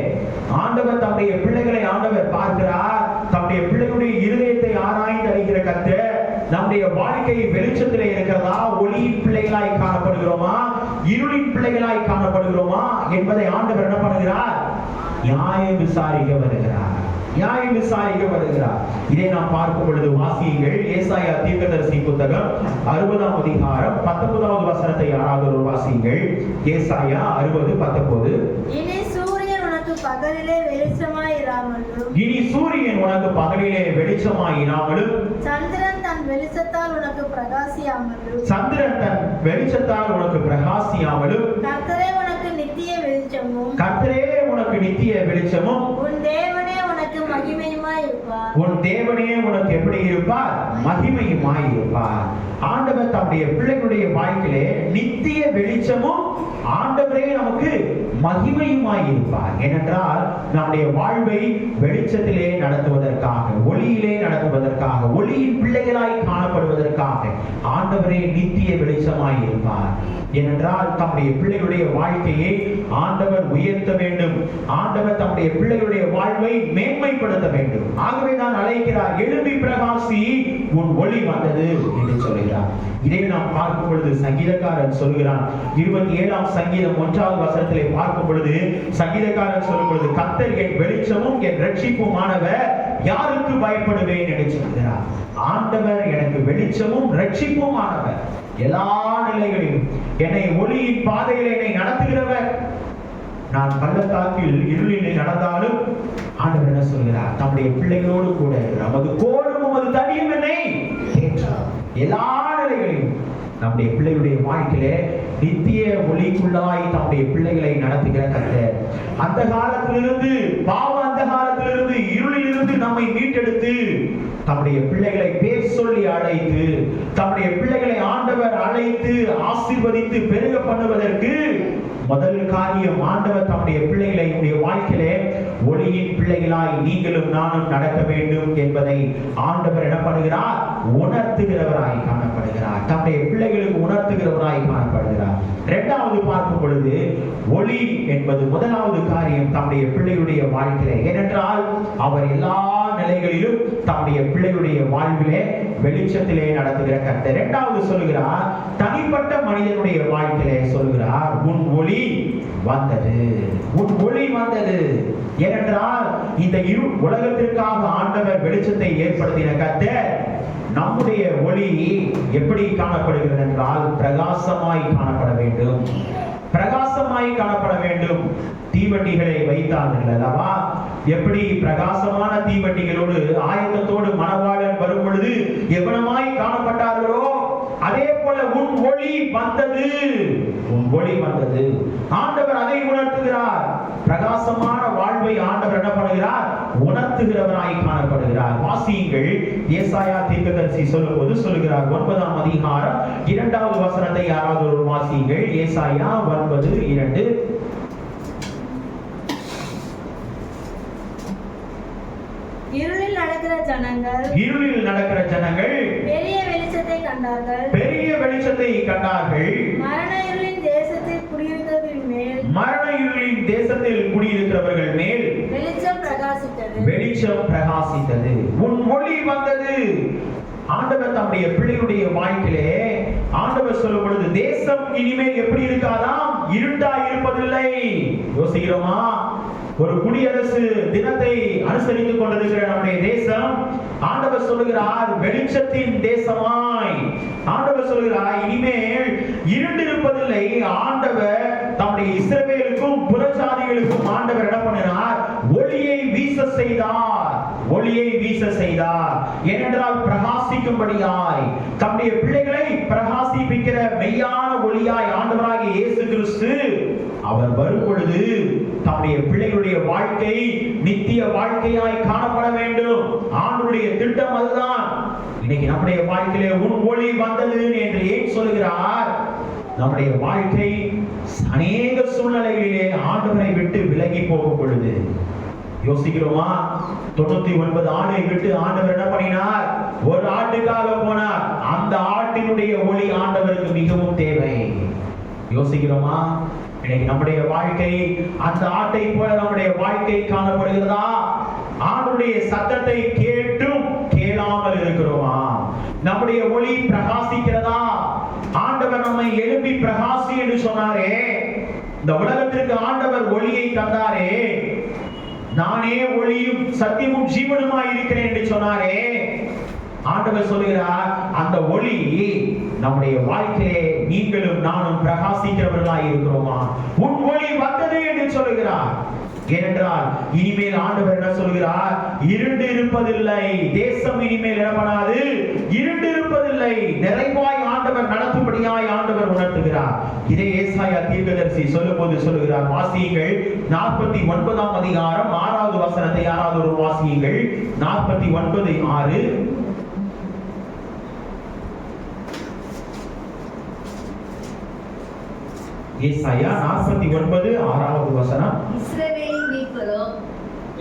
ஆண்டவர் தம்முடைய பிள்ளைகளை ஆண்டவர் பார்க்கிறார். தம்முடைய பிள்ளைகளுடைய இருதயத்தை ஆராய்ந்து அறிகிற கர்த்தர். நம்முடைய வாழ்க்கை வெளிச்சத்திலே இருக்கிறதா? ஒளியின் பிள்ளைகளாய் காணப்படுகிறோமா? இருளின் பிள்ளைகளாய் காணப்படுகிறோமா என்பதை ஆண்டவர் என்ன பண்ணுகிறார்? நியாயம் விசாரிக்க வருகிறார். இதை நாம் பார்க்கும் பொழுது வாசியுங்கள். ஏசாயா தீர்க்கதரிசி புத்தகம் 60ஆம் அதிகாரம் 19வது வசனத்தை யாராவது வாசியுங்கள். ஏசாயா 60:19. இனி சூரியன் உனக்கு பகலிலே வெளிச்சமாயிராமலும் சந்திரன் தன் வெளிச்சத்தால் உனக்கு பிரகாசியாமலும் கர்த்தரே உனக்கு நித்திய வெளிச்சமும் உன் தேவனே உனக்கு மகிமையுமாய் இருப்பார். உன் தேவனே உனக்கு எப்படி இருப்பார்? மகிமையுமாய் இருப்பார். ஆண்டவர் தம்முடைய பிள்ளைகளுடைய வாழ்க்கையிலே நித்திய வெளிச்சமும் ஆண்டவரே நமக்கு மகிமையுமாய் இருப்பார். ஏனென்றால் நம்முடைய வாழ்வை வெளிச்சத்திலே நடத்துவதற்காக, ஒளியிலே நடத்துவதற்காக, ஒளியின் பிள்ளைகளாய் காணப்படுவதற்காக ஆண்டவரே நித்திய வெளிச்சமாய் இருப்பார். ஏனென்றால் தம்முடைய பிள்ளைகளுடைய வாழ்க்கையை ஆண்டவர் உயர்த்த வேண்டும். ஆண்டவர் தம்முடைய பிள்ளைகளுடைய வாழ்வை மேன்மைப்படுத்த வேண்டும். ஆகவே தான் அழைக்கிறார், எழும்பி பிரகாசி, உன் ஒளி வந்தது என்று சொல்கிறார். இதை நாம் பார்க்கும் பொழுது சங்கீதக்காரன் சொல்கிறான், 27ஆம் சங்கீதம் 1வது வசனத்திலே பார்க்கும் பொழுது சங்கீதக்காரன் சொல்லும் பொழுது, கர்த்தர் என் வெளிச்சமும் என் ரட்சிப்புமானவர், யாருக்கு பயப்படுவேன் என்று சொல்கிறார். ஆண்டவர் எனக்கு வெளிச்சமும் ரட்சிப்புமானவர், எல்லா நிலைகளிலும் என்னை ஒளியின் பாதையில் என்னை நடத்துகிறவர். நான் பள்ளத்தாக்கில் இருளிலே நடந்தாலும் ஆண்டவர் என்ன சொல்கிறார்? தம்முடைய பிள்ளைகளோடு கூட நமது கோலும் உமது தடியும் என்னை தேற்றும். எல்லா நிலைகளிலும் நம்முடைய பிள்ளைகளுடைய வாழ்க்கையிலே நித்திய ஒளிக்குள்ளாய் தம்முடைய பிள்ளைகளை நடத்துகிற கர்த்தர். அந்த காலத்திலிருந்து, பாவ அந்த காலத்திலிருந்து, இருளிலிருந்து நம்மை மீட்டெடுத்து தம்முடைய பிள்ளைகளை பேர் சொல்லி அழைத்து, தம்முடைய பிள்ளைகளை ஆண்டவர் அழைத்து ஆசீர்வதித்து பெருக பண்ணுவதற்கு முதல் காரியம், ஆண்டவர் தம்முடைய பிள்ளைகளை வாழ்க்கையிலே ஒளியின் பிள்ளைகளாய் நீங்களும் நானும் நடக்க வேண்டும் என்பதை ஆண்டவர் என்ன பண்ணுகிறார்? உணர்த்துகிறவராய் காணப்படுகிறார். தம்முடைய பிள்ளைகளுக்கு உணர்த்துகிறவராய் காணப்படுகிறார். இரண்டாவது பார்க்கும் பொழுது ஒளி என்பது முதலாவது காரியம் தம்முடைய பிள்ளையுடைய வாழ்க்கையிலே. ஏனென்றால் அவர் எல்லா நிலைகளிலும் தம்முடைய பிள்ளையுடைய வாழ்விலே வெளிச்சத்திலே நடத்துகிற கர்த்தர். இரண்டாவது சொல்கிறார், தனிப்பட்ட மனிதனுடைய வாழ்க்கையிலே சொல்கிறார், உன் ஒளி வந்தது, உன் ஒளி வந்தது. ஏனென்றால் இந்த உலகத்திற்காக ஆண்டவர் வெளிச்சத்தை ஏற்படுத்தின கர்த்தர். நம்முடைய ஒளி எப்படி காணப்படுகிறது என்றால் பிரகாசமாய் காணப்பட வேண்டும், பிரகாசமாய் காணப்பட வேண்டும். தீவட்டிகளை வைத்தார்கள் அல்லவா? எப்படி பிரகாசமான தீவட்டிகளோடு ஆயத்தத்தோடு மணவாளன் வரும் பொழுது எவனமாய் காணப்பட்டார்களோ அதே போல உன் ஒளி வந்தது, உன் ஒளி வந்தது. ஆண்டவர் அதை உணர்த்துகிறார். பிரகாசமான வாழ்வை ஆண்டவர் என்ன பண்ணுகிறார்? உணர்த்துகிறவராய் காணப்படுகிறார். வாசியுங்கள், ஏசாயா தீர்க்கதரிசி சொல்லும்போது சொல்லுகிறார், 9ஆம் அதிகாரம் 2வது வசனத்தை யாராவது ஒரு வாசியுங்கள். ஏசாயா 9:2. இருளில் நடக்கிற ஜனங்கள் பெரிய வெளிச்சத்தை கண்டார்கள், பெரிய வெளிச்சத்தை கண்டார்கள். மரண இருளின் தேசத்தில் குடியிருக்கிறவர்கள் மேல், மரண இருளின் தேசத்தில் குடியிருக்கிறவர்கள் மேல் வெளிச்சம் பிரகாசித்தது, வெளிச்சம் பிரகாசித்தது, உன் ஒளி வந்தது. ஆண்டவர் தம்முடைய பிள்ளையுடைய வாழ்க்கையிலே ஆண்டவர் சொல்லும் பொழுது தேசம் இனிமேல் எப்படி இருக்காதாம்? இருட்டா இருப்பதில்லை. யோசிக்கிறோமா? ஒரு குடியரசு தினத்தை அனுசரித்துக் கொண்டிருக்கிற நம்முடைய தேசம், ஆண்டவர் சொல்லுகிறார் வெளிச்சத்தின் தேசமாய். ஆண்டவர் சொல்லுகிறார் இனிமேல் இருண்டு இருப்பதில்லை. ஆண்டவர் தம்முடைய இஸ்ரவேலுக்கும் புறஜாதிகளுக்கும் ஆண்டவர் என்ன பண்ணினார்? ஒளியை வீச செய்தார், ஒளியை வீச செய்தார். ஏனென்றால் பிரகாசிக்கும்படியாய் தம்முடைய பிள்ளைகளை பிரகாசிப்பிக்கிற மெய்யான ஒளியாய் ஆண்டவராகிய இயேசு கிறிஸ்து அவர் வரும் பொழுது தம்முடைய பிள்ளைகளுடைய வாழ்க்கை நித்திய வாழ்க்கையாய் காணப்பட வேண்டும். ஆண்டவருடைய திட்டம் அதுதான். இன்னைக்கு நம்முடைய வாழ்க்கையிலே உன் ஒளி வந்தது என்று ஏன் சொல்கிறார்? நம்முடைய வாழ்க்கை அநேக சூழ்நிலைகளிலே ஆண்டவரை விட்டு விலகி போகும் பொழுது யோசிக்கிறோமா? 99 ஆடை விட்டு ஆண்டவர் என்ன பண்ணினார்? ஒரு ஆட்டுக்காக போனார். அந்த ஆட்டினுடைய ஒளி ஆண்டவருக்கு மிகவும் தேவை. யோசிக்கிறோமா? இன்னைக்கு நம்முடைய வாழ்க்கை அந்த ஆட்டை போல நம்முடைய வாழ்க்கை காணப்படுகிறதா? ஆண்டவருடைய சத்தத்தை கேட்டும் கேளாமல் இருக்கிறோமா? நம்முடைய ஒளி பிரகாசிக்கிறதா? ஆண்டவர் நம்மை எழுப்பி பிரகாசி என்று சொன்னாரே, இந்த உலகத்திற்கு ஆண்டவர் ஒளியை தந்தாரே, நானே ஒளியும் சத்தியமும் ஜீவனுமாய் இருக்கிறேன் என்று சொன்னாரே. ஆண்டவர் சொல்கிறார் அந்த ஒளி நம்முடைய வாழ்க்கையிலே நீங்களும் நானும் பிரகாசிக்கிறவர்களாய் இருக்கிறோமா? உன் ஒளி வந்தது என்று சொல்கிறார். ஏனென்றால் இனிமேல் ஆண்டவர் என்ன சொல்கிறார்? இருண்டு இருப்பதில்லை. தேசம் இனிமேல் என்ன பண்ணாது? இருண்டு இருப்பதில்லை. நிறைவாய் ஆண்டவர் நடத்தும்படியாய் ஆண்டவர் உணர்த்துகிறார். இதே ஏசாயா தீர்க்கதரிசி சொல்லும்போது சொல்லுகிறார், வாசியுங்கள் 49ஆம் அதிகாரம் 6வது வசனத்தை யாராவது ஒரு வாசியுங்கள். 49:6. ஏசாயா 49:6வது வசனம். இஸ்ரவேலின் மீட்பரும்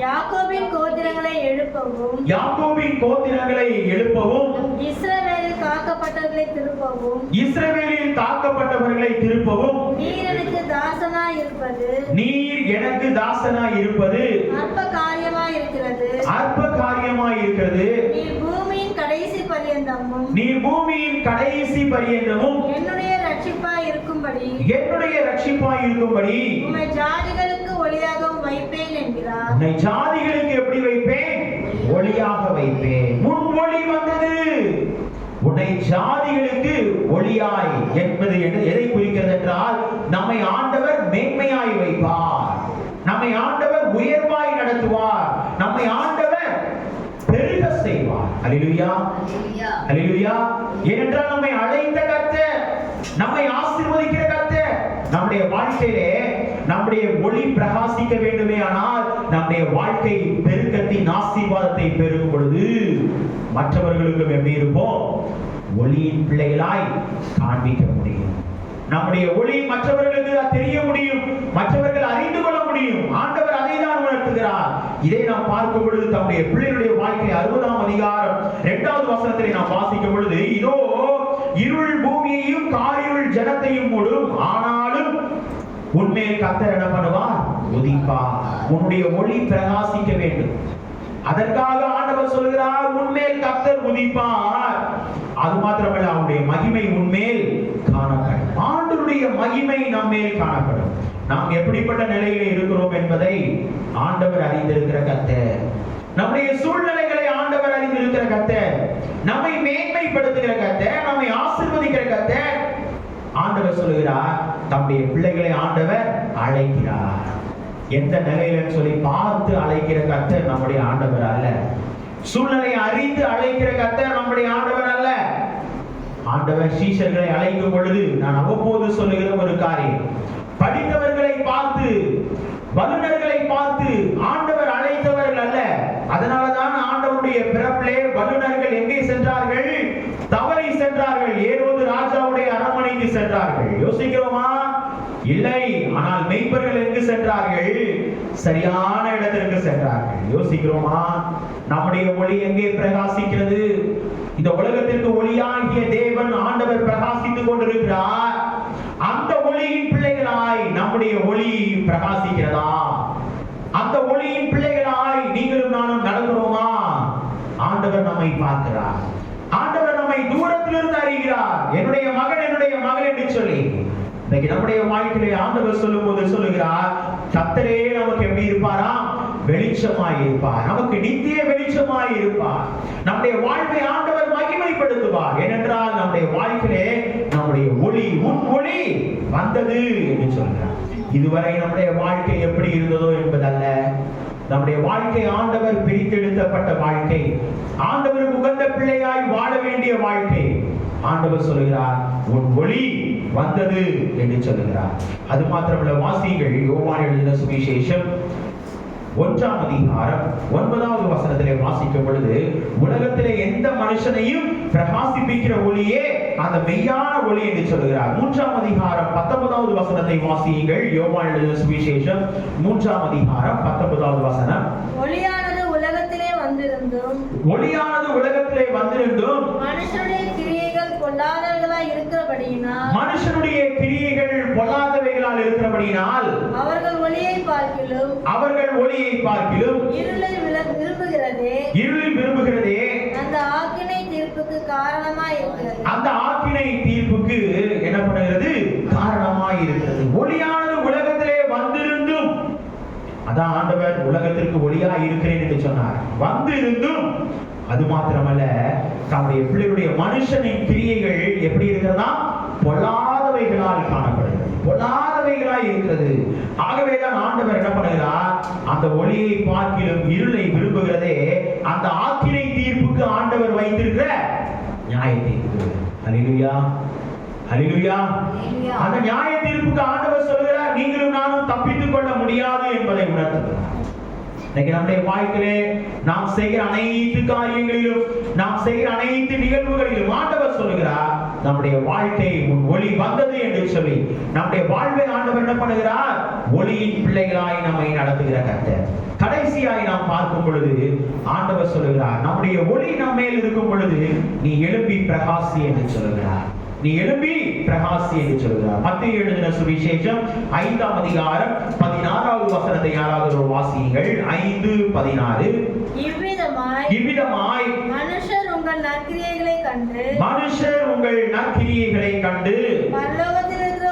யாக்கோபின் கோத்திரங்களை எழுப்பவும், யாக்கோபின் கோத்திரங்களை எழுப்பவும், இஸ்ரவேலில் காக்கப்பட்டவர்களை திருப்பவும், இஸ்ரவேலில் காக்கப்பட்டவர்களை திருப்பவும், நீர் எனக்கு தாசனாய் இருப்பது, நீர் எனக்கு தாசனாய் இருப்பது அற்ப காரியமாய் இருக்கிறது, அற்ப காரியமாய் இருக்கிறது. நீர் பூமியின் கடைசி பரியந்தமும், நீர் பூமியின் கடைசி பரியந்தமும் என்னுடைய ரட்சிப்பாய் இருக்கும்படி, என்னுடைய ரட்சிப்பாய் இருக்கும்படி உம்மை ஜாதிகளுக்கு ஒளியாகவும் வைப்பேன் என்கிறார். உன்னை ஜாதிகளுக்கு எப்படி வைப்பேன்? ஒளியாக வைப்பேன். உன் ஒளி வந்தது. உன்னை ஜாதிகளுக்கு ஒளியாய் என்பது எதை குறிக்கிறது என்றால், நம்மை ஆண்டவர் மேன்மையாய் வைப்பார், நம்மை ஆண்டவர் உயர்வாய் நடத்துவார், நம்மை ஆண்டவர் பெருக செய்வார். அல்லேலூயா, அல்லேலூயா. ஏனென்றால் நம்மை அழைத்த கர்த்தர், நம்மை ஆசீர்வதிக்கிற கர்த்தர். நம்முடைய வாழ்க்கையிலே நம்முடைய ஒளி பிரகாசிக்க வேண்டுமே ஆனால் நம்முடைய வாழ்க்கை பெருக்கத்தின் ஆசீர்வாதத்தை பெறும் பொழுது மற்றவர்களுக்கும் எப்படி இருப்போம்? ஒளியின் பிள்ளைகளாய் காண்பிக்க முடியும். நம்முடைய ஒளி மற்றவர்களுக்கு தெரிய முடியும், மற்றவர்கள் அறிந்து கொள்ள முடியும். ஆண்டவர் அதை தான் உணர்த்துகிறார். இதை நாம் பார்க்கும் பொழுது தம்முடைய பிள்ளைகளுடைய வாழ்க்கை 60ஆம் அதிகாரம் 2வது வசனத்திலே நாம் வாசிக்கும் பொழுது, இதோ இருள் பூமியையும் காரிருள் ஜனத்தையும் மூடும், ஆனாலும் உன்மேல் கர்த்தர் என்ன பண்ணுவார்? உதிப்பார். உன்னுடைய ஒளி பிரகாசிக்க வேண்டும். அதற்காக ஆண்டவர் சொல்கிறார், உன்மேல் கர்த்தர் உதிப்பார். அது மாத்திரமல்ல, அவருடைய மகிமை உன்மேல் காணப்படும். ஆண்டவருடைய மகிமை நம்மேல் காணப்படும். நாம் எப்படிப்பட்ட நிலையில இருக்கிறோம் என்பதை ஆண்டவர் அறிந்திருக்கிற கர்த்தர். நம்முடைய சூழ்நிலைகளை ஆண்டவர் அறிந்திருக்கிற கர்த்தர். நம்மை மேன்மைப்படுத்துகிற கர்த்தர், நம்மை ஆசீர்வதிக்கிற கர்த்தர். ஆண்டவர் சொல்கிறார், தம்முடைய பிள்ளைகளை ஆண்டவர் அழைக்கிறார். எந்த நிலையில சொல்லி பார்த்து அழைக்கிற கர்த்தர் நம்முடைய ஆண்டவர் அல்ல. சூழ்நிலையை அறிந்து அழைக்கிற கர்த்தர் நம்முடைய ஆண்டவர் அல்ல. ஆண்டவர் சீஷர்களை அழைக்கும் பொழுது நான் அவ்வப்போது சொல்லுகிற ஒரு காரியம், படித்தவர்களை பார்த்து, வல்லுநர்களை பார்த்து ஆண்டவர் அழைத்தவர்கள் அல்ல. அதனாலதான் ஆண்டவருடைய பிறப்பிலே வல்லுநர்கள் எங்கே சென்றார்கள்? தவறி சென்றார்கள். ஏரோது ராஜாவுடைய அரண்மனைக்கு சென்றார்கள். யோசிக்கிறோமா? இல்லை. ஆனால் மெய்ப்பர்கள் எங்கு சென்றார்கள்? சரியான இடத்திற்கு சென்றார்கள். யோசிக்கிறோமா? நம்முடைய ஒளி எங்கே பிரகாசிக்கிறது? இந்த உலகத்திற்கு ஒளியாகிய தேவன் ஆண்டவர் பிரகாசித்துக் கொண்டிருக்கிறார். அந்த ஒளியின் பிள்ளைகளாய் நம்முடைய ஒளி பிரகாசிக்கிறதா? அந்த ஒளியின் பிள்ளைகளாய் நீங்களும் நானும் நடக்கிறோமா? ஆண்டவர் நம்மை பார்க்கிறார். ஆண்டவர் நம்மை தூரத்திலிருந்து அறிகிறார். என்னுடைய மகன், என்னுடைய மகள் என்று சொல்லி இன்னைக்கு நம்முடைய வாழ்க்கையிலே ஆண்டவர் சொல்லும் போது சொல்லுகிறார், கர்த்தரே நமக்கு எப்படி இருப்பாரா? வெளிச்சமாய் இருப்பார். நமக்கு நித்திய வெளிச்சமாய் இருப்பார். நம்முடைய வாழ்வை ஆண்டவர் மகிமைப்படுத்துவார். ஏனென்றால் நம்முடைய வாழ்க்கையிலே நம்முடைய ஒளி, உன் ஒளி வந்தது என்று சொல்கிறார். இதுவரை நம்முடைய வாழ்க்கை எப்படி இருந்ததோ என்பதல்ல, நம்முடைய வாழ்க்கை ஆண்டவர் பிரித்தெடுக்கப்பட்ட வாழ்க்கை, ஆண்டவருக்கு உகந்த பிள்ளையாய் வாழ வேண்டிய வாழ்க்கை. ஆண்டவர் சொல்கிறார், உன் ஒளி வந்தது என்று சொல்கிறார். அது மாத்திரமல்ல, வாசியுங்கள் யோவான் எழுதின சுவிசேஷம் 1ஆம் அதிகாரம் 9வது வசனத்திலே வாசிக்கும் பொழுது, உலகத்திலே எந்த மனுஷனையும் பிரகாசிப்பிக்கிற ஒளியே அந்த மெய்யான ஒளி என்று சொல்கிறார். 3ஆம் அதிகாரம் 19வது வசனத்தை வாசியுங்கள். யோவான் எழுதின சுவிசேஷம் 3ஆம் அதிகாரம் 19வது வசனம். ஒளியானது உலகத்திலே வந்திருந்தும் மனுஷனுடைய கிரியைகள் பொல்லாதவைகளாய் இருக்கிறபடியினால் அவர்கள் ஒளியை பார்க்கிலும் இருளில் விரும்புகிறதே அந்த ஆக்கினை தீர்ப்புக்கு காரணமாய் இருக்கிறது. அந்த ஆக்கினை தீர்ப்புக்கு என்ன பண்ணுகிறது? காரணமாய் இருக்கிறது. ஒளியானது உலகத்திலே வந்திருந்தும், அதான் ஆண்டவர் உலகத்திற்கு ஒளியாய் இருக்கிறேன் என்று சொன்னார். வந்திருந்தும் அது மாத்திரமல்ல, தம்முடைய பிள்ளைகளுடைய மனுஷனின் கிரியைகள் எப்படி இருக்கிறதா? பொல்லாதவைகளால் காணப்படுகிறது. பொல்லாதவைகளாய் இருக்கிறது. ஆகவேதான் ஆண்டவர் என்ன பண்ணுகிறார்? அந்த ஒளியை பார்க்கிலும் இருளை விரும்புகிறதே அந்த ஆக்கினை தீர்ப்புக்கு ஆண்டவர் வைத்திருக்கிற நியாய தீர்ப்பு. ஹல்லேலூயா, ஹல்லேலூயா. அந்த நியாய தீர்ப்புக்கு ஆண்டவர் சொல்கிறார், நீங்களும் நானும் தப்பித்துக் கொள்ள முடியாது என்பதை உணர்த்துகிறார். இன்னைக்கு நம்முடைய வாழ்க்கையிலே நாம் செய்கிற அனைத்து காரியங்களிலும், நாம் செய்கிற அனைத்து நிகழ்வுகளிலும் ஆண்டவர் சொல்லுகிறார், நம்முடைய வாழ்க்கை உன் ஒளி வந்தது என்று சொல்லி நம்முடைய வாழ்வை ஆண்டவர் என்ன பண்ணுகிறார்? ஒளியின் பிள்ளைகளாய் நம்மை நடத்துகிற கர்த்தர். கடைசியாய் நாம் பார்க்கும் பொழுது ஆண்டவர் சொல்லுகிறார், நம்முடைய ஒளி நம்மேல் இருக்கும் பொழுது நீ எழும்பி பிரகாசி என்று சொல்லுகிறார். நீ எழும்பி பிரகாசி என்று சொல்கிறார். மத்தேயு எழுதின சுவிசேஷம் 5ஆம் அதிகாரம் 16வது வசனத்தை யாராவது வாசியுங்கள். 5:16. இவ்விதமாய் மனுஷர் உங்கள் நற்கிரியைகளை கண்டு பரலோகத்தில் இருக்கிற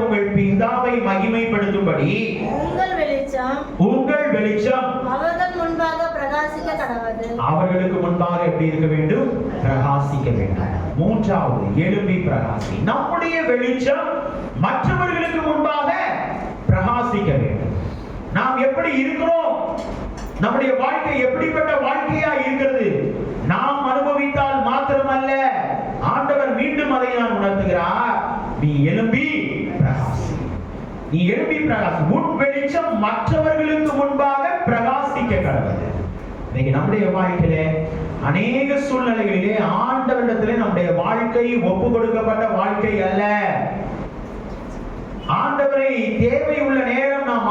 உங்கள் பிதாவை மகிமைப்படுத்தும்படி உங்கள் வெளிச்சம் அவர்கள் முன்பாக பிரகாசிக்க கடவது. அவர்களுக்கு முன்பாக எப்படி இருக்க வேண்டும்? பிரகாசிக்க வேண்டும். 3வது, எழும்பி பிரகாசி. நம்முடைய வெளிச்சம் மற்றவர்களுக்கு முன்பாக பிரகாசிக்க வேண்டும். நாம் எப்படி இருக்கிறோம்? நம்முடைய வாழ்க்கை எப்படிப்பட்ட வாழ்க்கையா இருக்கிறது? நாம் அனுபவித்தால் மாத்திரமல்ல, ஆண்டவர் மீண்டும் அதை நான் உணர்த்துகிறார், நீ எழும்பி பிரகாசி. நீ எழும்பி பிரகாசி. உன் வெளிச்சம் மற்றவர்களுக்கு முன்பாக பிரகாசிக்க கடவுது. இன்னைக்கு நம்முடைய வாழ்க்கையிலே அநேக சூழ்நிலைகளிலே ஆண்டவரிடத்திலே நம்முடைய வாழ்க்கை ஒப்பு கொடுக்கப்பட்ட வாழ்க்கை அல்ல. ஆண்டவரை தேவை உள்ள நேரம் நாம்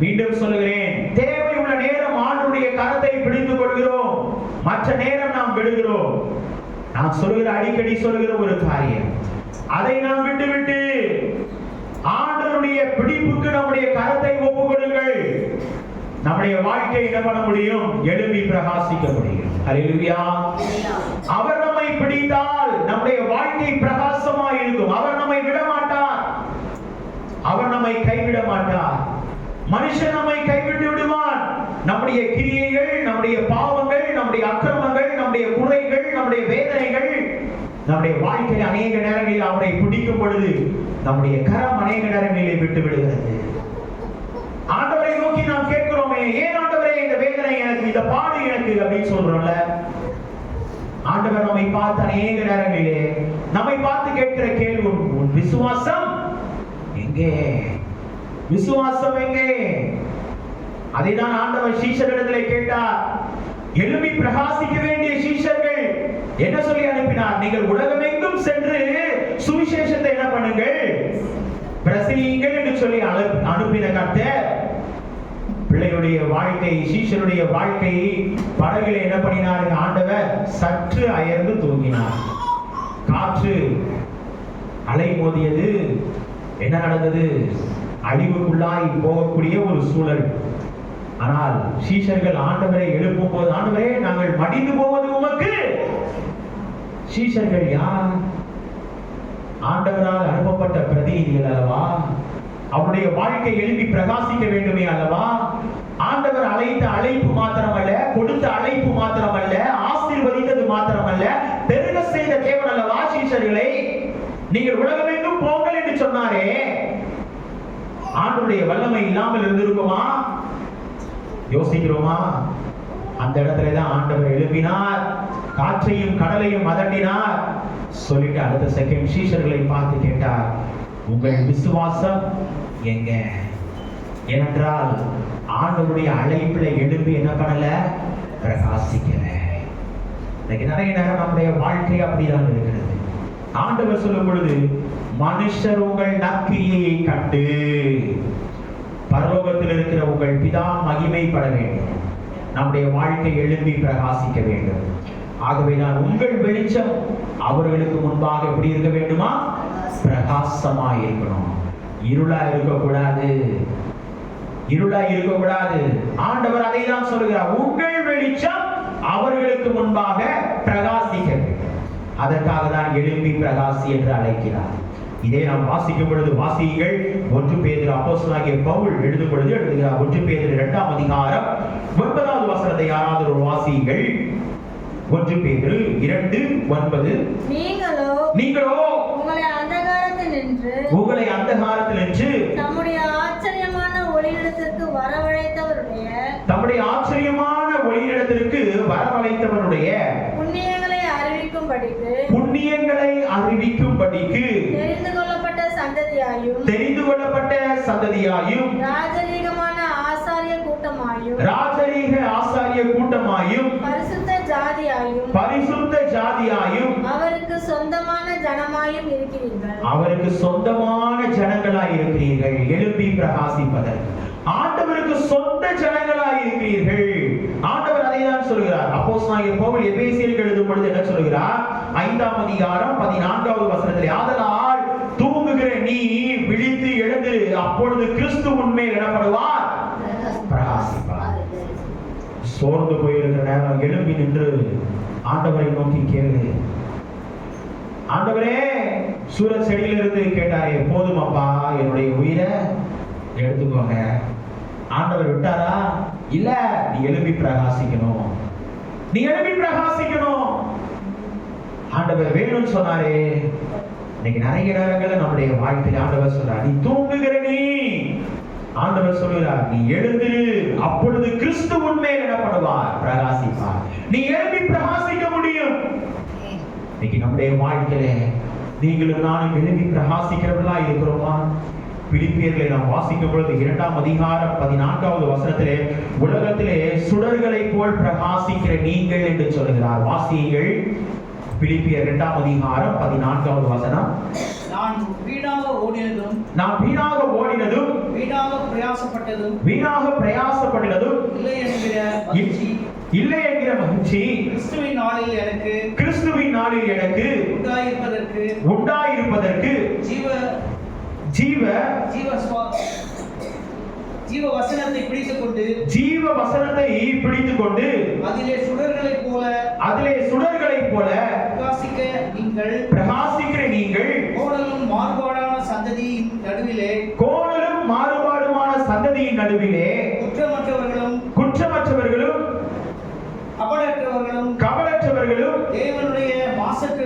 மீண்டும் சொல்லுகிறேன், தேவை உள்ள நேரம் ஆண்டுடைய கரத்தை பிடித்துக் கொள்கிறோம், மற்ற நேரம் நாம் விடுகிறோம். நான் சொல்லுகிற அடிக்கடி சொல்லுகிற ஒரு காரியம், அதை நாம் விட்டுவிட்டு ஆண்டவருடைய பிடிப்புக்கு நம்முடைய கரத்தை ஒப்புக்கொடுங்கள். நம்முடைய வாழ்க்கை என்ன பண்ண முடியும்? எழும்பி பிரகாசிக்க முடியும். ஹல்லேலூயா. அவர் நம்மை பிடித்தால் நம்முடைய வாழ்க்கை பிரகாசமாய் இருக்கும். அவர் நம்மை விட மாட்டார், அவர் நம்மை கைவிட மாட்டார். மனுஷன் நம்மை கைவிட்டு விடுவான். நம்முடைய கிரியைகள், நம்முடைய பாவங்கள், நம்முடைய அக்கிரமங்கள், நம்முடைய குறைகள், நம்முடைய வேதனைகள், நம்முடைய வாழ்க்கை அநேக நேரங்களில் அவரை பிடிக்கும் பொழுது நம்முடைய கரம் அநேக நேரங்களில் விட்டு விடுகிறது. ஆண்டவரை நோக்கி நாம் கேட்கிறோமே, ஏன் ஆண்டவரே இந்த வேதனை எனக்கு, இந்த பாடு எனக்கு அப்படின்னு சொல்றோம்ல. ஆண்டவர் நம்மை பார்த்து அநேக நேரங்களிலே நம்மை பார்த்து கேட்கிற கேள்வி, உன் விசுவாசம் எங்கே? விசுவாசம் எங்கே? அதைதான் ஆண்டவர் சீஷர்களிடத்திலே கேட்டார். எழும்பி பிரகாசிக்க வேண்டிய சீஷர்கள் என்ன சொல்லி அனுப்பினார்? நீங்கள் உலகமெங்கும் சென்று சுவிசேஷத்தை என்ன பண்ணுங்கள்? பிரசங்கியுங்கள் என்று சொல்லி அனுப்பின கர்த்தர் பிள்ளையுடைய வாழ்க்கை, சீஷருடைய வாழ்க்கை படகில் என்ன பண்ணினார்? ஆண்டவர் சற்று அயர்ந்து தூங்கினார். காற்று அலை மோதியது. என்ன நடந்தது? அழிவுக்குள்ளாய் போகக்கூடிய ஒரு சூழல். ஆனால் சீஷர்கள் ஆண்டவரை எழுப்பும் போது, ஆண்டவரே நாங்கள் மடிந்து போவது உமக்கு. சீஷர்கள் யார்? ஆண்டவரால் அனுப்பப்பட்ட பிரதிநிதிகள் அல்லவா? அவருடைய வாழ்க்கை எழுப்பி பிரகாசிக்க வேண்டுமே அல்லவா? ஆண்டவர் அழைத்த அழைப்பு மாத்திரமல்ல, கொடுத்த அழைப்பு மாத்திரமல்ல, ஆசீர்வதித்தது மாத்திரமல்ல, பெருக செய்த தேவன் அல்லவா சீஷர்களை. நீங்கள் உலகமெங்கும் போங்கள் என்று சொன்னாரே, ஆண்டவருடைய வல்லமை இல்லாமல் இருந்திருக்குமா? யோசிக்கிறோமா? அந்த இடத்துல தான் ஆண்டவர் எழுப்பினார், காற்றையும் கடலையும் அதட்டினார். சொல்லிட்டு அடுத்த செகண்ட் சீஷர்களை பார்த்து கேட்டார், உங்கள் விசுவாசம் எங்க? ஏனென்றால் ஆண்டவருடைய அழைப்புல எழுப்பி என்ன பண்ணல? பிரகாசிக்கல. இன்னைக்கு நிறைய நேரம் நம்முடைய வாழ்க்கை அப்படிதான் இருக்கிறது. ஆண்டவர் சொல்லும் பொழுது, மனுஷர் உங்கள் நற்கிரியையை கண்டு பரலோகத்தில் இருக்கிற உங்கள் பிதா மகிமைப்பட வேண்டும். நம்முடைய வாழ்க்கை எழுப்பி பிரகாசிக்க வேண்டும். ஆகவே நான் உங்கள் வெளிச்சம் அவர்களுக்கு முன்பாக எப்படி இருக்க வேண்டுமா? பிரகாசமா இருக்கணும். இருளா இருக்கக்கூடாது, இருளா இருக்கக்கூடாது. ஆண்டவர் அதை தான் சொல்கிறார், உங்கள் வெளிச்சம் அவர்களுக்கு முன்பாக பிரகாசிக்க வேண்டும். அதற்காக தான் எழுப்பி பிரகாசி என்று அழைக்கிறார். இதை நாம் வாசிக்கும் பொழுது வாசியுங்கள். 1 பேதுரு அப்போஸ்தலனாகிய பவுல் எழுதும் பொழுது எழுதுகிறார். 1 பேதுரு 2ஆம் அதிகாரம் 9வது வசனத்தை யாராவது ஒரு வாசியுங்கள். 1 பேதுரு 2:9. நீங்களோ உங்களை அந்தகாரத்தில் நின்று நம்முடைய ஆச்சரியமான ஒளியிடத்திற்கு வரவழைத்தவருடைய புண்ணியங்களை அறிவிக்கும்படிக்கு தெரிந்து கொள்ளப்பட்ட சந்ததியாயும் ராஜரீக ஆசாரிய கூட்டமாயும் பரிசுத்த ஜாதியாயும் அவருக்கு சொந்தமான ஜனங்களாய் இருக்கிறீர்கள். எழுப்பி பிரகாசிப்பதற்கு ஆண்டவருக்கு சொந்த ஜனங்களாய் இருக்கிறீர்கள். ஆண்டவர் அதை தான் சொல்கிறார். அப்போஸ்தலனாகிய பவுல் எபேசியருக்கு எழுதும் பொழுது என்ன சொல்கிறார்? 5ஆம் அதிகாரம் 14வது வசனத்திலே, ஆதலால் தூங்குகிற நீ விழித்து எழுந்து, அப்பொழுது கிறிஸ்து உன்மேல் எனப்படுவார், பிரகாசிப்பார். சோர்ந்து போயிருக்கிற நேரம் எழும்பி நின்று ஆண்டவரை நோக்கி கேளு. ஆண்டவரே, சூரத் செடியிலிருந்து கேட்டாரே, போதும் அப்பா, என்னுடைய உயிரை எடுத்துக்கோங்க. ஆண்டவர் விட்டாரா? இல்ல, நீ எழுப்பி பிரகாசிக்கணும், நீ எழுப்பி பிரகாசிக்கணும். ஆண்டவர் வேணும்னு சொன்னாரே. இன்னைக்கு நிறைய நேரங்கள்ல நம்முடைய வாழ்க்கையில் ஆண்டவர் சொல்றார், நீ தூங்குகிற நீ, ஆண்டவர் சொல்கிறார், நீ எழுந்திரு, அப்பொழுது கிறிஸ்து உன்மேல் எனப்படுவார், பிரகாசிப்பார். நீ எழுப்பி பிரகாசிக்க முடியும். இன்னைக்கு நம்முடைய வாழ்க்கையில நீங்களும் நானும் எழுப்பி பிரகாசிக்கிறவர்களா இருக்கிறோமா? பிலிப்பியர்களை நாம் வாசிக்கும் பொழுது 2ஆம் அதிகாரம் 14வது வசனத்திலே, உலகத்திலே சுடர்களை போல் பிரகாசிக்கிற நீங்கள் என்று சொல்கிறார். வாசியுங்கள். பிலிப்பியர் 2ஆம் அதிகாரம் 14வது வசனம். நான் வீணாக ஓடினதும் வீணாக வீணாக பிரயாசப்பட்ட பிரயாசப்பட்டதும் வீணாக பிரயாசப்பட்டதும் இல்லை என்கிற மகிழ்ச்சி இல்லை என்கிற மகிழ்ச்சி கிறிஸ்துவின் நாளில் எனக்கு கிறிஸ்துவின் நாளில் எனக்கு உண்டாயிருப்பதற்கு ஜீவ வசனத்தை பிடித்துக் கொண்டு அதிலே சுடர்களைப் போல பிரகாசிக்கிற நீங்கள் கோணலும் மாறுபாடான சந்ததியின் நடுவிலே குற்றமற்றவர்களும் கபடற்றவர்களும் தேவனுடைய மாசற்ற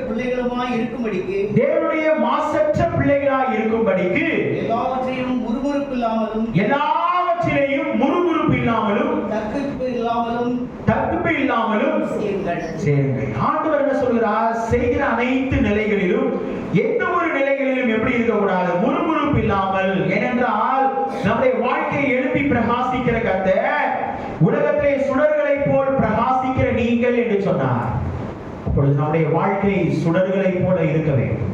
பிள்ளைகளாய் இருக்கும்படிக்கு எல்லாவற்றையும் முறுமுறுப்பு இல்லாமலும் தர்க்கிப்பு இல்லாமலும் செய்யுங்கள். ஆண்டவர் என்ன சொல்கிறார்? செய்கிற அனைத்து நிலைகளிலும் எந்த ஒரு நிலைகளிலும் எப்படி இருக்கக்கூடாது? முறுமுறுப்பு இல்லாமல். ஏனென்றால் நம்முடைய வாழ்க்கையை எழுப்பி பிரகாசிக்கிற கர்த்தர் உலகத்திலே சுடர்களை போல் பிரகாசிக்கிற நீங்கள் என்று சொன்னார். அப்பொழுது நம்முடைய வாழ்க்கை சுடர்களை போல இருக்க வேண்டும்.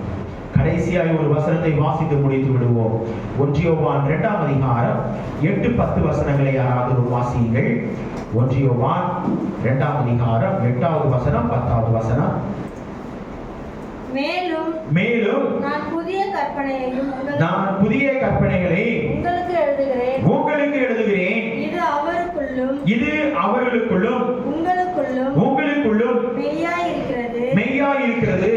கடைசியாய் ஒரு வசனத்தை வாசித்து முடித்து விடுவோம். 1 யோவான் 2ஆம் அதிகாரம் 8-10 வசனங்களை யாராவது வாசியுங்கள். 1 யோவான் 2ஆம் அதிகாரம் 8வது வசனம் 10வது வசனம். மேலும் நான் புதிய கற்பனைகளை உங்களுக்கு எழுதுகிறேன். இது அவர்களுக்குள்ளும் உங்களுக்குள்ளும் மெய்யாயிருக்கிறது.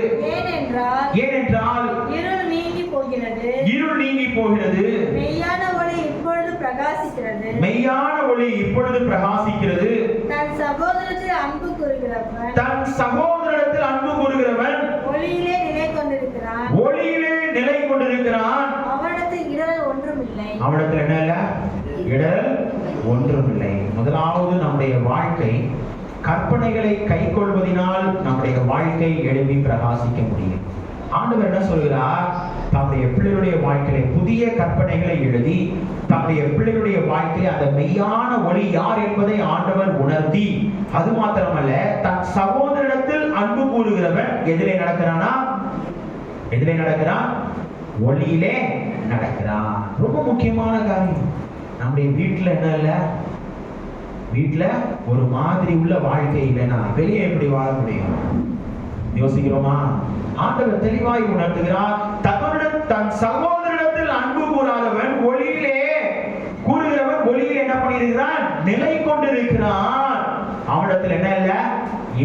ஏனென்றால் இருள் நீங்கி போகிறது. மெய்யான ஒளி இப்பொழுது பிரகாசிக்கிறது. தன் சகோதரத்தில் அன்பு கூறுகிறவன் ஒளியிலே நிலை கொண்டிருக்கிறான். அவனிடத்தில் இடரல் ஒன்றுமில்லை. முதலாவது நம்முடைய வாழ்க்கை கற்பனைகளை கைக்கொள்வதனால் நம்முடைய வாழ்க்கை எழுப்பி பிரகாசிக்க முடியும். ஆண்டவர் என்ன சொல்கிறார்? தம்முடைய பிள்ளைகளுடைய வாழ்க்கையில புதிய கற்பனைகளை எழுதி தம்முடைய பிள்ளைகளுடைய வாழ்க்கையில அந்த மெய்யான ஒளி யார் என்பதை ஆண்டவர் உணர்த்தி, அது மாத்திரமல்ல தன் சகோதரனிடத்தில் அன்பு கூறுகிறவன் எதிலே நடக்கிறான்? ஒளியிலே நடக்கிறான். ரொம்ப முக்கியமான காரியம். நம்முடைய வீட்டுல என்ன இல்ல? வீட்டுல ஒரு மாதிரி உள்ள வாழ்க்கை இல்லைன்னா வெளியே எப்படி வாழ முடியும்? யோசிக்கிறோமா? ஆண்டவர் தெளிவாய் உணர்த்துகிறார். தன் சகோதரனிடத்தில் அன்பு கூறாதவன் ஒளியிலே என்ன பண்ணியிருக்கிறான்? நிலை கொண்டிருக்கிறான். அவனிடத்தில் என்ன இல்ல?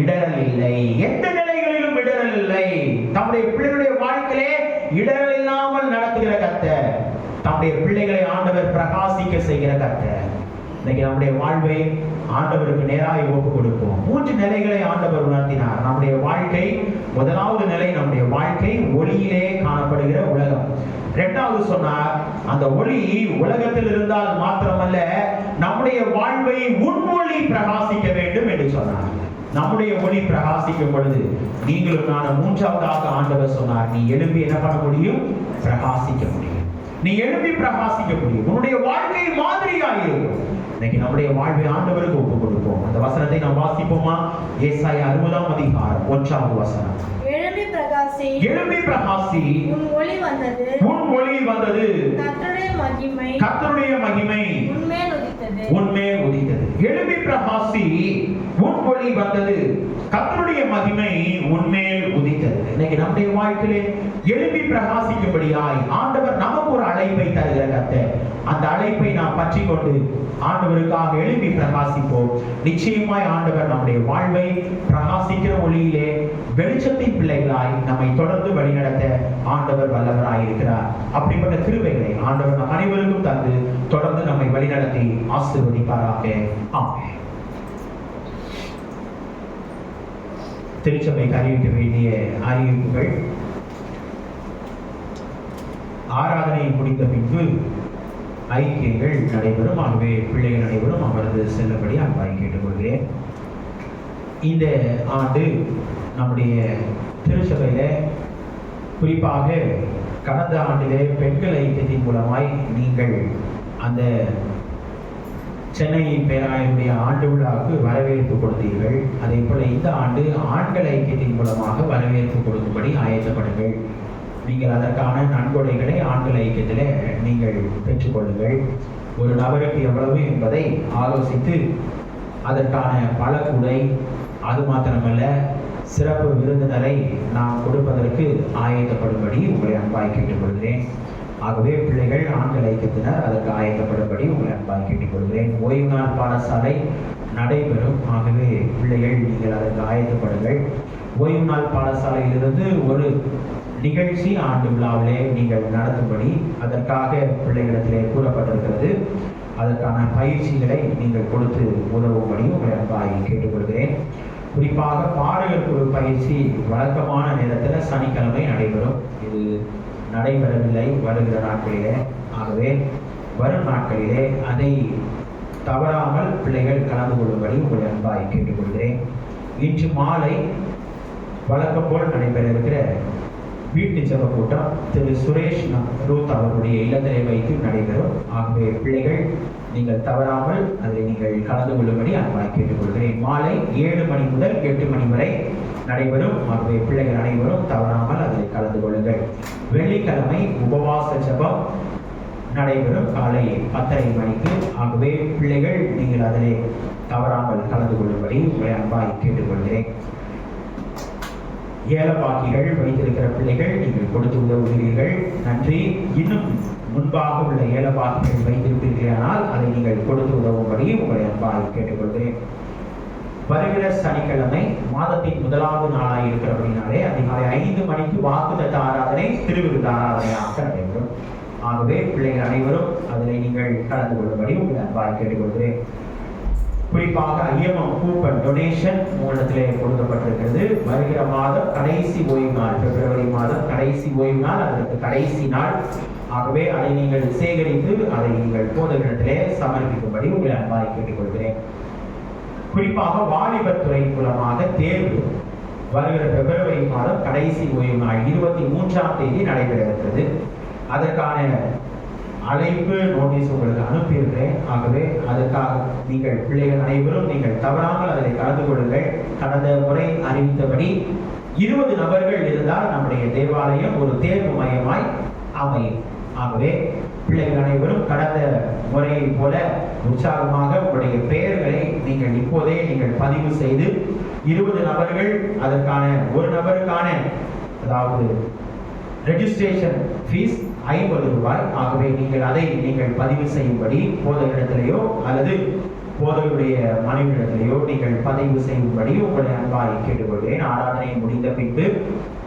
இடரல் இல்லை. எந்த நிலைகளிலும் இடரல் இல்லை. தம்முடைய பிள்ளைகளுடைய வாழ்க்கையிலே இடரல் இல்லாமல் நடத்துகிற கர்த்தர். தம்முடைய பிள்ளைகளை ஆண்டவர் பிரகாசிக்க செய்கிற கர்த்தர். இன்னைக்கு நம்முடைய வாழ்வை ஆண்டவருக்கு நேராக ஒப்பு கொடுப்போம். 3 நிலைகளை ஆண்டவர் உணர்த்தினார். நம்முடைய வாழ்க்கை, முதலாவது நிலை நம்முடைய வாழ்க்கை ஒளியிலே காணப்படுகிற உலகம். 2வது சொன்னார், அந்த ஒளி உலகத்தில் இருந்தால் மாத்திரமல்ல நம்முடைய வாழ்வை உன்மொழி பிரகாசிக்க வேண்டும் என்று சொன்னார். நம்முடைய ஒளி பிரகாசிக்கும் பொழுது நீங்களும் நானும் 3வதாக ஆண்டவர் சொன்னார், நீ எழுப்பி என்ன பண்ண முடியும்? பிரகாசிக்க முடியும். நீ எழுப்பி பிரகாசிக்க முடியும். உன்னுடைய வாழ்க்கை மாதிரியாயிருக்கும். இன்னைக்கு நம்முடைய வாழ்வை ஆண்டவருக்கு ஒப்பு கொடுப்போம். அந்த வசனத்தை நாம் வாசிப்போமா? ஏசாயா 60ஆம் அதிகாரம் 1வது வசனம். எழும்பி பிரகாசி, உன் ஒளி வந்தது. கர்த்தருடைய மகிமை உன்மேல் உதித்தது. எழும்பி பிரகாசி, உன் ஒளி வந்தது. கர்த்தருடைய மகிமை உன்மேல் உதித்தது. இன்னைக்கு நம்முடைய வாழ்க்கையிலே எழும்பி பிரகாசிக்கும்படியாய் ஆண்டவர் நமக்கு ஒரு அழைப்பை தருகிற கர்த்தர். அந்த அழைப்பை நாம் பற்றி கொண்டு ஆண்டவருக்காக எழுப்பி பிரகாசிப்போம். நிச்சயமாய் ஆண்டவர் நம்முடைய வாழ்வை பிரகாசிக்கிற ஒளியிலே வெளிச்சத்தின் பிள்ளைகளாய் நம்மை தொடர்ந்து வழிநடத்த ஆண்டவர் வல்லவராய் இருக்கிறார். அப்படிப்பட்ட கிருபைகளை ஆண்டவர் நம் அனைவருக்கும் தந்து தொடர்ந்து நம்மை வழிநடத்தி ஆசீர்வதிப்பாராக. ஆமென். திருச்சபைக்கு அறிவிக்க வேண்டிய அறிவிப்புகள். ஆராதனை முடிந்த பின்பு ஐக்கியங்கள் நடைபெறும். ஆகவே பிள்ளைகள் அனைவரும் அமர்ந்து செல்லபடி அன்பாய் கேட்டுக்கொள்கிறேன். இந்த ஆண்டு நம்முடைய திருச்சபையில குறிப்பாக கடந்த ஆண்டிலே பெண்கள் ஐக்கியத்தின் மூலமாய் நீங்கள் அந்த சென்னையின் பேராயருடைய ஆண்டு விழாவுக்கு வரவேற்பு கொடுத்தீர்கள். அதே போல இந்த ஆண்டு ஆண்கள் ஐக்கியத்தின் மூலமாக வரவேற்பு கொடுக்கும்படி ஆயத்தப்படுங்கள். நீங்கள் அதற்கான நன்கொடைகளை ஆண்கள் ஐக்கியத்தில் நீங்கள் பெற்றுக்கொள்ளுங்கள். ஒரு நபருக்கு எவ்வளவு என்பதை ஆலோசித்து அதற்கான பலக்குடை, அது மாத்திரமல்ல சிறப்பு விருந்தினரை நாம் கொடுப்பதற்கு ஆயத்தப்படும்படி உங்களை அன்பாய் கேட்டுக்கொள்கிறேன். ஆகவே பிள்ளைகள் ஆண்கள் ஐக்கியத்தினர் அதற்கு ஆயத்தப்படும்படி உங்களை அன்பாய் கேட்டுக்கொள்கிறேன். ஓய்வு நாள் பாடசாலை நடைபெறும். ஆகவே பிள்ளைகள் நீங்கள் அதற்கு ஆயத்தப்படுங்கள். ஓய்வு நாள் பாடசாலையிலிருந்து ஒரு நிகழ்ச்சி ஆண்டு விழாவிலே நீங்கள் நடத்தும்படி அதற்காக பிள்ளைகளிடத்திலே கூறப்பட்டிருக்கிறது. அதற்கான பயிற்சிகளை நீங்கள் கொடுத்து உதவும்படி உங்களை அன்பாய் கேட்டுக்கொள்கிறேன். குறிப்பாக பாடகர் குழு பயிற்சி வழக்கமான நேரத்தில் சனிக்கிழமை நடைபெறும். இது நடைபெறவில்லை வருகிற நாட்களிலே. ஆகவே வரும் நாட்களிலே அதை தவறாமல் பிள்ளைகள் கலந்து கொள்ளும்படி உங்களை அன்பாய் கேட்டுக்கொள்கிறேன். இன்று மாலை வழக்கம் போல் நடைபெற இருக்கிற வீட்டு ஜெப கூட்டம் திரு சுரேஷ் ரூத் அவருடைய இல்லத்திலே வைத்து நடைபெறும். ஆகவே பிள்ளைகள் நீங்கள் தவறாமல் அதில் நீங்கள் கலந்து கொள்ளும்படி அன்பாய் கேட்டுக்கொள்கிறேன். மாலை 7 மணி முதல் 8 மணி வரை நடைபெறும். ஆகவே பிள்ளைகள் அனைவரும் தவறாமல் அதில் கலந்து கொள்ளுங்கள். வெள்ளிக்கிழமை உபவாச ஜெபம் நடைபெறும் காலை 10:30 மணிக்கு. ஆகவே பிள்ளைகள் நீங்கள் அதிலே தவறாமல் கலந்து கொள்ளும்படி உங்களை அன்பாய் கேட்டுக்கொள்கிறேன். ஏலப்பாக்கிகள் வைத்திருக்கிற பிள்ளைகள் நீங்கள் கொடுத்து உதவுகிறீர்கள், நன்றி. இன்னும் முன்பாக உள்ள ஏலப்பாக்கிகள் வைத்திருப்பீர்களானால் அதை நீங்கள் கொடுத்து உதவும்படி உங்களை அன்பாய் கேட்டுக்கொள்கிறேன். வருகிற சனிக்கிழமை மாதத்தின் முதலாவது நாளாக இருக்கிறபடினாலே அதிகாலை 5 மணிக்கு வாக்குத்தத்த ஆராதனை திருவிருந்த ஆராதனையாக நடைபெறும். ஆகவே பிள்ளைகள் அனைவரும் அதில் நீங்கள் கலந்து கொள்ளும்படி உங்களை அன்பாய் கேட்டுக்கொள்கிறேன். குறிப்பாக ஐஎம்எம் கூப்பன் டொனேஷன் உங்களிடத்திலே கொடுக்கப்பட்டிருக்கிறது. வருகிற மாதம் கடைசி ஓய்வு நாள், பிப்ரவரி மாதம் கடைசி ஓய்வு நாள், அதற்கு கடைசி நாள். ஆகவே அதை நீங்கள் சேகரித்து அதை நீங்கள் போதகரிடத்திலே சமர்ப்பிக்கும்படி உங்களை அன்பாய் கேட்டுக்கொள்கிறேன். குறிப்பாக வாலிபர் துறை மூலமாக தேர்வு வருகிற பிப்ரவரி மாதம் கடைசி ஓய்வு நாள் 23ஆம் தேதி நடைபெற இருக்கிறது. அதற்கான அழைப்பு நோட்டீஸ் உங்களுக்கு அனுப்பியிருக்கிறேன். ஆகவே அதற்காக நீங்கள் பிள்ளைகள் அனைவரும் நீங்கள் தவறாமல் அதில் கலந்து கொள்ளுங்கள். கடந்த முறை அறிவித்தபடி 20 நபர்கள் இருந்தால் நம்முடைய தேவாலயம் ஒரு தேர்வு மையமாய் அமையும். ஆகவே பிள்ளைகள் அனைவரும் கடந்த முறையை போல உற்சாகமாக உங்களுடைய பெயர்களை நீங்கள் இப்போதே நீங்கள் பதிவு செய்து 20 நபர்கள் அதற்கான ஒரு நபருக்கான அதாவது ரெஜிஸ்ட்ரேஷன் ஃபீஸ் 50 ரூபாய். ஆகவே நீங்கள் அதை நீங்கள் பதிவு செய்யும்படி போதகரிடத்திலேயோ அல்லது போதகருடைய மனைவிடத்திலேயோ நீங்கள் பதிவு செய்யும்படி உங்களை அன்பாய் கேட்டுக்கொள்கிறேன். ஆராதனை முடிந்த பின்பு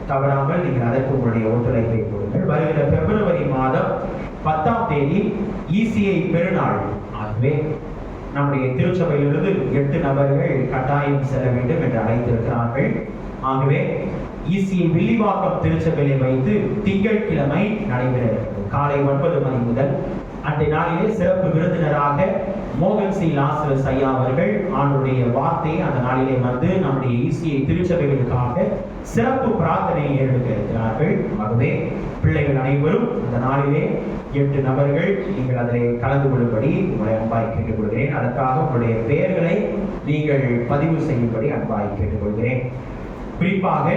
தவறாமல் நீங்கள் அதற்கு உங்களுடைய ஒத்துழைப்பை கொடுங்கள். வருகிற பிப்ரவரி மாதம் 10ஆம் தேதி ECI பெருநாள். ஆகவே நம்முடைய திருச்சபையிலிருந்து 8 நபர்கள் கட்டாயம் செல்ல வேண்டும் என்று அழைத்திருக்கிறார்கள். ஆகவே ECI வில்லிவாக்கம் திருச்சபையை வைத்து திங்கட்கிழமை நடைபெற காலை 9 மணி முதல். அன்றைய நாளிலே சிறப்பு விருந்தினராக மோகன் சி லாசரஸ் ஐயா அவர்கள் ஆண்டுடைய வார்த்தை அந்த நாளிலே வந்து நம்முடைய ECI திருச்சபைகளுக்காக சிறப்பு பிரார்த்தனையை ஏற்படுத்த இருக்கிறார்கள். ஆகவே பிள்ளைகள் அனைவரும் அந்த நாளிலே 8 நபர்கள் நீங்கள் அதில் கலந்து கொள்ளும்படி உங்களை அன்பாய் கேட்டுக்கொள்கிறேன். அதற்காக உங்களுடைய பெயர்களை நீங்கள் பதிவு செய்யும்படி அன்பாய் கேட்டுக்கொள்கிறேன். குறிப்பாக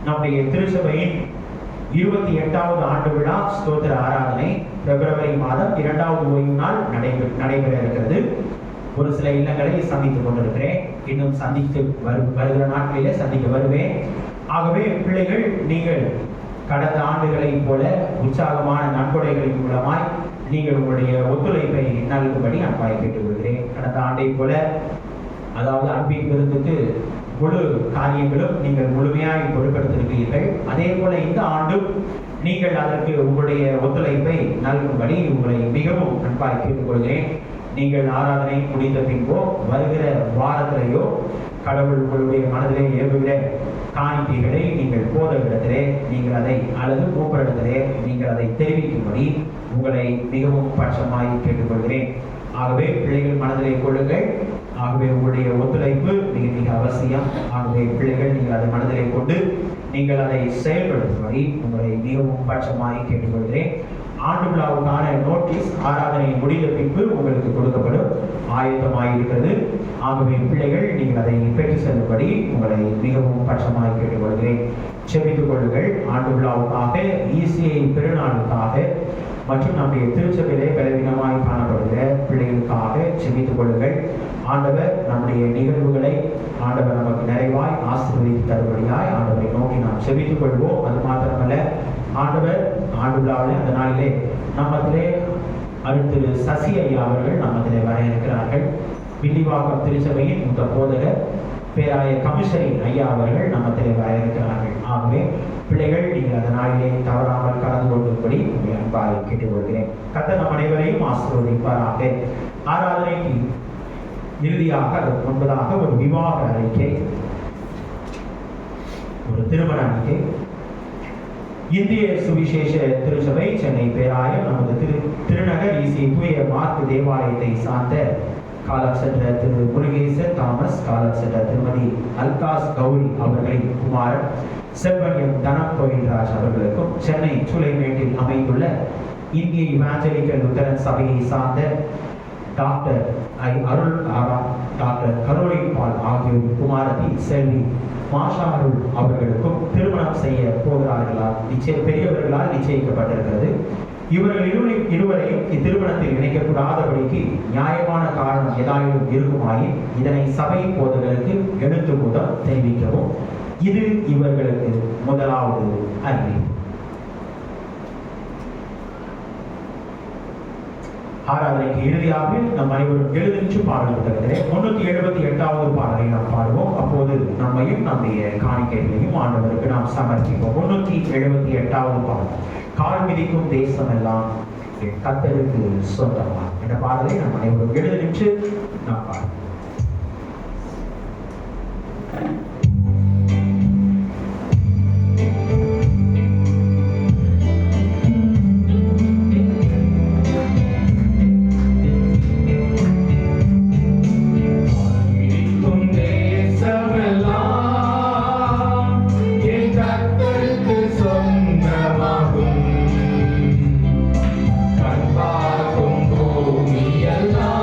நம்முடைய திருச்சபையின் 28வது ஆண்டு விழா ஸ்தோத்திர ஆராதனை பிப்ரவரி மாதம் 2வது ஓய்வு நாள் நடைபெற இருக்கிறது. ஒரு சில இல்லங்களை சந்தித்துக் கொண்டிருக்கிறேன். இன்னும் சந்தித்து வருகிற நாட்களிலே சந்திக்க வருவேன். ஆகவே பிள்ளைகள் நீங்கள் கடந்த ஆண்டுகளை போல உற்சாகமான நன்கொடைகளின் மூலமாய் நீங்கள் உங்களுடைய ஒத்துழைப்பை நல்கும்படி அன்பாய் கேட்டுக்கொள்கிறேன். கடந்த ஆண்டை போல அதாவது அன்பின் விருந்துக்கு முழு காரியங்களும் நீங்கள் முழுமையாக பொறுப்பெடுத்திருக்கிறீர்கள். அதே போல இந்த ஆண்டும் நீங்கள் அதற்கு உங்களுடைய ஒத்துழைப்பை நல்கும்படி உங்களை மிகவும் அன்பாய் கேட்டுக்கொள்கிறேன். நீங்கள் ஆராதனை முடிந்த பின்போ வருகிற வாரத்திலேயோ கடவுள் உங்களுடைய மனதிலே ஏவுகிற காணிக்கைகளை நீங்கள் போதகரிடத்திலே நீங்கள் அதை அல்லது மூப்பரிடத்திலே நீங்கள் அதை தெரிவிக்கும்படி உங்களை மிகவும் பட்சமாய் கேட்டுக்கொள்கிறேன். ஆகவே பிள்ளைகள் மனதிலே கொள்ளுங்கள். ஆகவே உங்களுடைய ஒத்துழைப்பு மிக மிக அவசியம். ஆகவே பிள்ளைகள் நீங்கள் அதை மனதிலே கொண்டு நீங்கள் அதை செயல்படுத்தும்படி உங்களை மிகவும் பட்சமாய் கேட்டுக்கொள்கிறேன். ஆண்டு விழாவுக்கான நோட்டீஸ் ஆராதனை முடிந்த பின்பு உங்களுக்கு கொடுக்கப்படும். ஆயத்தமாயிருக்கிறது. ஆகவே பிள்ளைகள், நீங்கள் அதை பெற்று செல்லும்படி உங்களை மிகவும் பட்சமாய் கேட்டுக்கொள்கிறேன். செபித்துக் கொள்ளுங்கள். ஆண்டு விழாவுக்காக, ஈசிஐ பெருநாளுக்காக மற்றும் நம்முடைய திருச்சபையிலே பலவீனமாய் காணப்படுகிற பிள்ளைகளுக்காக செபித்துக் கொள்ளுங்கள். ஆண்டவர் நம்முடைய நிகழ்வுகளை ஆண்டவர் நமக்கு நிறைவாய் ஆசீர்வதித்து தருபடியாய் ஆண்டவரை நோக்கி நாம் செபித்துக் கொள்வோம். அது மாத்திரமல்ல, ஆண்டவர் ஆண்டு விழாவில் அந்த நாளிலே நம்மத்திலே திரு சசி ஐயா அவர்கள் நம்மத்திலே வர இருக்கிறார்கள். வில்லிவாக்கம் திருச்சபையின் மூத்த போதகர் பேராய கமிஷரின் ஐயா அவர்கள் நம்மத்திலே வர இருக்கிறார்கள். ஆகவே பிள்ளைகள், நீங்கள் அந்த நாளிலே தவறாமல் கலந்து கொள்ளும்படி அன்பாய் கேட்டுக்கொள்கிறேன். கர்த்தர் நம் அனைவரையும் ஆசீர்வதிப்பாராக. ஆராதனைக்கு இறுதியாக, அதற்கு முன்பதாக ஒரு விவாக அறிக்கை, ஒரு திருமண அறிக்கை. இந்திய சுவிசேஷ திருச்சபை சென்னை பேராயம் நமது திருநகர் ஈசி தூய மார்க்கு தேவாலயத்தை சார்ந்த காலம் சென்ற திரு முருகேசன் தாமஸ், காலம் சென்ற திருமதி அல்காஸ் கௌரி அவர்களின் குமாரன் செல்வன்யம் தனம் கோயில்ராஜ் அவர்களுக்கும், சென்னை சூளைமேட்டில் அமைந்துள்ள இந்திய இவாஞ்சலிக்கல் லுத்தரன் சபையை சார்ந்த டாக்டர் அருள் ஆரா, டாக்டர் கரோலின் பால் ஆகியோரின் குமாரதி செல்வி மாஷா அருள் அவர்களுக்கும் திருமணம் செய்ய போகிறார்களால் பெரியவர்களால் நிச்சயிக்கப்பட்டிருக்கிறது. இவர்கள் இருவரையும் இத்திருமணத்தில் இணைக்கக்கூடாதபடிக்கு நியாயமான காரணம் ஏதாயிலும் இருக்குமாயின் இதனை சபை போதகருக்கு எழுத்து மூலம் தெரிவிக்கவும். இது இவர்களுக்கு முதலாவது அறிவிப்பு. ஆராதனைக்கு இறுதியாக நம் அனைவரும் எழுதிச்சு பாடல் புத்தகத்திலே 378வது பாடலை நாம் பாடுவோம். அப்போது நம்மையும் நம்முடைய காணிக்கைகளையும் ஆண்டவருக்கு நாம் சமர்ப்பிப்போம். 378வது பாடல், கால் மிதிக்கும் தேசம் எல்லாம் கர்த்தருக்கு சொந்தமா என்ற பாடலை நம் அனைவரும் எழுதிச்சு நாம் பாடுவோம். கண்பார்க்கும் பூமியெல்லாம்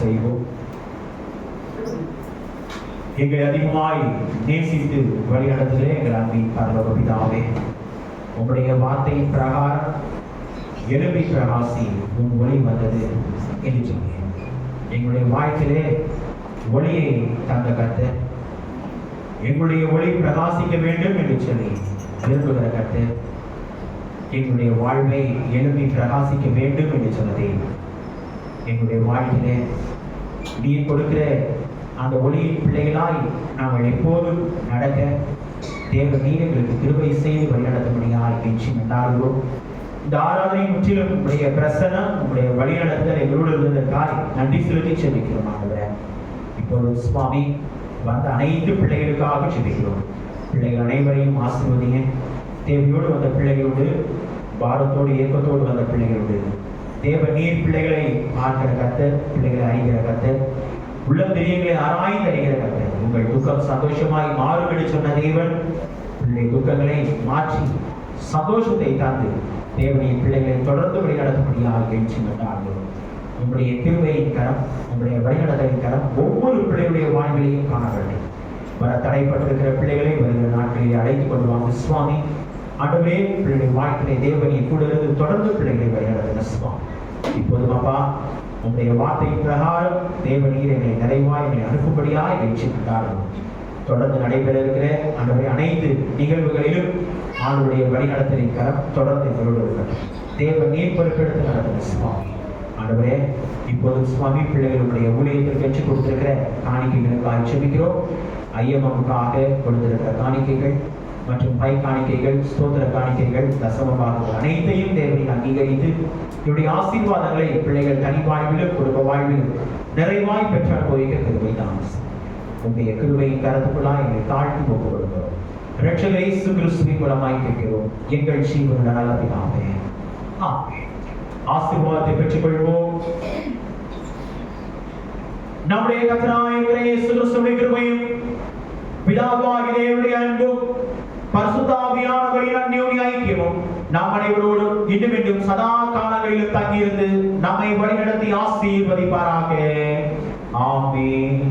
செய்வோம். எங்களை அதிகமாய் நேசித்து வழிநடத்திலே எங்கள் அன்பின் பரலோக பிதாவே, உங்களுடைய வார்த்தையின் பிரகாரம் எழுப்பி பிரகாசி உன் ஒளி வந்தது என்று சொன்னேன். எங்களுடைய வாழ்க்கையிலே ஒளியை தந்த கர்த்தர், எங்களுடைய ஒளி பிரகாசிக்க வேண்டும் என்று சொல்லி விரும்புகிற கர்த்தர், எங்களுடைய வாழ்வை எழுப்பி பிரகாசிக்க வேண்டும் என்று சொன்னதே எங்களுடைய வாழ்க்கையிலே நீ கொடுக்கிற அந்த ஒளியின் பிள்ளைகளாய் நாங்கள் எப்போதும் நடக்க தேவ நீர் எங்களுக்கு கிருபை செய்து வழிநடத்தும்படியாக கெஞ்சி கொண்டாடுவோம். இந்த ஆராதனை முற்றிலும் உங்களுடைய பிரசனம், உங்களுடைய வழிநடத்தல் எங்களோடு இருந்ததற்காய் நன்றி செலுத்தி செபிக்கிறோம். ஆண்டவரே, இப்போது சுவாமி வந்த அனைத்து பிள்ளைகளுக்காக செபிக்கிறோம். பிள்ளைகள் அனைவரையும் ஆசீர்வதிங்க. தேவையோடு வந்த பிள்ளைகளோடு, பாரத்தோடு ஏக்கத்தோடு வந்த பிள்ளைகளோடு, தேவ நீர் பிள்ளைகளை பார்க்கிற கர்த்தர், பிள்ளைகளை அறிகிற கர்த்தர், உள்ள தெரியங்களை ஆராய்ந்து அறிகிற கர்த்தர், உங்கள் துக்கம் சந்தோஷமாய் மாறும் என்று சொன்ன தேவன் பிள்ளை துக்கங்களை மாற்றி சந்தோஷத்தை தந்து தேவனின் பிள்ளைகளை தொடர்ந்து வழிநடத்தும்படியாக கெஞ்சி கொண்டாடுகிறோம். உங்களுடைய கிருபையின் கரம், உங்களுடைய வழிநடத்தலின் கரம் ஒவ்வொரு பிள்ளைகளுடைய வாழ்விலையும் காண வேண்டும். வர தடைப்பட்டிருக்கிற பிள்ளைகளை வருகிற நாட்களில் அழைத்துக் கொண்டு வாங்க சுவாமி. ஆண்டவரே, பிள்ளைகளுடைய வாழ்க்கையை தேவனை கூட இருந்து தொடர்ந்து பிள்ளைகளை வழிநடத்துங்க சுவாமி. இப்போதும் அப்பா, உங்களுடைய வார்த்தையின் பிரகாரம் தேவநீர் எங்களை நிறைவாய் எங்களை அனுப்பும்படியாய் கெஞ்சி கொண்டாடுகிறோம். தொடர்ந்து நடைபெற இருக்கிற ஆண்டவரே அனைத்து நிகழ்வுகளிலும் ஆண்டவருடைய வழிநடத்தலின் கரம் தொடர்ந்து எங்களோடு இருக்கிறது. தேவ நீர் பொறுப்பெடுத்து நடத்துங்க சுவாமி. ஆண்டவரே, இப்போது சுவாமி பிள்ளைகளுடைய ஊழியத்திற்கு பெற்றுக் கொடுத்திருக்கிற காணிக்கைகளுக்காக செபிக்கிறோம். ஐயமுக்காக கொடுத்திருக்கிற காணிக்கைகள் மற்றும் பை காணிக்கைகள், ஸ்தோத்திர காணிக்கைகள், தசமமாக அனைத்தையும் தேவனின் அங்கீகரித்து இவருடைய ஆசீர்வாதங்களை பிள்ளைகள் தனி வாழ்விலும் குடும்ப வாழ்விலும் நிறைவாய் பெற்று அனுபவிக்க கிருபை தான். உங்களுடைய கிருபையின் கருத்துக்குள்ளாய் எங்களை தாழ்த்தி ஒப்புக் கொடுக்கிறோம். இரட்சகர் இயேசு கிறிஸ்துவின் மூலமாய் கேட்கிறோம் எங்கள் ஜீவனுள்ள நல்ல பிதாவே. ஆமென். ஆசீர்வாதத்தை பெற்றுக் கொள்வோம். நம்முடைய கர்த்தராகிய இயேசு கிறிஸ்துவின் கிருபையும் பிதாவாகிய தேவனுடைய அன்பும் பரிசுத்த ஆவியானவரின் அந்யோன்ய ஐக்கியமும் நாம் அனைவரோடும் இன்னும் இன்னும் சதா காலங்களிலும் தங்கியிருந்து நம்மை வழிநடத்தி ஆசீர்வதிப்பாராக. ஆமென்.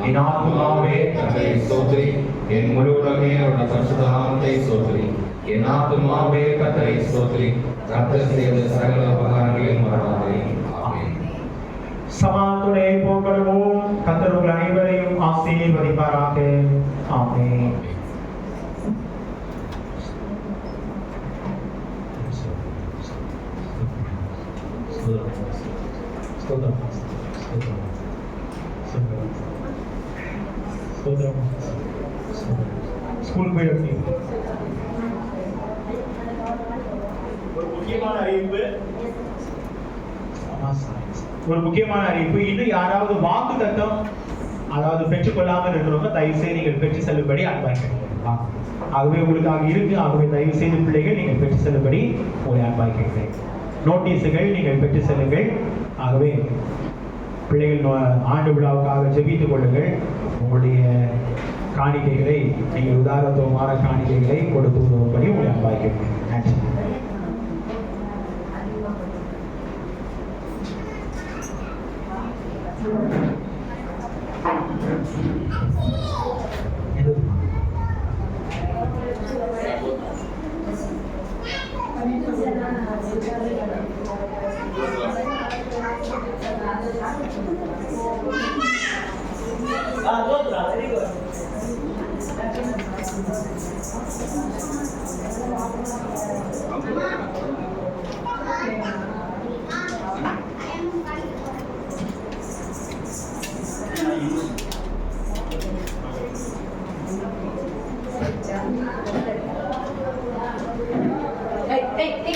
என் ஆத்துமாவே கர்த்தரை ஸ்தோத்திரி, என் முழு உலகமே அவருடைய பரிசுத்த நாமத்தை ஸ்தோத்திரி. என் ஆத்துமாவே கர்த்தரை ஸ்தோத்திரி, கர்த்தர் செய்த சகல உபகாரங்களையும் மறவாதே. ஆமென். சமாதானத்துடைய போக்கடுவோம். கர்த்தர் உங்கள் அனைவரையும் ஆசீர்வதிப்பாராக. ஆமென். ஸ்கூல் போயிட்டு ஒரு முக்கியமான அறிவிப்பு. இன்னும் யாராவது வாக்கு தத்தம் அதாவது பெற்றுக்கொள்ளாமல் இருக்கிறவங்க தயவு செய்து நீங்கள் பெற்று செல்லும்படி அன்பாய். ஆகவே உங்களுக்காக இருக்கு. ஆகவே தயவு செய்து பிள்ளைகள் நீங்கள் பெற்று செல்லும்படி உங்களை அன்பாய் கேட்கிறேன். நோட்டீஸுகள் நீங்கள் பெற்று செல்லுங்கள். ஆகவே பிள்ளைகள் ஆண்டு விழாவுக்காக ஜெபித்துக் கொள்ளுங்கள். உங்களுடைய காணிக்கைகளை நீங்கள் உதாரணத்துவமான காணிக்கைகளை கொடுத்து உதவும்படி உங்களை அன்பாய் கேட்கிறேன். Hey,